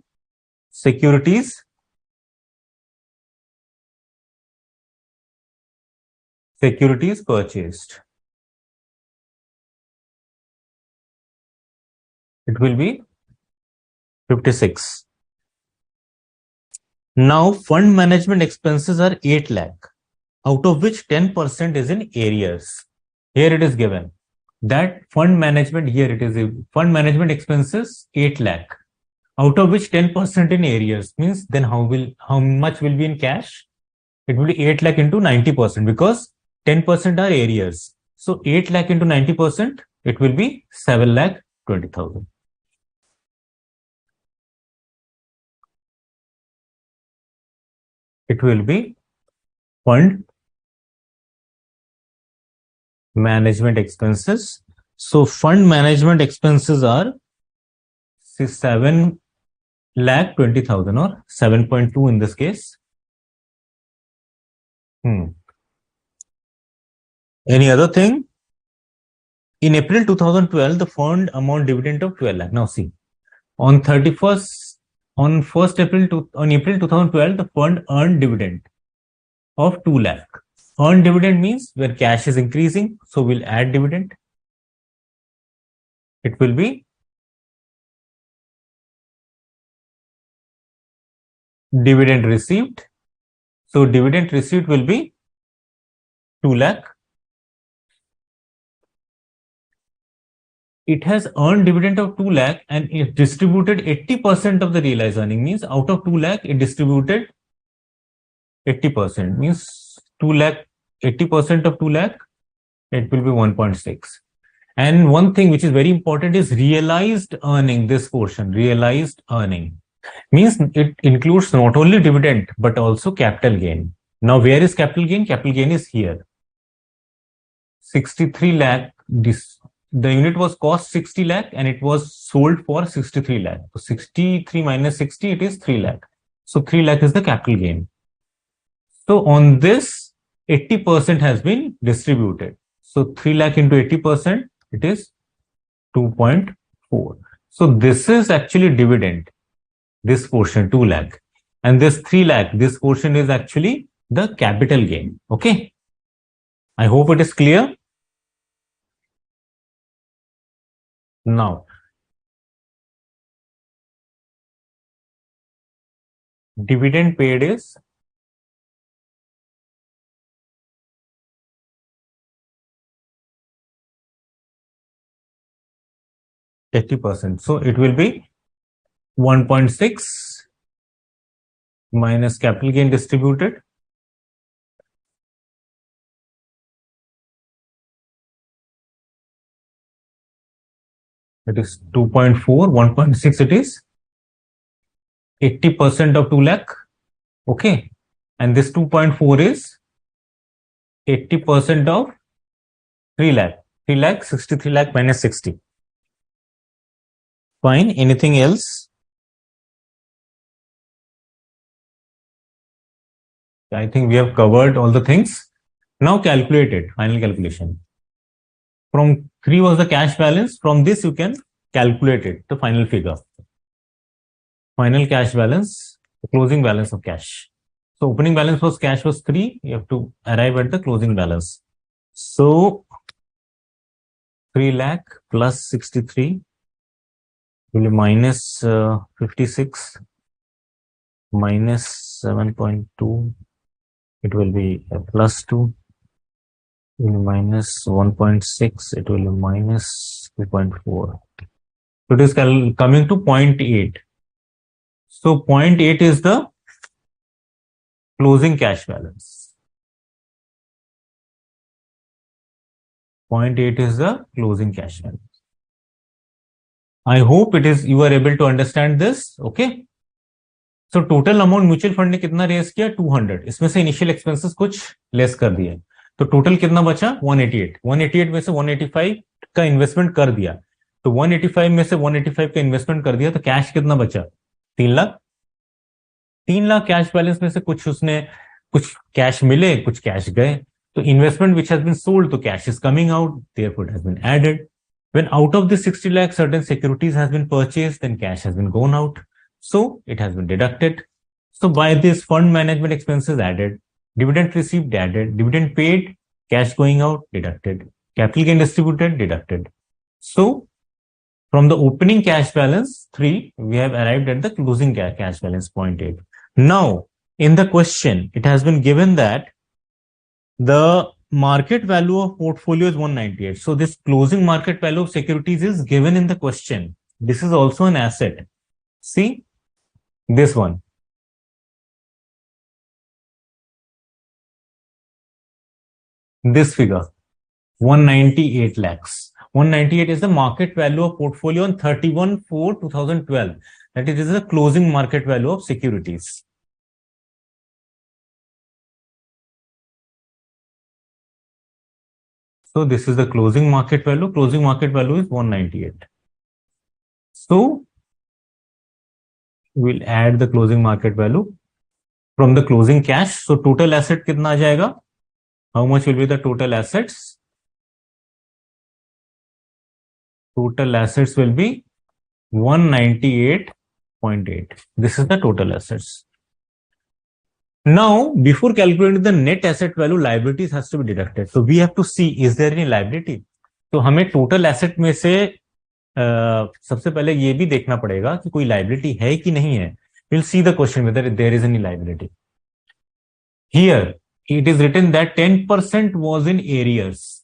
Speaker 1: Securities purchased. It will be 56. Now fund management expenses are 8 lakh, out of which 10% is in arrears. Here it is given that fund management, here it is fund management expenses 8 lakh, out of which 10% in arrears, means then how much will be in cash? It will be 8 lakh into 90%, because 10% are arrears. So 8 lakh into 90%, it will be 7 lakh 20,000. It will be fund management expenses. So fund management expenses are 7 lakh 20,000 or 7.2 in this case. Any other thing? In April 2012, the fund amount dividend of 12 lakh. Now see, on 31st, on 1st April, on April 2012, the fund earned dividend of 2 lakh. Earned dividend means where cash is increasing, so we'll add dividend. It will be dividend received. So dividend received will be 2 lakh. It has earned dividend of 2 lakh and it distributed 80% of the realized earning, means out of 2 lakh, it distributed 80%, means 2 lakh, 80% of 2 lakh, it will be 1.6. And one thing which is very important is realized earning, this portion, realized earning, means it includes not only dividend, but also capital gain. Now, where is capital gain? Capital gain is here. 63 lakh, the unit was cost 60 lakh and it was sold for 63 lakh. So 63 minus 60, it is 3 lakh. So 3 lakh is the capital gain. So on this, 80% has been distributed. So 3 lakh into 80%, it is 2.4. So this is actually dividend, this portion 2 lakh. And this 3 lakh, this portion is actually the capital gain. Okay. I hope it is clear. Now, dividend paid is 80%. So it will be 1.6 minus capital gain distributed. It is 2.4, 1.6 it is 80% of 2 lakh. Okay. And this 2.4 is 80% of 3 lakh. 3 lakh, 63 lakh minus 60. Fine. Anything else? I think we have covered all the things. Now calculate it, final calculation. From 3 was the cash balance. From this you can calculate it, the final figure. Final cash balance, the closing balance of cash. So opening balance was cash was 3. You have to arrive at the closing balance. So 3 lakh plus 63 will be minus 56 minus 7.2. It will be plus 2. Minus 1.6, it will be minus 2.4. So it is coming to 0.8. So 0.8 is the closing cash balance. 0.8 is the closing cash balance. I hope it is you are able to understand this. Okay. So total amount mutual fund ने कितना race किया? 200. इसमें से initial expenses कुछ less कर दिए, तो total कितना बचा? 188. 188 में से 185 का इन्वेस्टमेंट कर दिया, तो 185 में से 185 का इन्वेस्टमेंट कर दिया, तो कैश कितना बचा? 3 लाख. 3 लाख कैश बैलेंस में से कुछ उसने कुछ कैश मिले, कुछ कैश गए, So investment which has been sold, so cash is coming out, therefore it has been added. When out of the 60 lakh, certain securities has been purchased, then cash has been gone out. So it has been deducted. So by this, fund management expenses added, dividend received added, dividend paid, cash going out deducted, capital gain distributed deducted. So from the opening cash balance 3, we have arrived at the closing cash balance 0.8. Now, in the question, it has been given that the market value of portfolio is 198. So this closing market value of securities is given in the question. This is also an asset. See this one. This figure, 198 lakhs. 198 is the market value of portfolio on 31/4/2012. That is the closing market value of securities. So this is the closing market value. Closing market value is 198. So we'll add the closing market value from the closing cash. So total asset kitna aa jayega? How much will be the total assets? Total assets will be 198.8. This is the total assets. Now, before calculating the net asset value, liabilities has to be deducted. So we have to see, is there any liability? तो हमें total asset में से सबसे पहले ये भी देखना पड़ेगा कि कोई liability है कि नहीं है. We'll see the question whether there is any liability. Here, it is written that 10% was in arrears.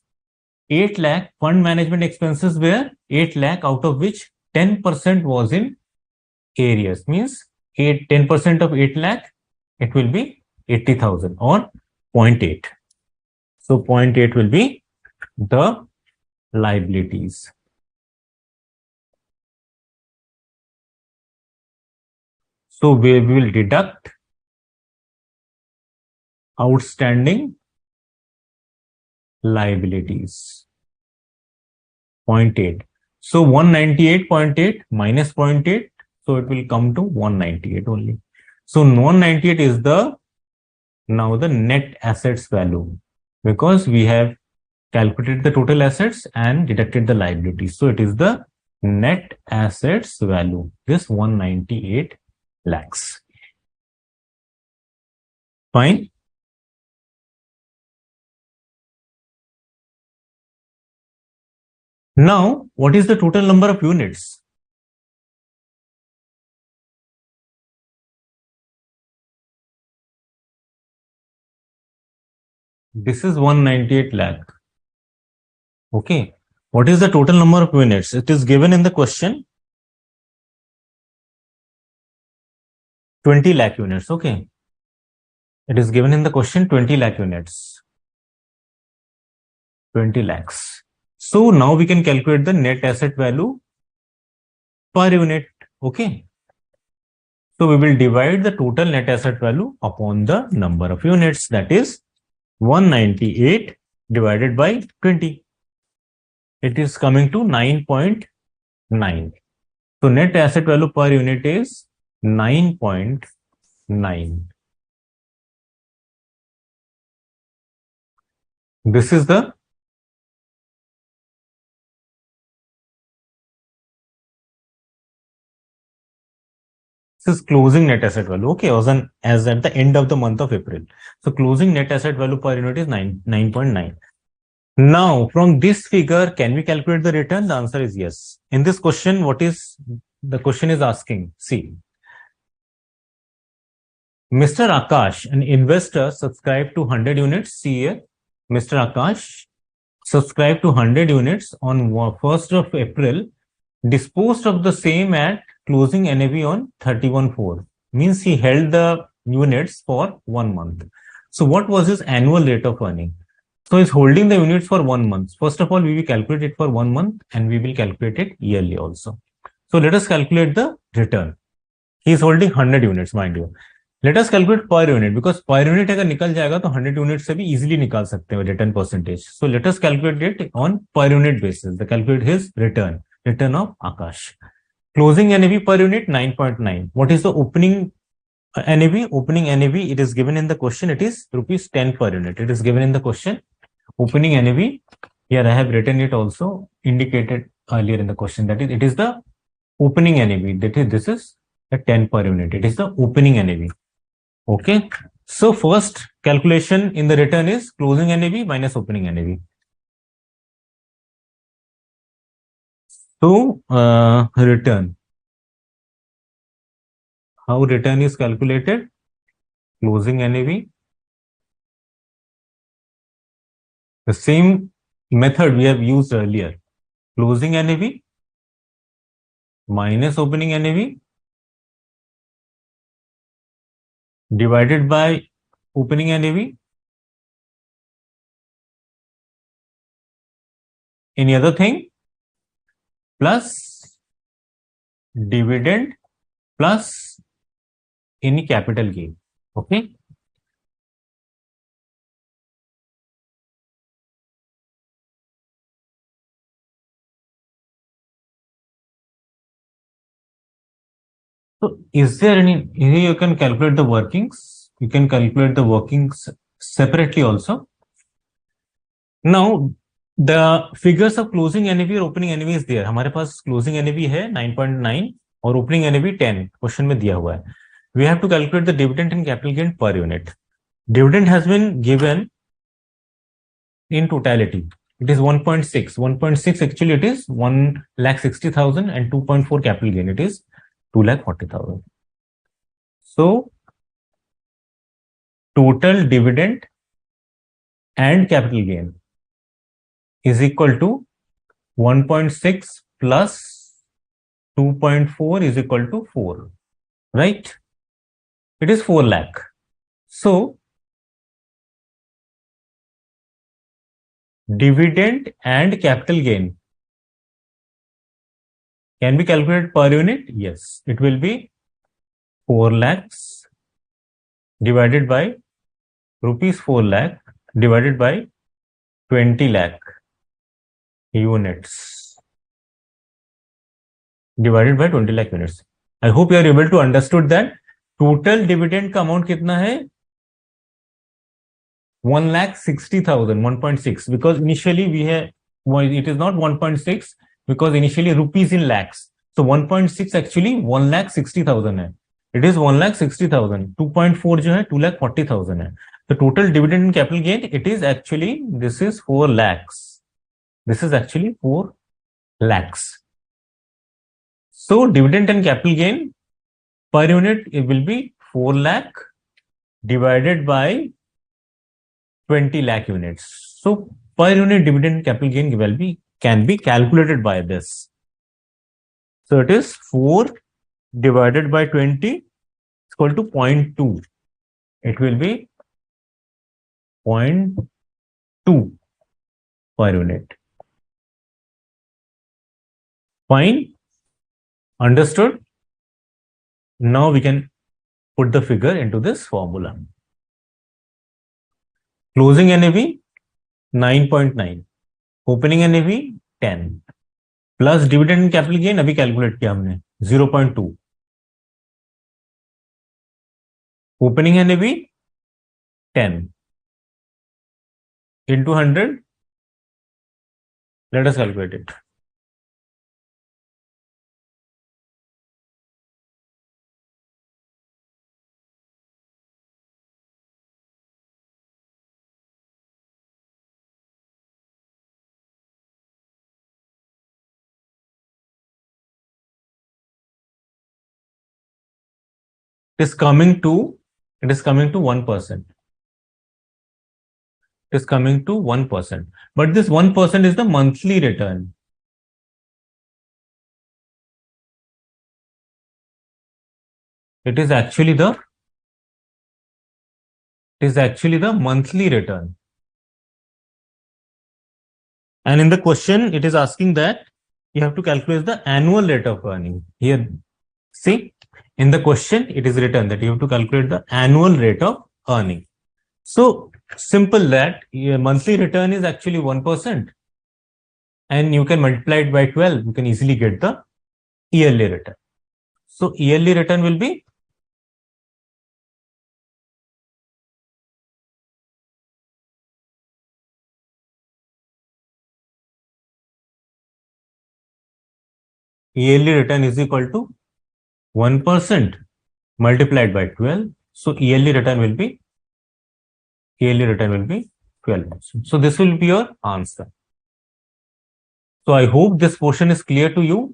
Speaker 1: 8 lakh fund management expenses were 8 lakh, out of which 10% was in arrears. Means 10% of 8 lakh, it will be 80,000 or 0.8. So 0.8 will be the liabilities. So we will deduct outstanding liabilities. 0.8. So 198.8 minus 0.8. So it will come to 198 only. So 198 is now the net assets value, because we have calculated the total assets and deducted the liabilities. So it is the net assets value, this 198 lakhs. Fine. Now, what is the total number of units? This is 198 lakh. Okay. What is the total number of units? It is given in the question. 20 lakh units. Okay. It is given in the question 20 lakh units. 20 lakhs. So now we can calculate the net asset value per unit. Okay. So we will divide the total net asset value upon the number of units, that is 198 divided by 20. It is coming to 9.9. So net asset value per unit is 9.9. This is the closing net asset value. Okay, as at the end of the month of April. So closing net asset value per unit is 9.9. Now, from this figure, can we calculate the return? The answer is yes. In this question, what is the question is asking? See, Mr. Akash, an investor, subscribed to 100 units. See here, Mr. Akash subscribed to 100 units on 1st of April, disposed of the same at closing NAV on 31/4. Means he held the units for 1 month. So what was his annual rate of earning? So he's holding the units for 1 month. First of all, we will calculate it for 1 month and we will calculate it yearly also. So let us calculate the return. He is holding 100 units, mind you. Let us calculate per unit, because per unit अगर निकल जाएगा तो 100 units से भी easily निकाल सकते हैं return percentage. So let us calculate it on per unit basis. The calculate his return of Akash. Closing NAV per unit 9.9. What is the opening NAV, opening NAV, it is given in the question, it is rupees 10 per unit. It is given in the question, opening NAV. Here I have written it also, indicated earlier in the question, that is, it is the opening NAV. That is, this is a 10 per unit. It is the opening NAV. Okay. So first calculation in the return is closing NAV minus opening NAV. So return. How return is calculated? Closing NAV. The same method we have used earlier. Closing NAV minus opening NAV divided by opening NAV. Any other thing? Plus dividend plus any capital gain. Okay. So is there any, here you can calculate the workings. You can calculate the workings separately also. Now the figures of closing NAV और opening NAV is there. हमारे पास closing NAV है 9.9 और opening NAV 10 question में दिया हुआ है. We have to calculate the dividend and capital gain per unit. Dividend has been given in totality. It is 1.6. 1.6 actually it is 1,60,000 and 2.4 capital gain. It is 2,40,000. So total dividend and capital gain is equal to 1.6 plus 2.4 is equal to 4, right? It is 4 lakh. So dividend and capital gain can be calculated per unit. Yes, it will be 4 lakhs divided by rupees 4 lakh divided by 20 lakh units divided by 20 lakh units. I hope you are able to understood that. Total dividend का amount कितना है? 1,60,000, 1.6, because initially we have, it is not 1.6 because initially rupees in lakhs. So 1.6 actually 1,60,000 है. It is 1,60,000. 2.4 जो है 2,40,000 है. The total dividend and capital gain, it is actually, this is 4 lakhs. This is actually 4 lakhs. So dividend and capital gain per unit, it will be 4 lakh divided by 20 lakh units. So per unit dividend capital gain will be, can be calculated by this. So it is 4 divided by 20 is equal to 0.2. It will be 0.2 per unit. Fine. Understood? Now we can put the figure into this formula. Closing NAV 9.9, opening NAV 10, plus dividend and capital gain अभी calculate किया हमने 0.2, opening NAV 10 into 100. Let us calculate it. It is coming to 1%. It is coming to 1%. But this 1% is the monthly return. It is actually the monthly return. And in the question, it is asking that you have to calculate the annual rate of earning. Here, see, in the question, it is written that you have to calculate the annual rate of earning. So simple that your monthly return is actually 1%. And you can multiply it by 12. You can easily get the yearly return. So yearly return will be yearly return is equal to 1% multiplied by 12. So yearly return will be 12%. So this will be your answer. So I hope this portion is clear to you.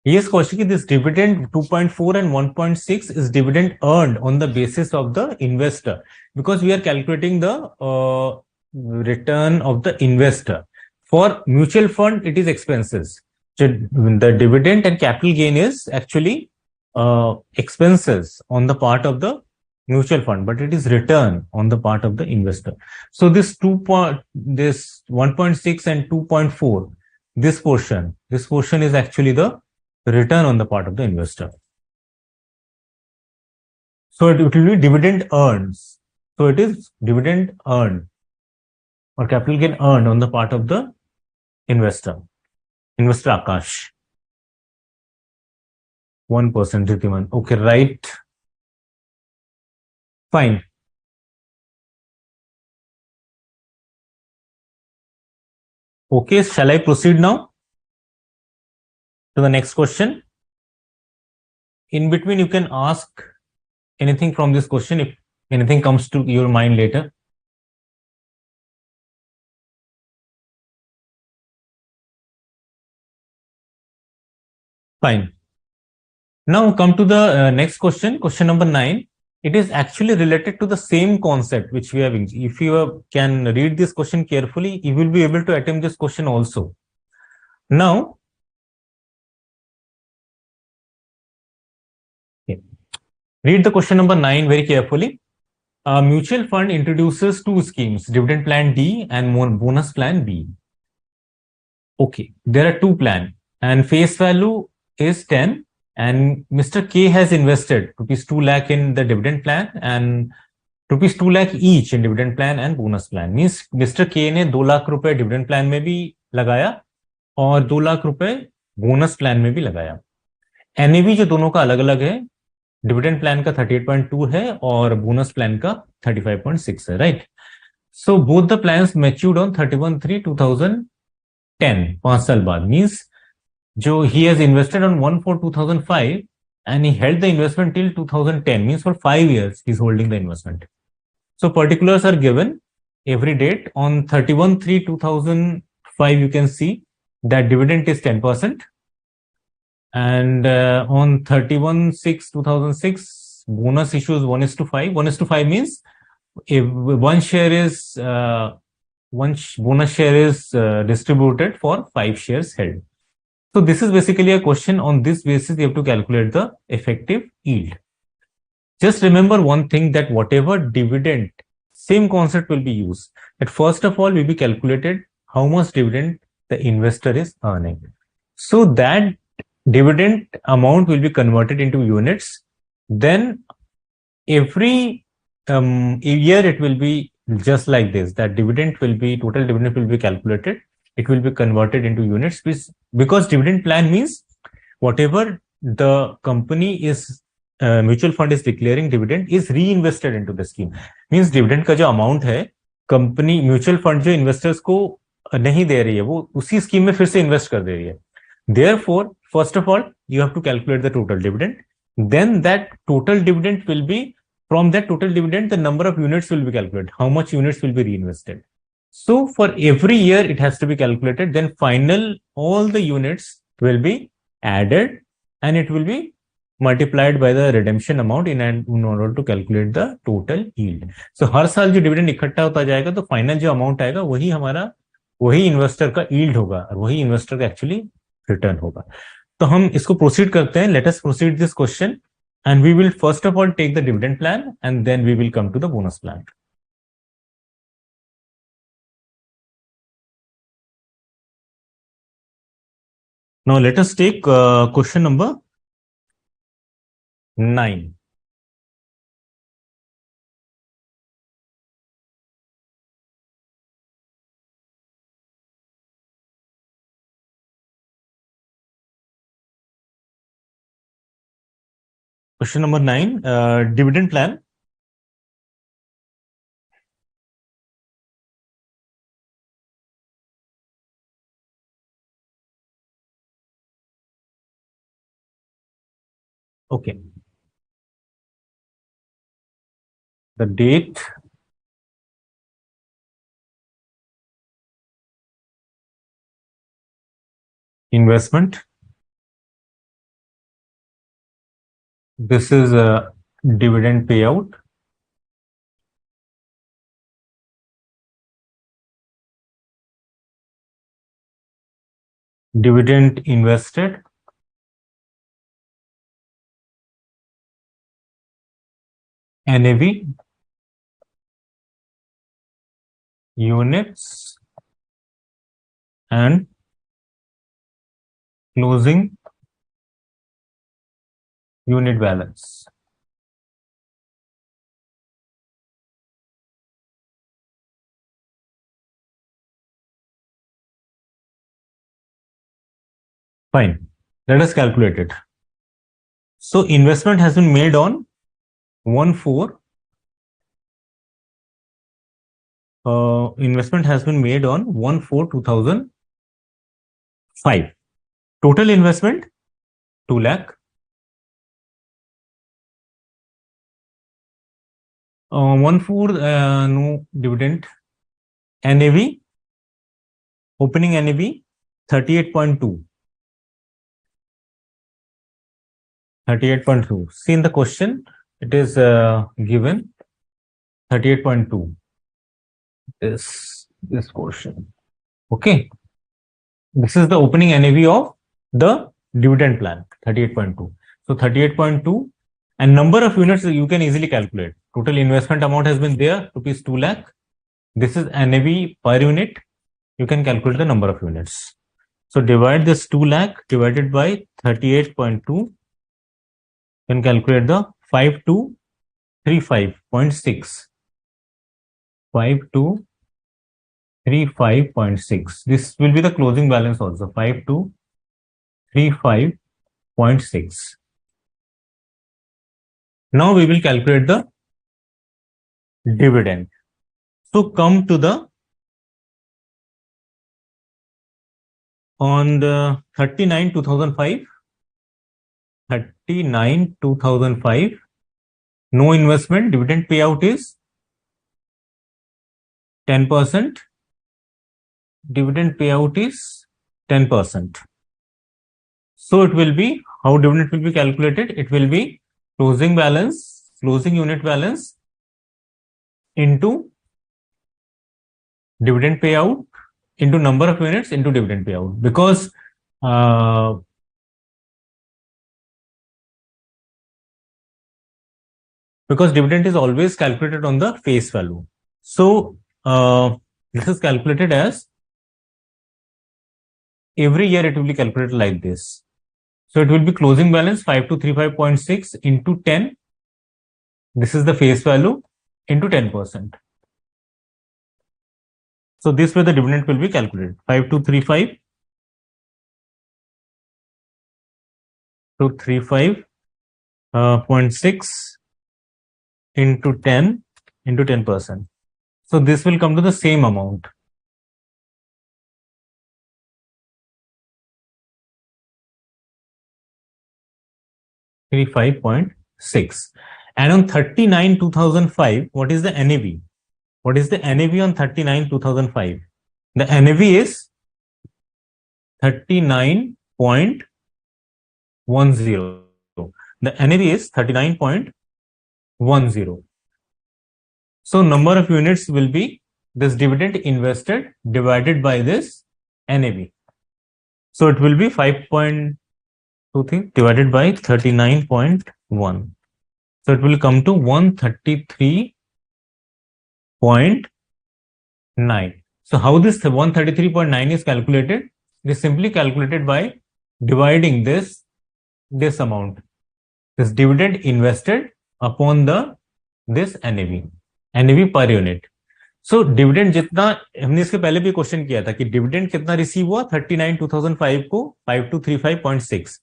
Speaker 1: Yes, Kaushiki, this dividend 2.4 and 1.6 is dividend earned on the basis of the investor, because we are calculating the return of the investor. For mutual fund, it is expenses. So the dividend and capital gain is actually expenses on the part of the mutual fund, but it is return on the part of the investor. So this 1.6 and 2.4, this portion is actually the return on the part of the investor. So it will be dividend earns. So it is dividend earned or capital gain earned on the part of the investor. Investor Akash. 1% Ritiman. Okay, right. Fine. Okay, shall I proceed now to the next question? In between, you can ask anything from this question if anything comes to your mind later. Fine. Now come to the next question, question number 9. It is actually related to the same concept which we have. If you can read this question carefully, you will be able to attempt this question also. Now, read the question number 9 very carefully. A mutual fund introduces two schemes, dividend plan D and bonus plan B. Okay, there are two plans and face value is 10, and Mr. K has invested rupees 2 lakh in the dividend plan and rupees 2 lakh each in dividend plan and bonus plan. Means mister के ने 2 लाख रुपए dividend plan में भी लगाया और 2 लाख रुपए bonus plan में भी लगाया. एनएवी जो दोनों का अलग अलग है, डिविडेंड प्लान का 38.2 है और बोनस प्लान का 35.6 है, right. So both the plans matured on 31/3/2010, 5 साल बाद. मीन्स जो he has invested on 1/4/2005 and he held the investment till 2010, means for 5 years he's holding the investment. So particulars are given every date. On 31/3/2005 you can see that dividend is 10%, and on 31/6/2006 bonus issues 1:5. 1:5 means if one share is bonus share is distributed for 5 shares held. So this is basically a question. On this basis, you have to calculate the effective yield. Just remember one thing, that whatever dividend, same concept will be used. That first of all will be calculated how much dividend the investor is earning. So that dividend amount will be converted into units. Then every year it will be just like this. That dividend will be, total dividend will be calculated. It will be converted into units, because dividend plan means whatever the company is mutual fund is declaring dividend is reinvested into the scheme. Means dividend का जो amount है, company mutual fund जो investors को नहीं दे रही है, वो उसी scheme में फिर से invest कर दे रही है. Therefore, first of all, you have to calculate the total dividend. Then that total dividend will be, from that total dividend, the number of units will be calculated. How much units will be reinvested. So for every year it has to be calculated. Then final, all the units will be added and it will be multiplied by the redemption amount in order to calculate the total yield. So हर साल जो dividend इकट्ठा होता जाएगा तो final जो amount आएगा वही हमारा, वही इन्वेस्टर का यील्ड होगा और वही इन्वेस्टर का एक्चुअली रिटर्न होगा. तो हम इसको प्रोसीड करते हैं. Let us proceed this question and we will first of all take the dividend plan and then we will come to the bonus plan. Now let us take question number 9. Question number 9, dividend plan. Okay. The date, investment. This is a dividend payout. Dividend invested. NAV, units, and closing unit balance. Fine. Let us calculate it. So investment has been made on 1/4. Investment has been made on 1/4/2005. Total investment 2 lakh. 1/4 no dividend. NAV, opening NAV 38.2. 38.2. See in the question, it is given 38.2. This portion. Okay. This is the opening NAV of the dividend plan, 38.2. So 38.2, and number of units you can easily calculate. Total investment amount has been there, rupees 2 lakh. This is NAV per unit. You can calculate the number of units. So divide this 2 lakh divided by 38.2. You can calculate the 5235.6. 5235.6. This will be the closing balance also, 5235.6. Now we will calculate the dividend. So come to the, on the 39/2005, 39/2005, no investment, dividend payout is 10%. Dividend payout is 10%. So it will be, how dividend will be calculated? It will be closing balance, closing unit balance into dividend payout into number of units into dividend payout, because dividend is always calculated on the face value. So this is calculated as, every year it will be calculated like this. So it will be closing balance 5235.6 into 10. This is the face value into 10%. So this way the dividend will be calculated. 5235 to 35.6 into 10 into 10%. So this will come to the same amount. $35.6. And on 39/2005, what is the NAV? What is the NAV on 39/2005? The NAV is 39.10. The NAV is 39.10. So number of units will be this dividend invested divided by this NAV. So it will be 5.23 divided by 39.1. So it will come to 133.9. So how this 133.9 is calculated? It is simply calculated by dividing this amount, this dividend invested upon this NAV per unit. So dividend जितना, हमने इसके पहले भी question किया था कि dividend कितना receive हुआ 39/2005 को 5235.6.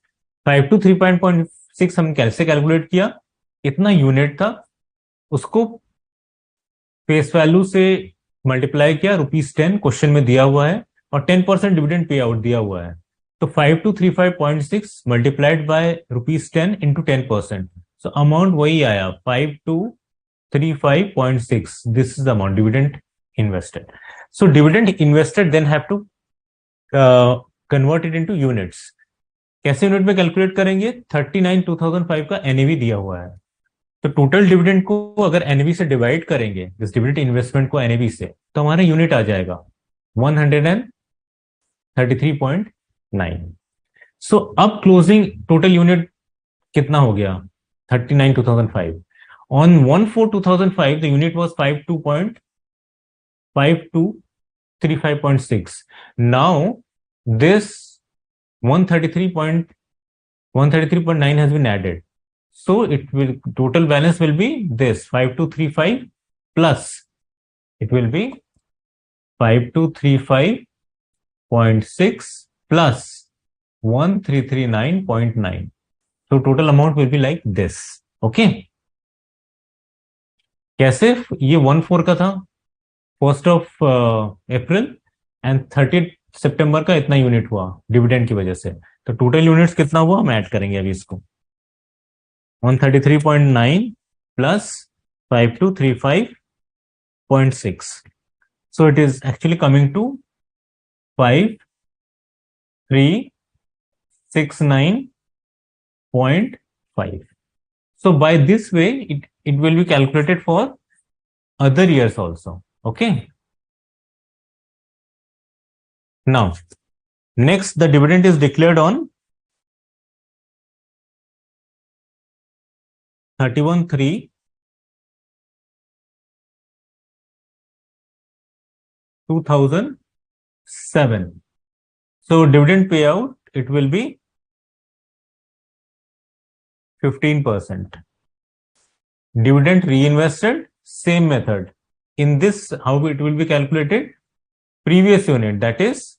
Speaker 1: 5235.6 6 हम कैसे कैलकुलेट किया, इतना यूनिट था, उसको फेस वैल्यू से मल्टीप्लाई किया, ₹10 क्वेश्चन में दिया हुआ है, और 10% डिविडेंड पे आउट दिया हुआ है। तो 5235.6 multiplied by ₹10 into 10%, so amount वही आया 5235.6. This is the amount dividend invested. So dividend invested then have to convert it into units. कैसे यूनिट में कैलकुलेट करेंगे, 39 2005 का एनएवी दिया हुआ है, तो टोटल डिविडेंड को अगर एनएवी से डिवाइड करेंगे, दिस डिविडेंड इन्वेस्टमेंट को एनएवी से, तो हमारा यूनिट आ जाएगा 133.9. सो अब क्लोजिंग टोटल यूनिट कितना हो गया, 39 2005. On 1/4/2005 the unit was 52.5235.6. Now this 133.9 has been added. So it will, total balance will be this 5235 plus it will be 5235.6 plus 1339.9. So total amount will be like this. Okay. कैसे, ये 1/4 का था 1 अप्रैल, and 30 सितंबर का इतना unit हुआ dividend की वजह से, तो टोटल यूनिट्स कितना हुआ हम ऐड करेंगे अभी इसको, 133.9 plus 5235.6. So it is actually coming to 5369.5. So by this way, it will be calculated for other years also. Okay. Now, next the dividend is declared on 31/3/2007. So dividend payout, it will be 15%. Dividend reinvested, same method. In this, how it will be calculated? Previous unit, that is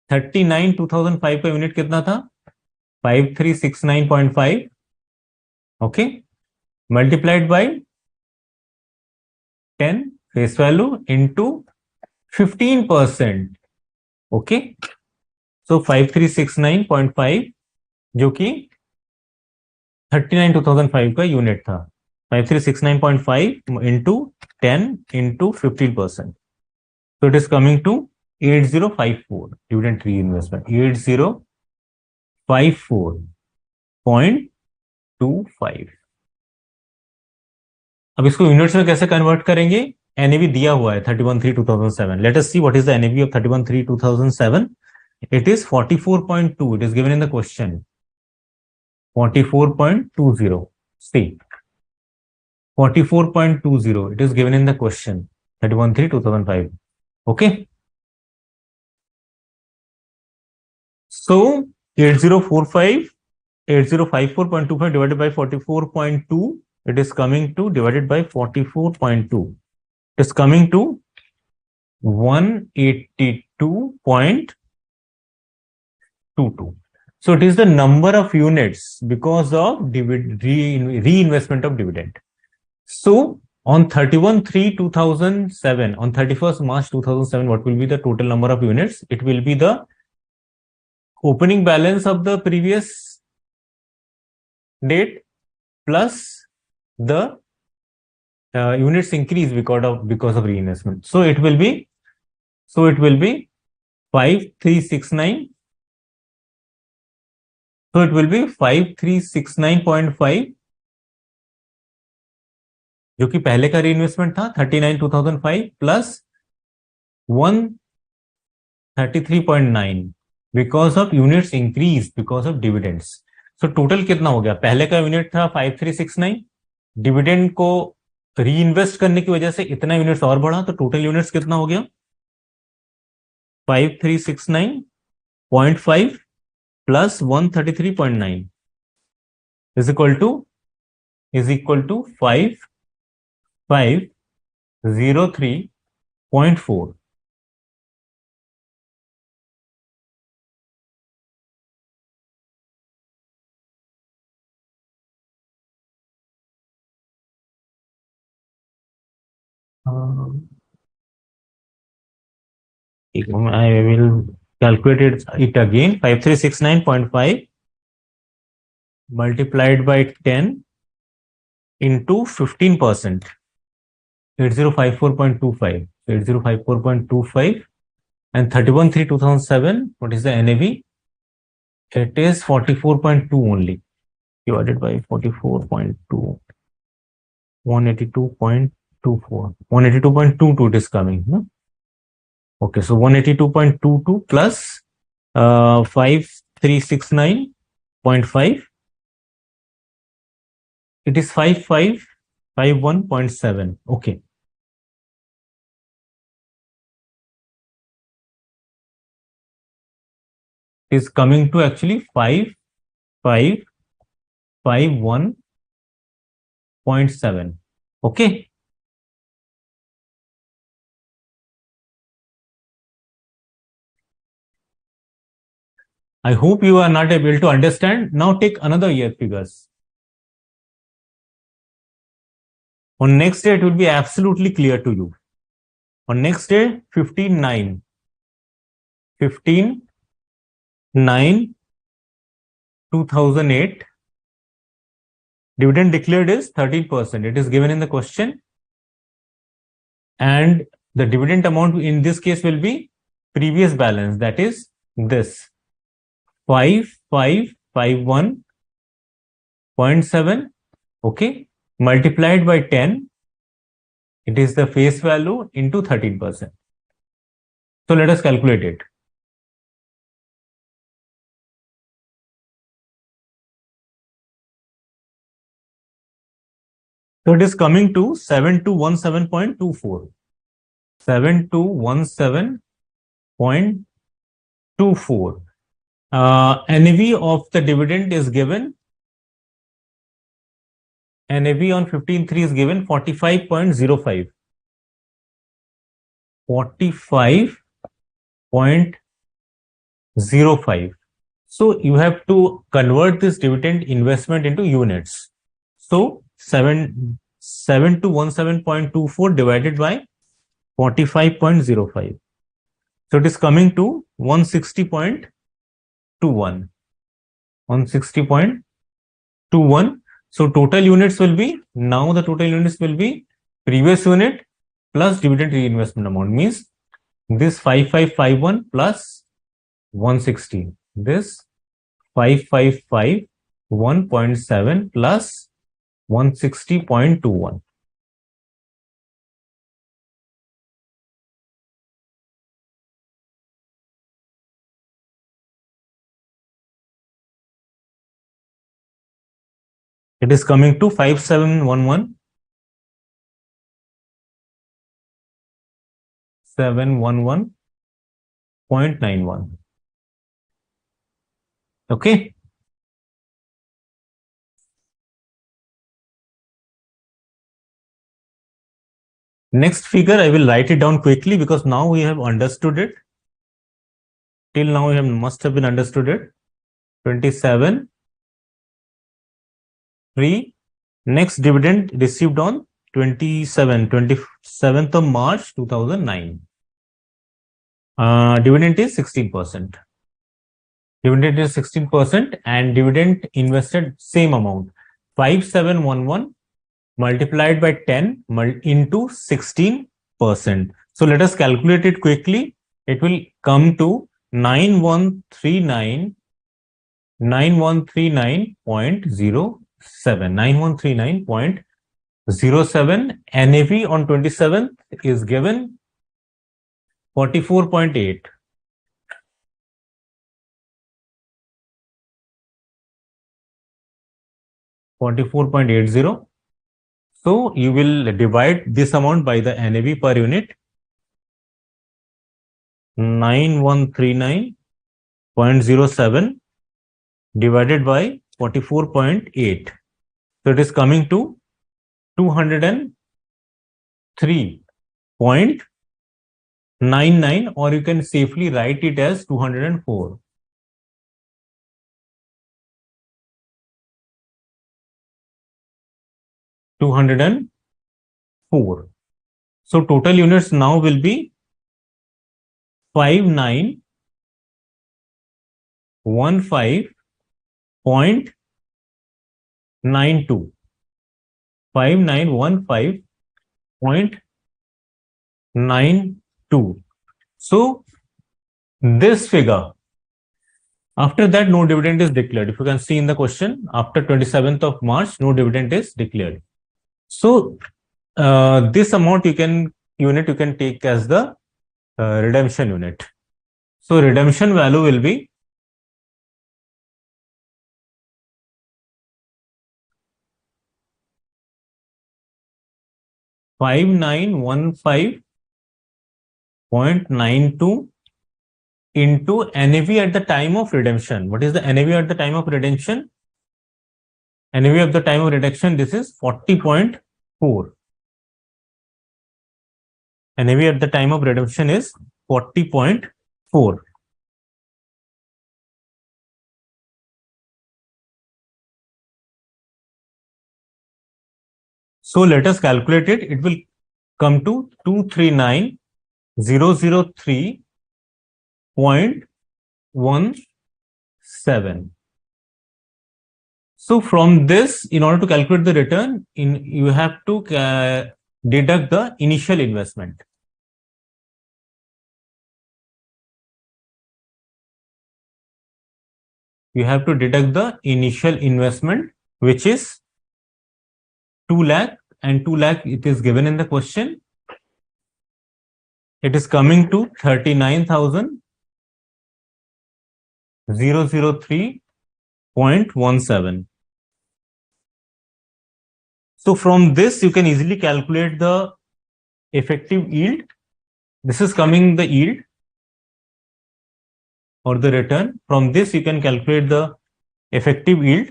Speaker 1: 39 2005 का unit कितना था, 5369.5. Okay, multiplied by 10 face value into 15%. Okay, so 5369.5 जो कि 39 2005 का unit था, 5369.5 into 10 into 15%. So it is coming to 8054 dividend reinvestment, 8054.25. अब इसको units में कैसे कन्वर्ट करेंगे, एनएवी दिया हुआ है 31/3/2007. Let us see what is the NAV of 31/3/2007. It is 44.2. It is given in the question 44.20. See 44.20 it is given in the question 31/3/2005. Okay, so 8054.25 divided by 44.2, it is coming to, divided by 44.2, it is coming to 182.22. So it is the number of units because of reinvestment of dividend. So on 31/3/2007, on 31st March 2007, what will be the total number of units? It will be the opening balance of the previous date plus the units increase because of reinvestment. So it will be 5369. So it will be 5369.5, जो कि पहले का reinvestment था 39 2005 plus 133.9 because of units increase because of dividends. So total कितना हो गया, पहले का यूनिट था 5369, डिविडेंड को रीइन्वेस्ट करने की वजह से इतना यूनिट्स और बढ़ा, तो टोटल यूनिट्स कितना हो गया 5369.5 plus 133.9 is equal to 5503.4. I will calculate it again. 5369.5 multiplied by 10 into 15%. 8054.25. 8054.25 and 31/3/2007. What is the NAV? It is 44.2 only. Divided by 44.2. 182.24. 182.22 it is coming. No? Okay, so 182.22 plus 5369.5. It is 5551.7. Okay. It is coming to actually 5551.7. Okay. I hope you are not able to understand. Now take another year figures. On next day, it will be absolutely clear to you. On next day, 15/9. 15/9, 2008. Dividend declared is 13%. It is given in the question. And the dividend amount in this case will be previous balance. That is this. 5551.7, okay, multiplied by 10, it is the face value into 13%. So let us calculate it. So it is coming to 7217.24. 7217.24. NAV of the dividend is given. NAV on 15/3 is given 45.05. 45.05. So you have to convert this dividend investment into units. So 7217.24 divided by 45.05. So it is coming to 160.21. 160.21. So total units will be, now the total units will be previous unit plus dividend reinvestment amount, means this 5551 plus 160. This 5551.7 plus 160.21. It is coming to 5711. 711.91. Okay. Next figure, I will write it down quickly because now we have understood it. Till now, we must have been understood it. 27. 3. Next dividend received on 27th of March 2009. Dividend is 16%. Dividend is 16% and dividend invested same amount. 5711 multiplied by 10 into 16%. So let us calculate it quickly. It will come to 9139.07. 9139.07. NAV on 27th is given 44.8. 44.80. So you will divide this amount by the NAV per unit. 9139.07 divided by 44.8. So it is coming to 203.99, or you can safely write it as 204. 204. So total units now will be 5915.92. 5915.92. So this figure, after that, no dividend is declared. If you can see in the question, after 27th of March, no dividend is declared. So this amount you can take as the redemption unit. So redemption value will be 5915.92 into NAV at the time of redemption. What is the NAV at the time of redemption? NAV at the time of redemption, this is 40.4. NAV at the time of redemption is 40.4. So let us calculate it. It will come to 239,003.17. So from this, in order to calculate the return, you have to deduct the initial investment. You have to deduct the initial investment, which is 2 lakh, and 2 lakh it is given in the question. It is coming to 39,003.17. So from this, you can easily calculate the effective yield. This is coming the yield or the return. From this, you can calculate the effective yield.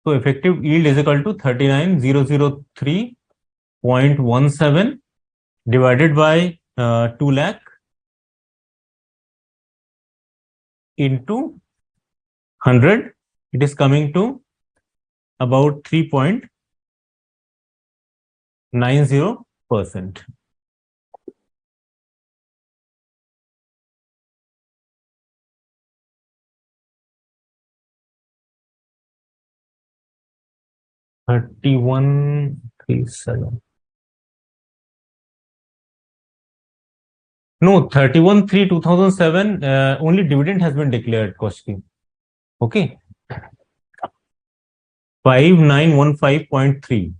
Speaker 1: So effective yield is equal to 39,003.17 divided by 2 lakh into 100. It is coming to about 3.90%. No, 31/3/2007, only dividend has been declared, Koshki. Okay. 5915.3.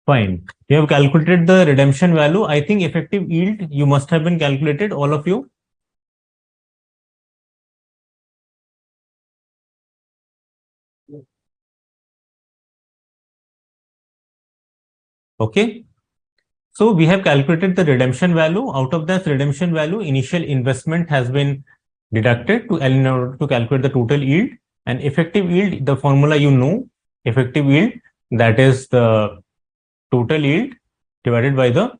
Speaker 1: Fine. You have calculated the redemption value. I think effective yield, you must have been calculated, all of you. Okay. So we have calculated the redemption value. Out of that redemption value, initial investment has been deducted in order to calculate the total yield. And effective yield, the formula you know, effective yield, that is the total yield divided by the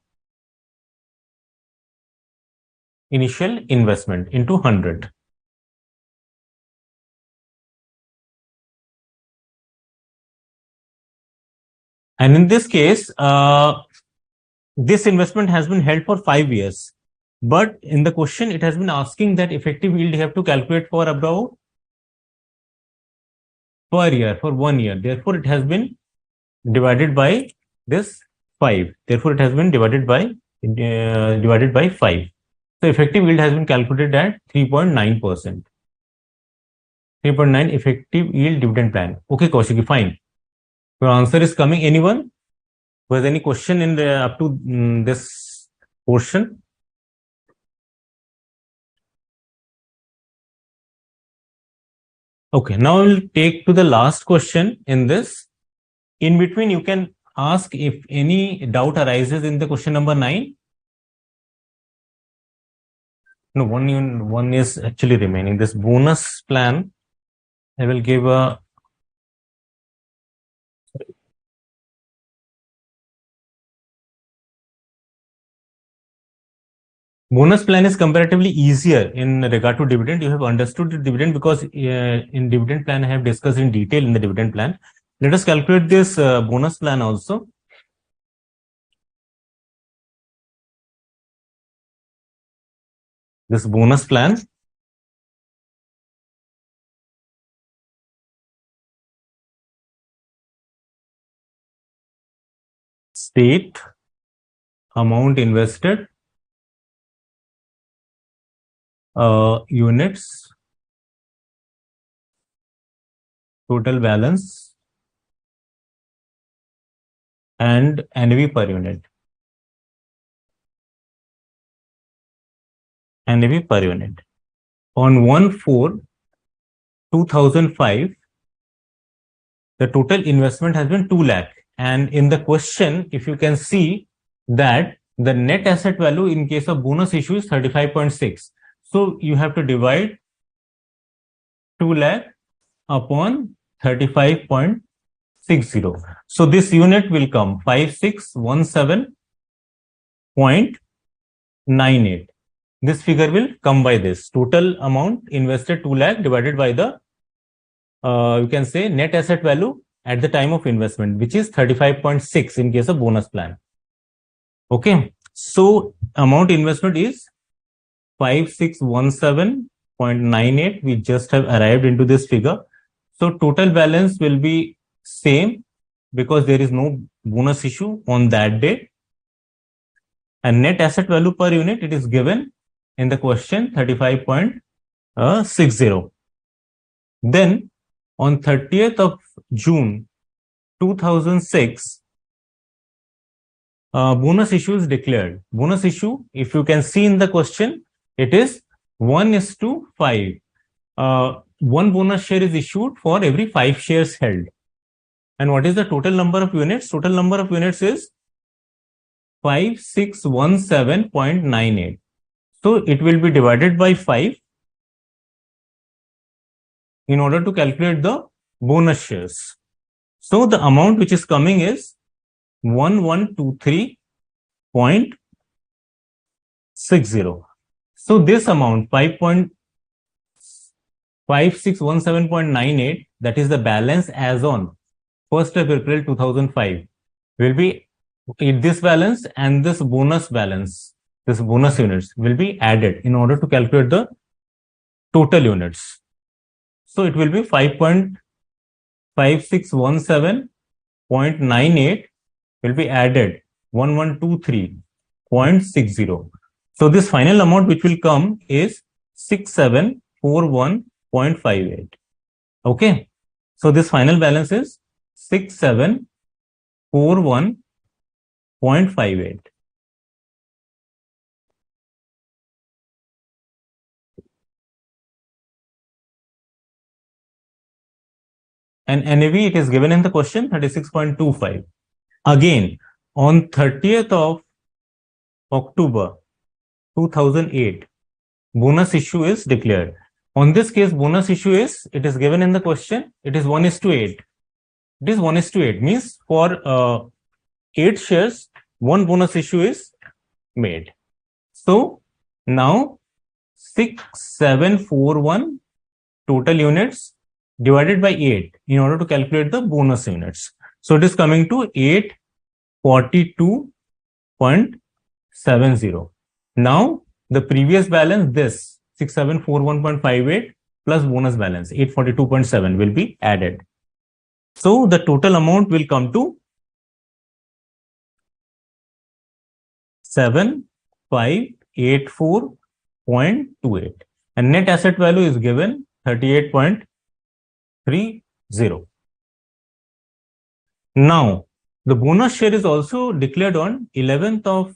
Speaker 1: initial investment into 100. And in this case, this investment has been held for 5 years. But in the question, it has been asking that effective yield you have to calculate for about per year, for 1 year. Therefore, it has been divided by this 5. Therefore, it has been divided by 5. So effective yield has been calculated at 3.9%. 3.9 effective yield dividend plan. Okay, Kaushiki, fine. Your answer is coming. Anyone who has any question in the up to this portion? Okay, now we'll take to the last question in this. In between, you can ask if any doubt arises in the question number 9. No, one is actually remaining. This bonus plan, I will give a Bonus plan is comparatively easier in regard to dividend. You have understood the dividend because in dividend plan I have discussed in detail in the dividend plan. Let us calculate this bonus plan also. This bonus plan. State amount invested, units, total balance, and NAV per unit. NAV per unit. On 1/4/2005, the total investment has been 2 lakh. And in the question, if you can see that the net asset value in case of bonus issue is 35.6. So you have to divide 2 lakh upon 35.60. So this unit will come 5617.98. This figure will come by this. Total amount invested 2 lakh divided by the you can say net asset value at the time of investment, which is 35.6 in case of bonus plan. Okay, so amount investment is 5617.98. We just have arrived into this figure. So total balance will be same because there is no bonus issue on that day. And net asset value per unit, it is given in the question 35.60. Then on 30th of June 2006, bonus issue is declared. Bonus issue, if you can see in the question, it is 1:5. One bonus share is issued for every 5 shares held. And what is the total number of units? Total number of units is 5617.98. So it will be divided by 5 in order to calculate the bonus shares. So the amount which is coming is 1123.60. So this amount 5617.98, that is the balance as on 1st of April 2005, will be this balance and this bonus balance, this bonus units will be added in order to calculate the total units. So it will be 5617.98 will be added 1123.60. So this final amount which will come is 6741.58. Okay. So this final balance is 6741.58. And NAV, it is given in the question 36.25. Again, on 30th of October 2008, bonus issue is declared. On this case, bonus issue is, it is given in the question, it is 1:8. It is 1:8, means for 8 shares, 1 bonus issue is made. So now 6741 total units divided by 8 in order to calculate the bonus units. So it is coming to 842.70. Now the previous balance, this 6741.58 plus bonus balance 842.7 will be added. So the total amount will come to 7584.28 and net asset value is given 38.30. Now the bonus share is also declared on 11th of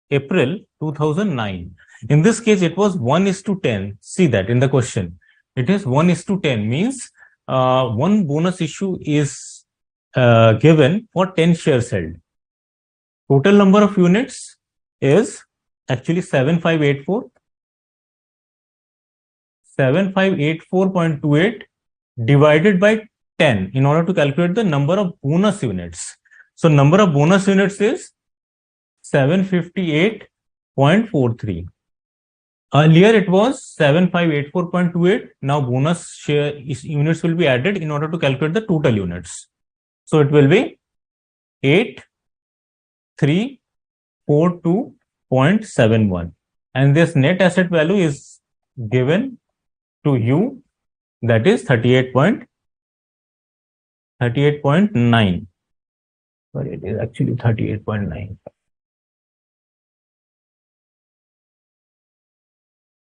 Speaker 1: April 2009. In this case, it was 1:10. See that in the question. It is 1:10, means one bonus issue is given for 10 shares held. Total number of units is actually 7584. 7584.28 divided by 10 in order to calculate the number of bonus units. So number of bonus units is 758.28 0.43. Earlier it was 7584.28. Now bonus share units will be added in order to calculate the total units. So it will be 8342.71. And this net asset value is given to you, that is 38.9. Sorry, it is actually 38.9.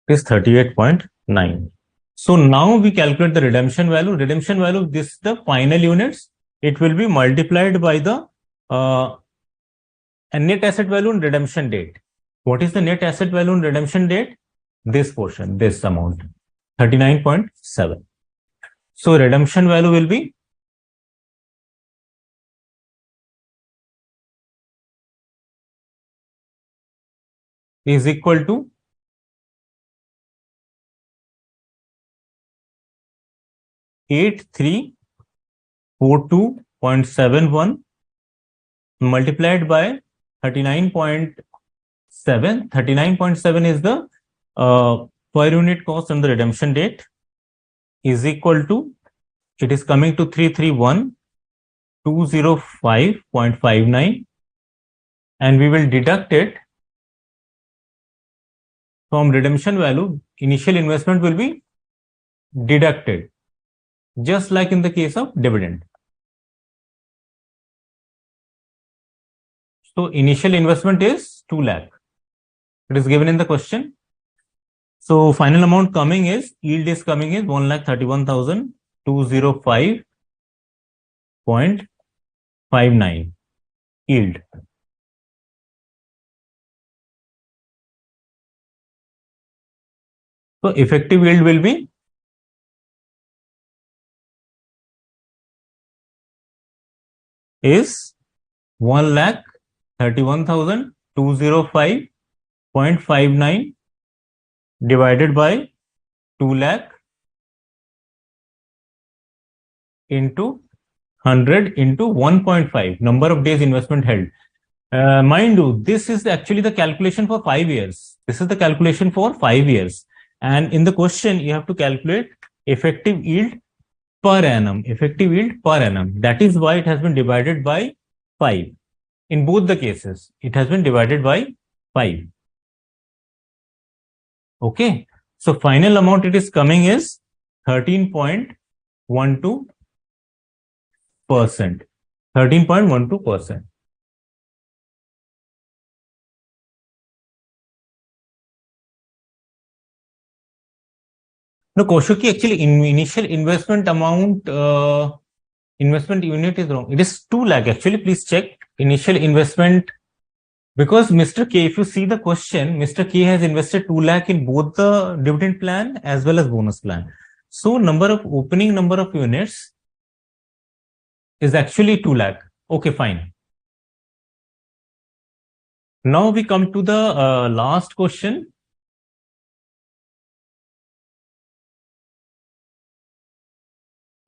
Speaker 1: Is 38.9. So now we calculate the redemption value. Redemption value, this is the final units. It will be multiplied by the net asset value on redemption date. What is the net asset value on redemption date? This portion, this amount, 39.7. So redemption value will be is equal to 8342.71 multiplied by 39.7. 39.7 is the per unit cost on the redemption date, is equal to, it is coming to 331,205.59, and we will deduct it from redemption value. Initial investment will be deducted, just like in the case of dividend. So initial investment is 2 lakh. It is given in the question. So final amount coming is, yield is coming is 1,31,205.59 yield. So effective yield will be is 1,31,205.59 divided by 2 lakh into 100 into 1.5 number of days investment held. Mind you, this is actually the calculation for 5 years. This is the calculation for 5 years. And in the question, you have to calculate effective yield per annum. Effective yield per annum. That is why it has been divided by 5. In both the cases, it has been divided by 5. Okay. So final amount it is coming is 13.12%. 13.12%. No, Koshuki, actually in initial investment amount, investment unit is wrong. It is 2 lakh. Actually, please check initial investment, because Mr. K, if you see the question, Mr. K has invested 2 lakh in both the dividend plan as well as bonus plan. So opening number of units is actually 2 lakh. Okay, fine. Now we come to the last question.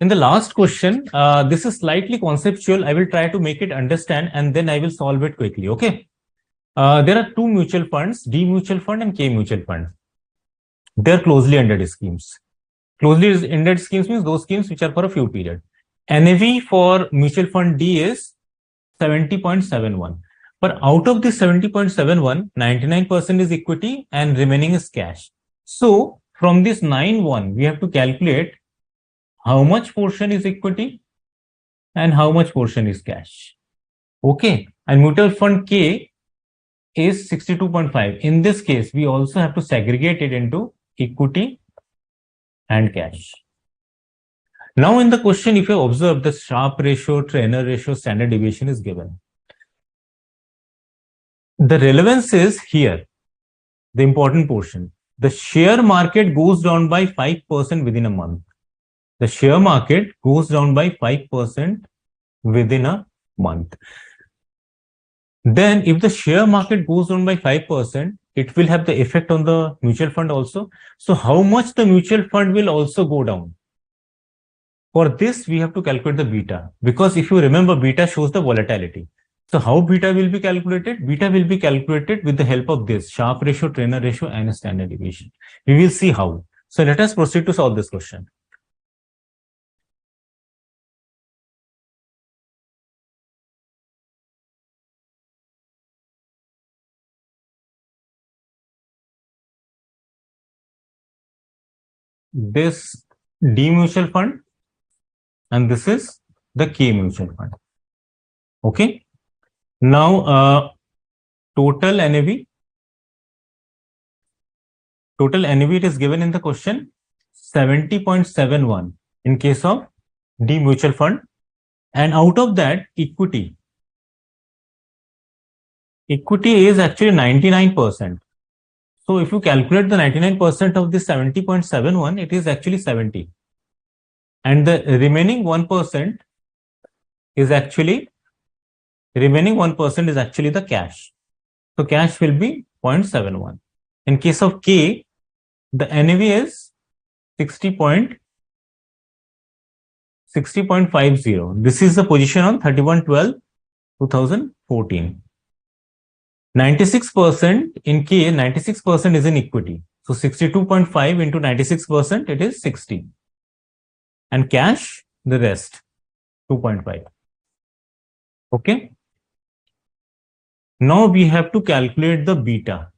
Speaker 1: In the last question, this is slightly conceptual. I will try to make it understand and then I will solve it quickly. Okay. There are 2 mutual funds, D mutual fund and K mutual fund. They are closely ended schemes. Closely ended schemes means those schemes which are for a few period. NAV for mutual fund D is 70.71. But out of this 70.71, 99% is equity and remaining is cash. So from this 9.1, we have to calculate how much portion is equity and how much portion is cash. Okay. And mutual fund K is 62.5. In this case, we also have to segregate it into equity and cash. Now in the question, if you observe, the Sharpe ratio, Trainer ratio, standard deviation is given. The relevance is here, the important portion. The share market goes down by 5% within a month. The share market goes down by 5% within a month. Then if the share market goes down by 5%, it will have the effect on the mutual fund also. So how much the mutual fund will also go down? For this, we have to calculate the beta, because if you remember, beta shows the volatility. So how beta will be calculated? Beta will be calculated with the help of this Sharpe ratio, Trainer ratio, and standard deviation. We will see how. So let us proceed to solve this question. This D mutual fund and this is the K mutual fund. Okay. Now total NAV. Total NAV it is given in the question 70.71 in case of D mutual fund, and out of that equity is actually 99%. So if you calculate the 99% of this 70.71, it is actually 70. And the remaining 1% is actually the cash. So cash will be 0.71. In case of K, the NAV is 60.50. This is the position on 31/12/2014. 96% in K, 96% is in equity. So 62.5 into 96%, it is 60. And cash, the rest, 2.5. Okay. Now we have to calculate the beta.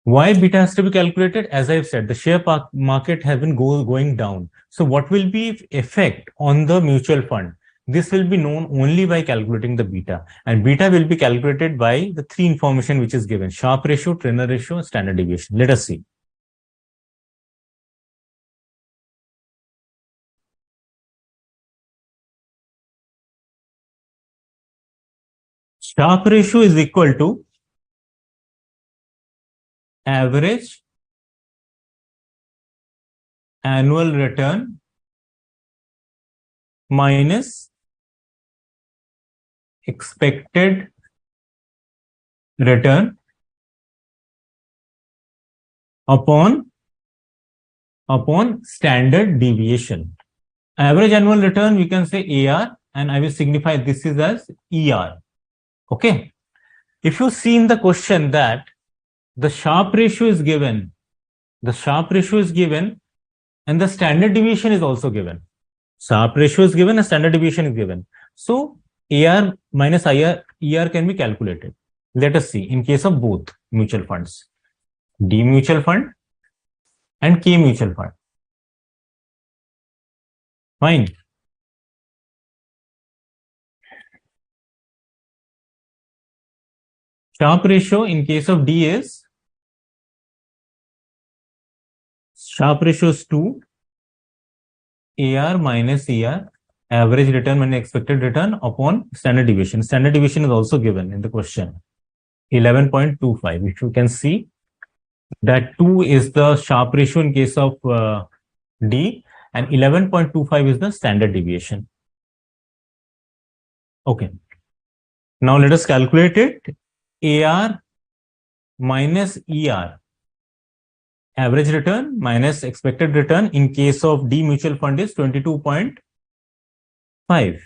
Speaker 1: Why beta has to be calculated? As I've said, the share market has been going down. So what will be effect on the mutual fund? This will be known only by calculating the beta, and beta will be calculated by the three information which is given: Sharpe ratio, Trainer ratio, and standard deviation. Let us see. Sharpe ratio is equal to average annual return minus expected return upon standard deviation. Average annual return, we can say AR, and I will signify this is as ER. Okay. If you see in the question that the Sharpe ratio is given, and the standard deviation is also given. Sharpe ratio is given and standard deviation is given. So AR minus ER can be calculated. Let us see in case of both mutual funds, D mutual fund and K mutual fund. Fine. Sharpe ratio in case of D is, Sharpe ratio is 2, AR minus ER, average return minus expected return upon standard deviation. Standard deviation is also given in the question, 11.25. If you can see that 2 is the Sharpe ratio in case of D, and 11.25 is the standard deviation. Okay. Now let us calculate it. AR minus ER, average return minus expected return in case of D mutual fund is 22.5.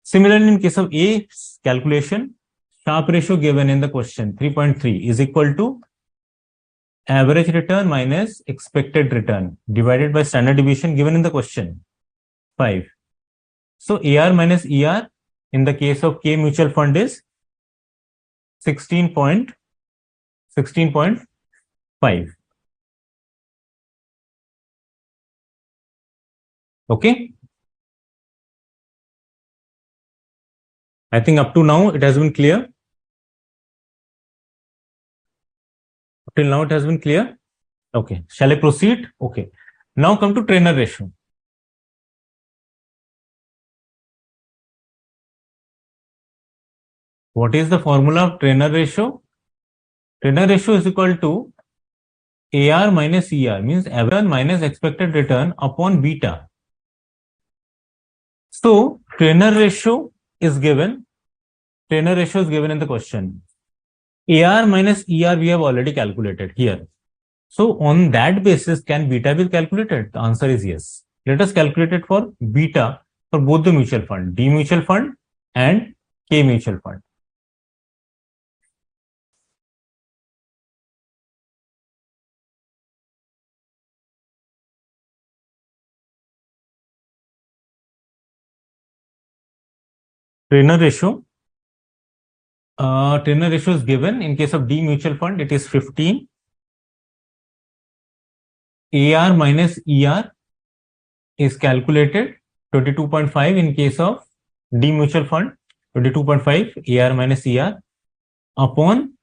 Speaker 1: Similarly, in case of A calculation, Sharpe ratio given in the question 3.3 is equal to average return minus expected return divided by standard deviation given in the question 5. So AR minus ER in the case of K mutual fund is 16.5. Okay. I think up to now it has been clear. Till now it has been clear. Okay. Shall I proceed? Okay. Now come to Trainer ratio. What is the formula of Trainer ratio? Trainer ratio is equal to AR minus ER, means average minus expected return upon beta. So Trainer ratio is given. Trainer ratio is given in the question. AR minus ER we have already calculated here. So on that basis, can beta be calculated? The answer is yes. Let us calculate it for beta for both the mutual fund, D mutual fund and K mutual fund. Trainer ratio. Trainer ratio is given in case of D mutual fund. It is 15. AR minus ER is calculated 22.5 in case of D mutual fund. 22.5 AR minus ER upon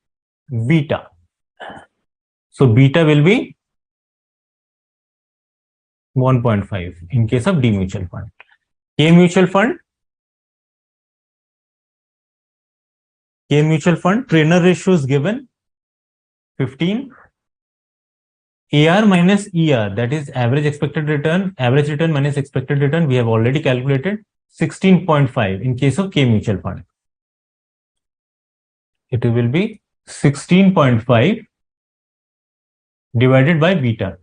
Speaker 1: beta. So beta will be 1.5 in case of D mutual fund. K mutual fund. K mutual fund trainer ratio is given 15. AR minus ER, that is average expected return, average return minus expected return, we have already calculated 16.5 in case of K mutual fund. It will be 16.5 divided by beta.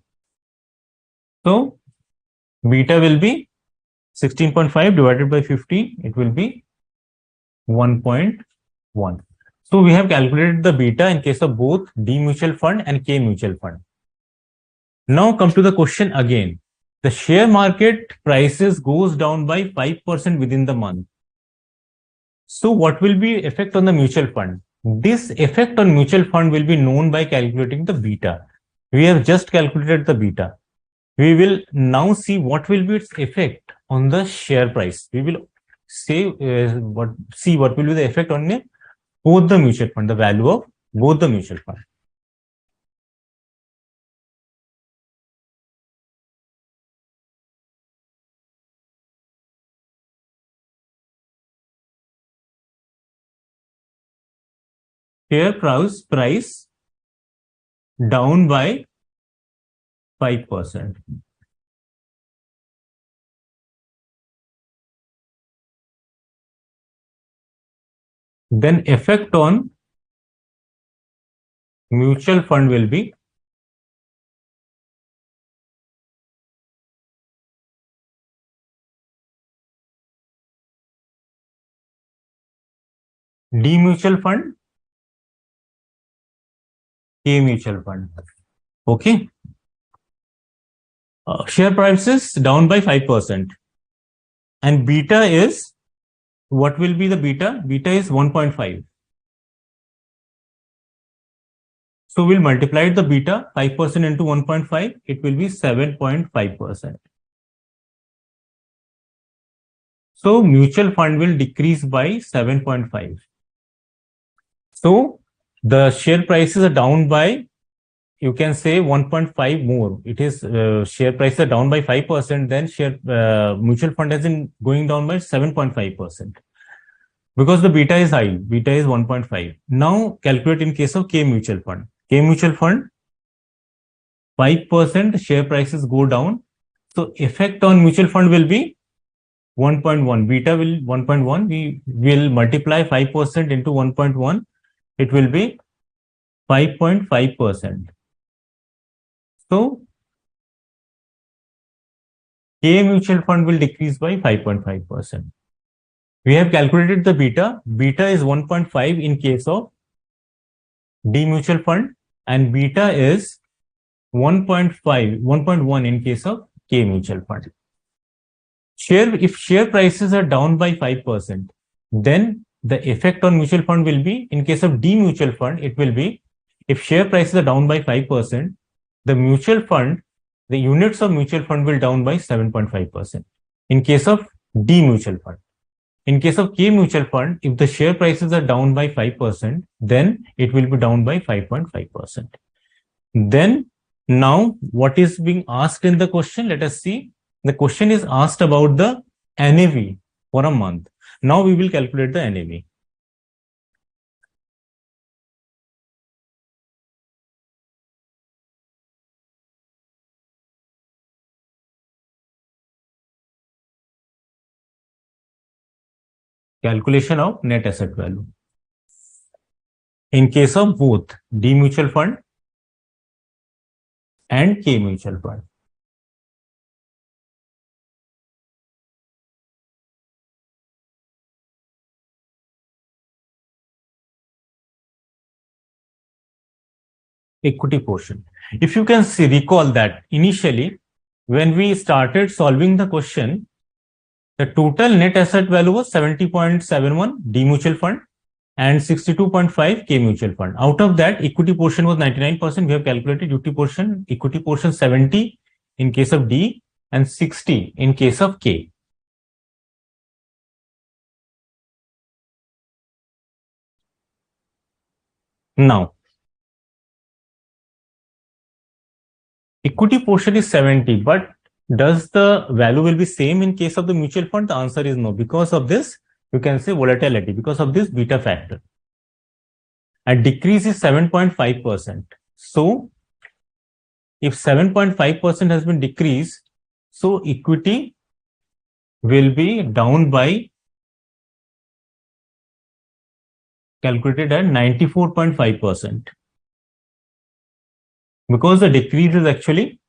Speaker 1: So beta will be 16.5 divided by 50, it will be 1.1. So we have calculated the beta in case of both D mutual fund and K mutual fund. Now come to the question again. The share market prices goes down by 5% within the month. So what will be effect on the mutual fund? This effect on mutual fund will be known by calculating the beta. We have just calculated the beta. We will now see what will be its effect on the share price. We will say what will be the effect on both the mutual fund, the value of both the mutual fund. Share price down by 5%. Then effect on mutual fund will be D mutual fund, K mutual fund. Okay. Share prices down by 5%. And beta is, what will be the beta? Beta is 1.5. So we'll multiply the beta 5% into 1.5. It will be 7.5%. So mutual fund will decrease by 7.5. So the share prices are down by, you can say 1.5 more. It is share prices are down by 5%. Then share mutual fund has been going down by 7.5%. Because the beta is high, beta is 1.5. Now calculate in case of K mutual fund. K mutual fund, 5% share prices go down. So effect on mutual fund will be 1.1. Beta will 1.1. We will multiply 5% into 1.1. It will be 5.5%. So K mutual fund will decrease by 5.5%. We have calculated the beta. Beta is 1.5 in case of D mutual fund and beta is 1.1 in case of K mutual fund. If share prices are down by 5%, then the effect on mutual fund will be, in case of D mutual fund, it will be, if share prices are down by 5%, the mutual fund, the units of mutual fund will down by 7.5%. In case of D mutual fund. In case of K mutual fund, if the share prices are down by 5%, then it will be down by 5.5%. Then now what is being asked in the question? Let us see. The question is asked about the NAV for a month. Now we will calculate the NAV. Calculation of net asset value. In case of both D mutual fund and K mutual fund. equity portion. If you can see, recall that initially, when we started solving the question, the total net asset value was 70.71 D mutual fund and 62.5 K mutual fund. Out of that, equity portion was 99%. We have calculated equity portion 70 in case of D and 60 in case of K. Now, equity portion is 70, but does the value will be same in case of the mutual fund? The answer is no. Because of this, you can say volatility, because of this beta factor. And decrease is 7.5%. So, if 7.5% has been decreased, so equity will be down by calculated at 94.5%. Because the decrease is actually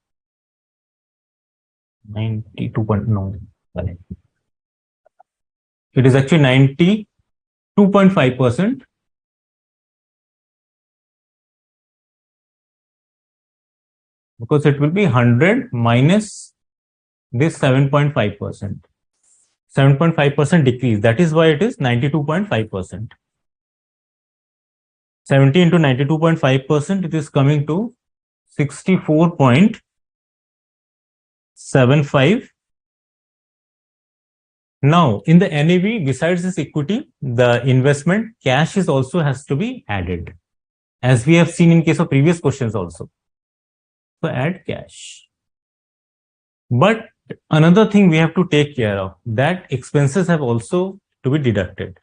Speaker 1: 92.9. It is actually 92.5%. Because it will be 100 minus this 7.5%. 7.5% decrease. That is why it is 92.5%. 70 into 92.5%, it is coming to 64.75. Now, in the NAV, besides this equity, the investment cash is also has to be added, as we have seen in case of previous questions also. So add cash. But another thing we have to take care of, that expenses have also to be deducted.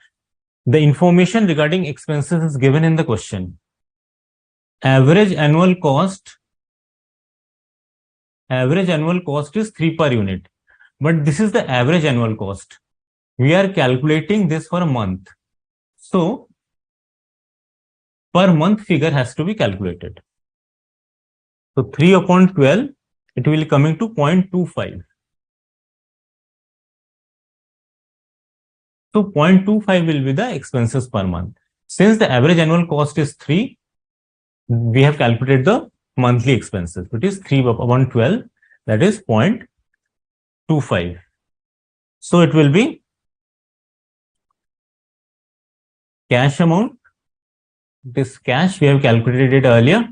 Speaker 1: The information regarding expenses is given in the question. Average annual cost is 3 per unit. But this is the average annual cost. We are calculating this for a month. So, per month figure has to be calculated. So, 3 upon 12, it will be coming to 0.25. So, 0.25 will be the expenses per month. Since the average annual cost is 3, we have calculated the monthly expenses, which is 3 upon 12, that is 0.25. So, it will be cash amount. This cash, we have calculated it earlier.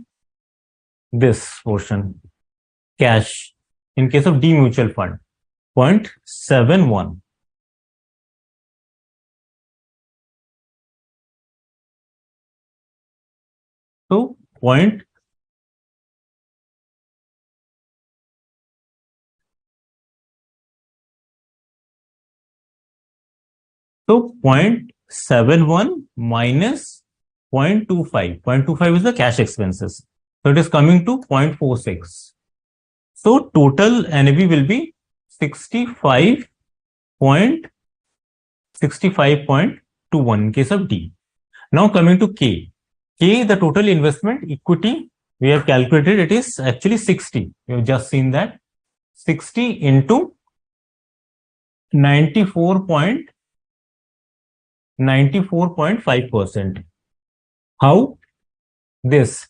Speaker 1: This portion, cash, in case of D mutual fund, 0.71. So, 0.71 minus 0.25. 0.25 is the cash expenses. So it is coming to 0.46. So total NAV will be 65.21 in case of D. Now coming to K. K, the total investment equity, we have calculated, it is actually 60. We have just seen that. 60 into 94.5%. How? This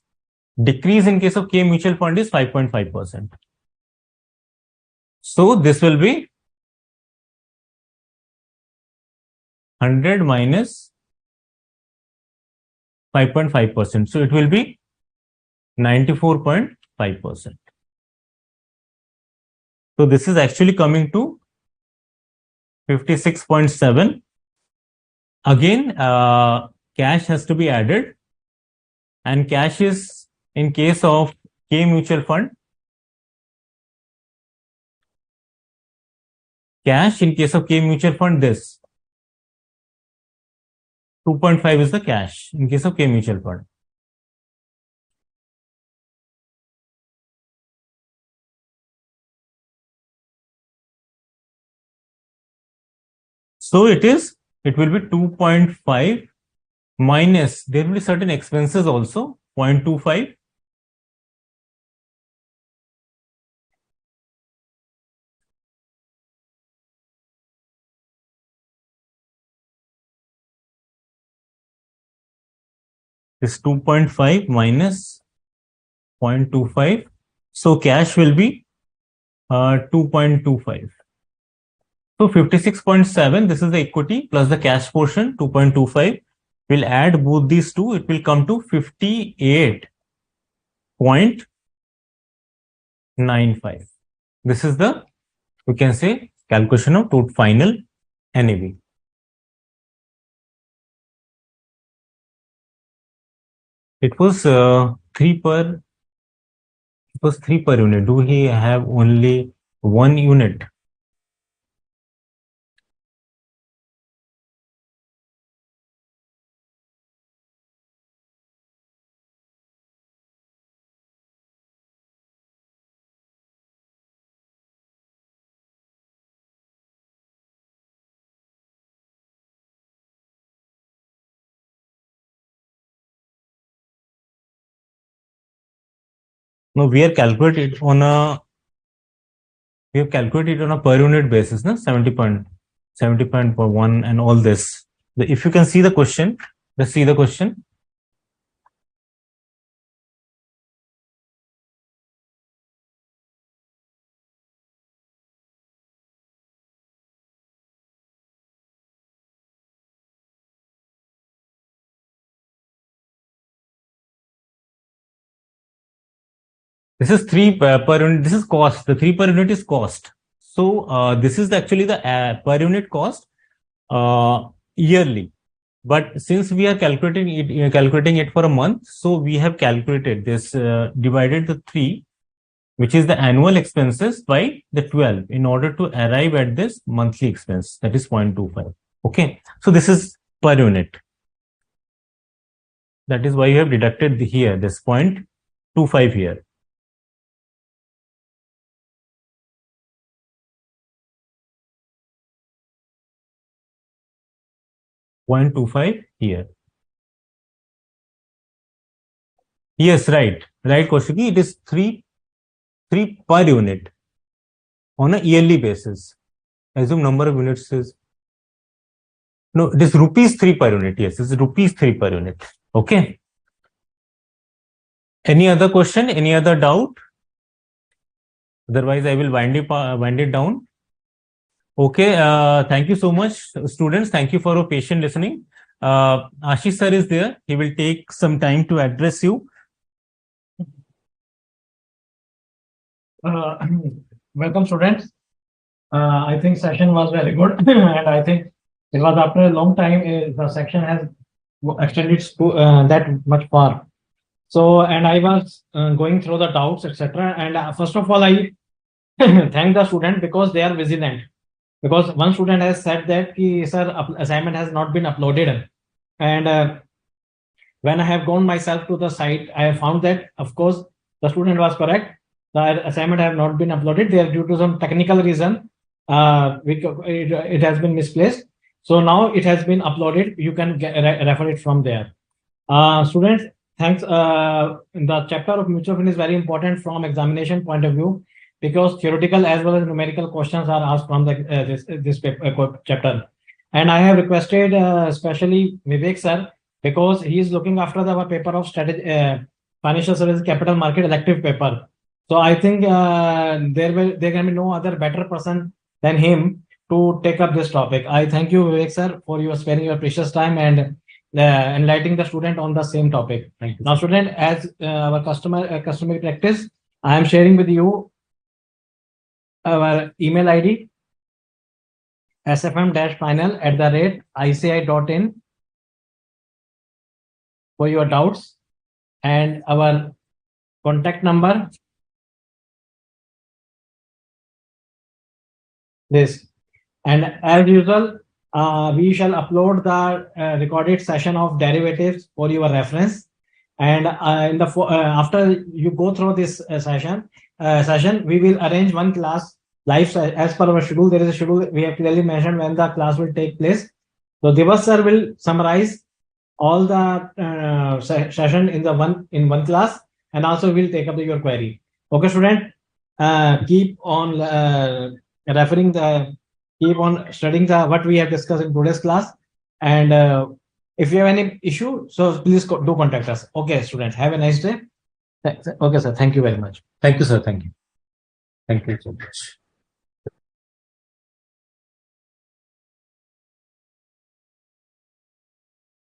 Speaker 1: decrease in case of K mutual fund is 5.5%. So this will be 100 minus 5.5%. So it will be 94.5%. So this is actually coming to 56.7. Again, cash has to be added, and cash is in case of K mutual fund. Cash in case of K mutual fund, this 2.5 is the cash in case of K mutual fund. So it will be 2.5 minus, there will be certain expenses also, 0.25. This 2.5 minus 0.25. So cash will be 2.25. So 56.7, this is the equity plus the cash portion, 2.25. We'll add both these two, it will come to 58.95. This is the, we can say, calculation of total final NAV. It was 3 per unit. Do we have only 1 unit? No, we have calculated on a per unit basis, no? 70.1 and all this. If you can see the question, let's see the question. This is 3 per unit. This is cost. The 3 per unit is cost. So this is actually the per unit cost yearly. But since we are calculating it for a month, so we have calculated this, divided the 3, which is the annual expenses, by the 12 in order to arrive at this monthly expense, that is 0.25. Okay, so this is per unit. That is why you have deducted here this 0.25 here. 0.25 here. Yes, right, Kaushiki. It is 3 per unit on a yearly basis. Assume number of units is, no, it is rupees 3 per unit. Yes, it's rupees 3 per unit. Okay. Any other question? Any other doubt? Otherwise, I will wind it down. Okay, thank you so much, students. Thank you for your patient listening. Ashish sir is there. He will take some time to address you.
Speaker 2: Welcome, students. I think session was very good, and I think it was after a long time the section has extended to that much far. So, and I was going through the doubts, etc. And first of all, I thank the student because they are vigilant. Because one student has said that sir, assignment has not been uploaded, and when I have gone myself to the site, I have found that, of course, the student was correct. The assignment have not been uploaded. They are due to some technical reason. It has been misplaced. So now it has been uploaded. You can refer it from there. Students, thanks. The chapter of mutual fund is very important from examination point of view, because theoretical as well as numerical questions are asked from this chapter. And I have requested especially Vivek sir, because he is looking after the paper of strategy, financial services capital market elective paper. So I think there can be no other better person than him to take up this topic. I thank you, Vivek sir, for your sparing your precious time and enlightening the student on the same topic. Thank you. Now, student, as our customary practice, I am sharing with you our email ID, sfm-final@ici.in, for your doubts, and our contact number, this. And as usual, we shall upload the recorded session of derivatives for your reference. And in the after you go through this session, we will arrange one class live as per our schedule. There is a schedule. We have clearly mentioned when the class will take place. So Devas sir will summarize all the session in one class, and also will take up your query. Okay, student, keep on keep on studying what we have discussed in today's class. And if you have any issue, so please do contact us. Okay, students, have a nice day. Okay, sir. Thank you very much.
Speaker 1: Thank you, sir. Thank you. Thank you so much.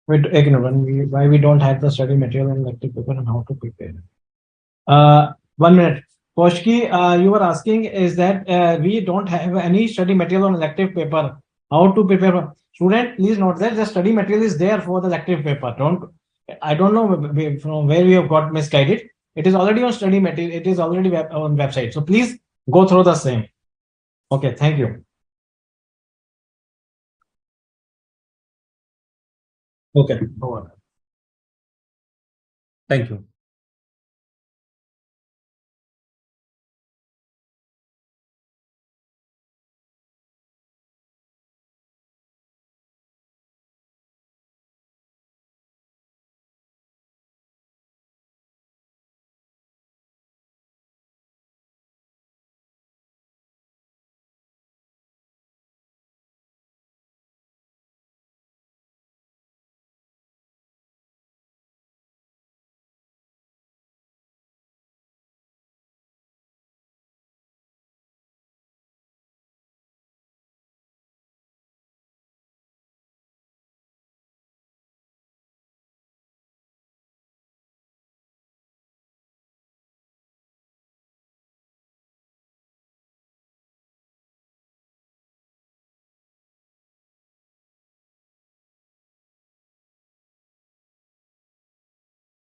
Speaker 2: Wait, why we don't have the study material and elective paper and how to prepare? 1 minute. Koshki, you were asking is that we don't have any study material on elective paper. How to prepare? Student, please note that the study material is there for the elective paper. I don't know from where we have got misguided. It is already on study material. It is already on website. So please go through the same. Okay, thank you. Okay, over.
Speaker 1: Thank you.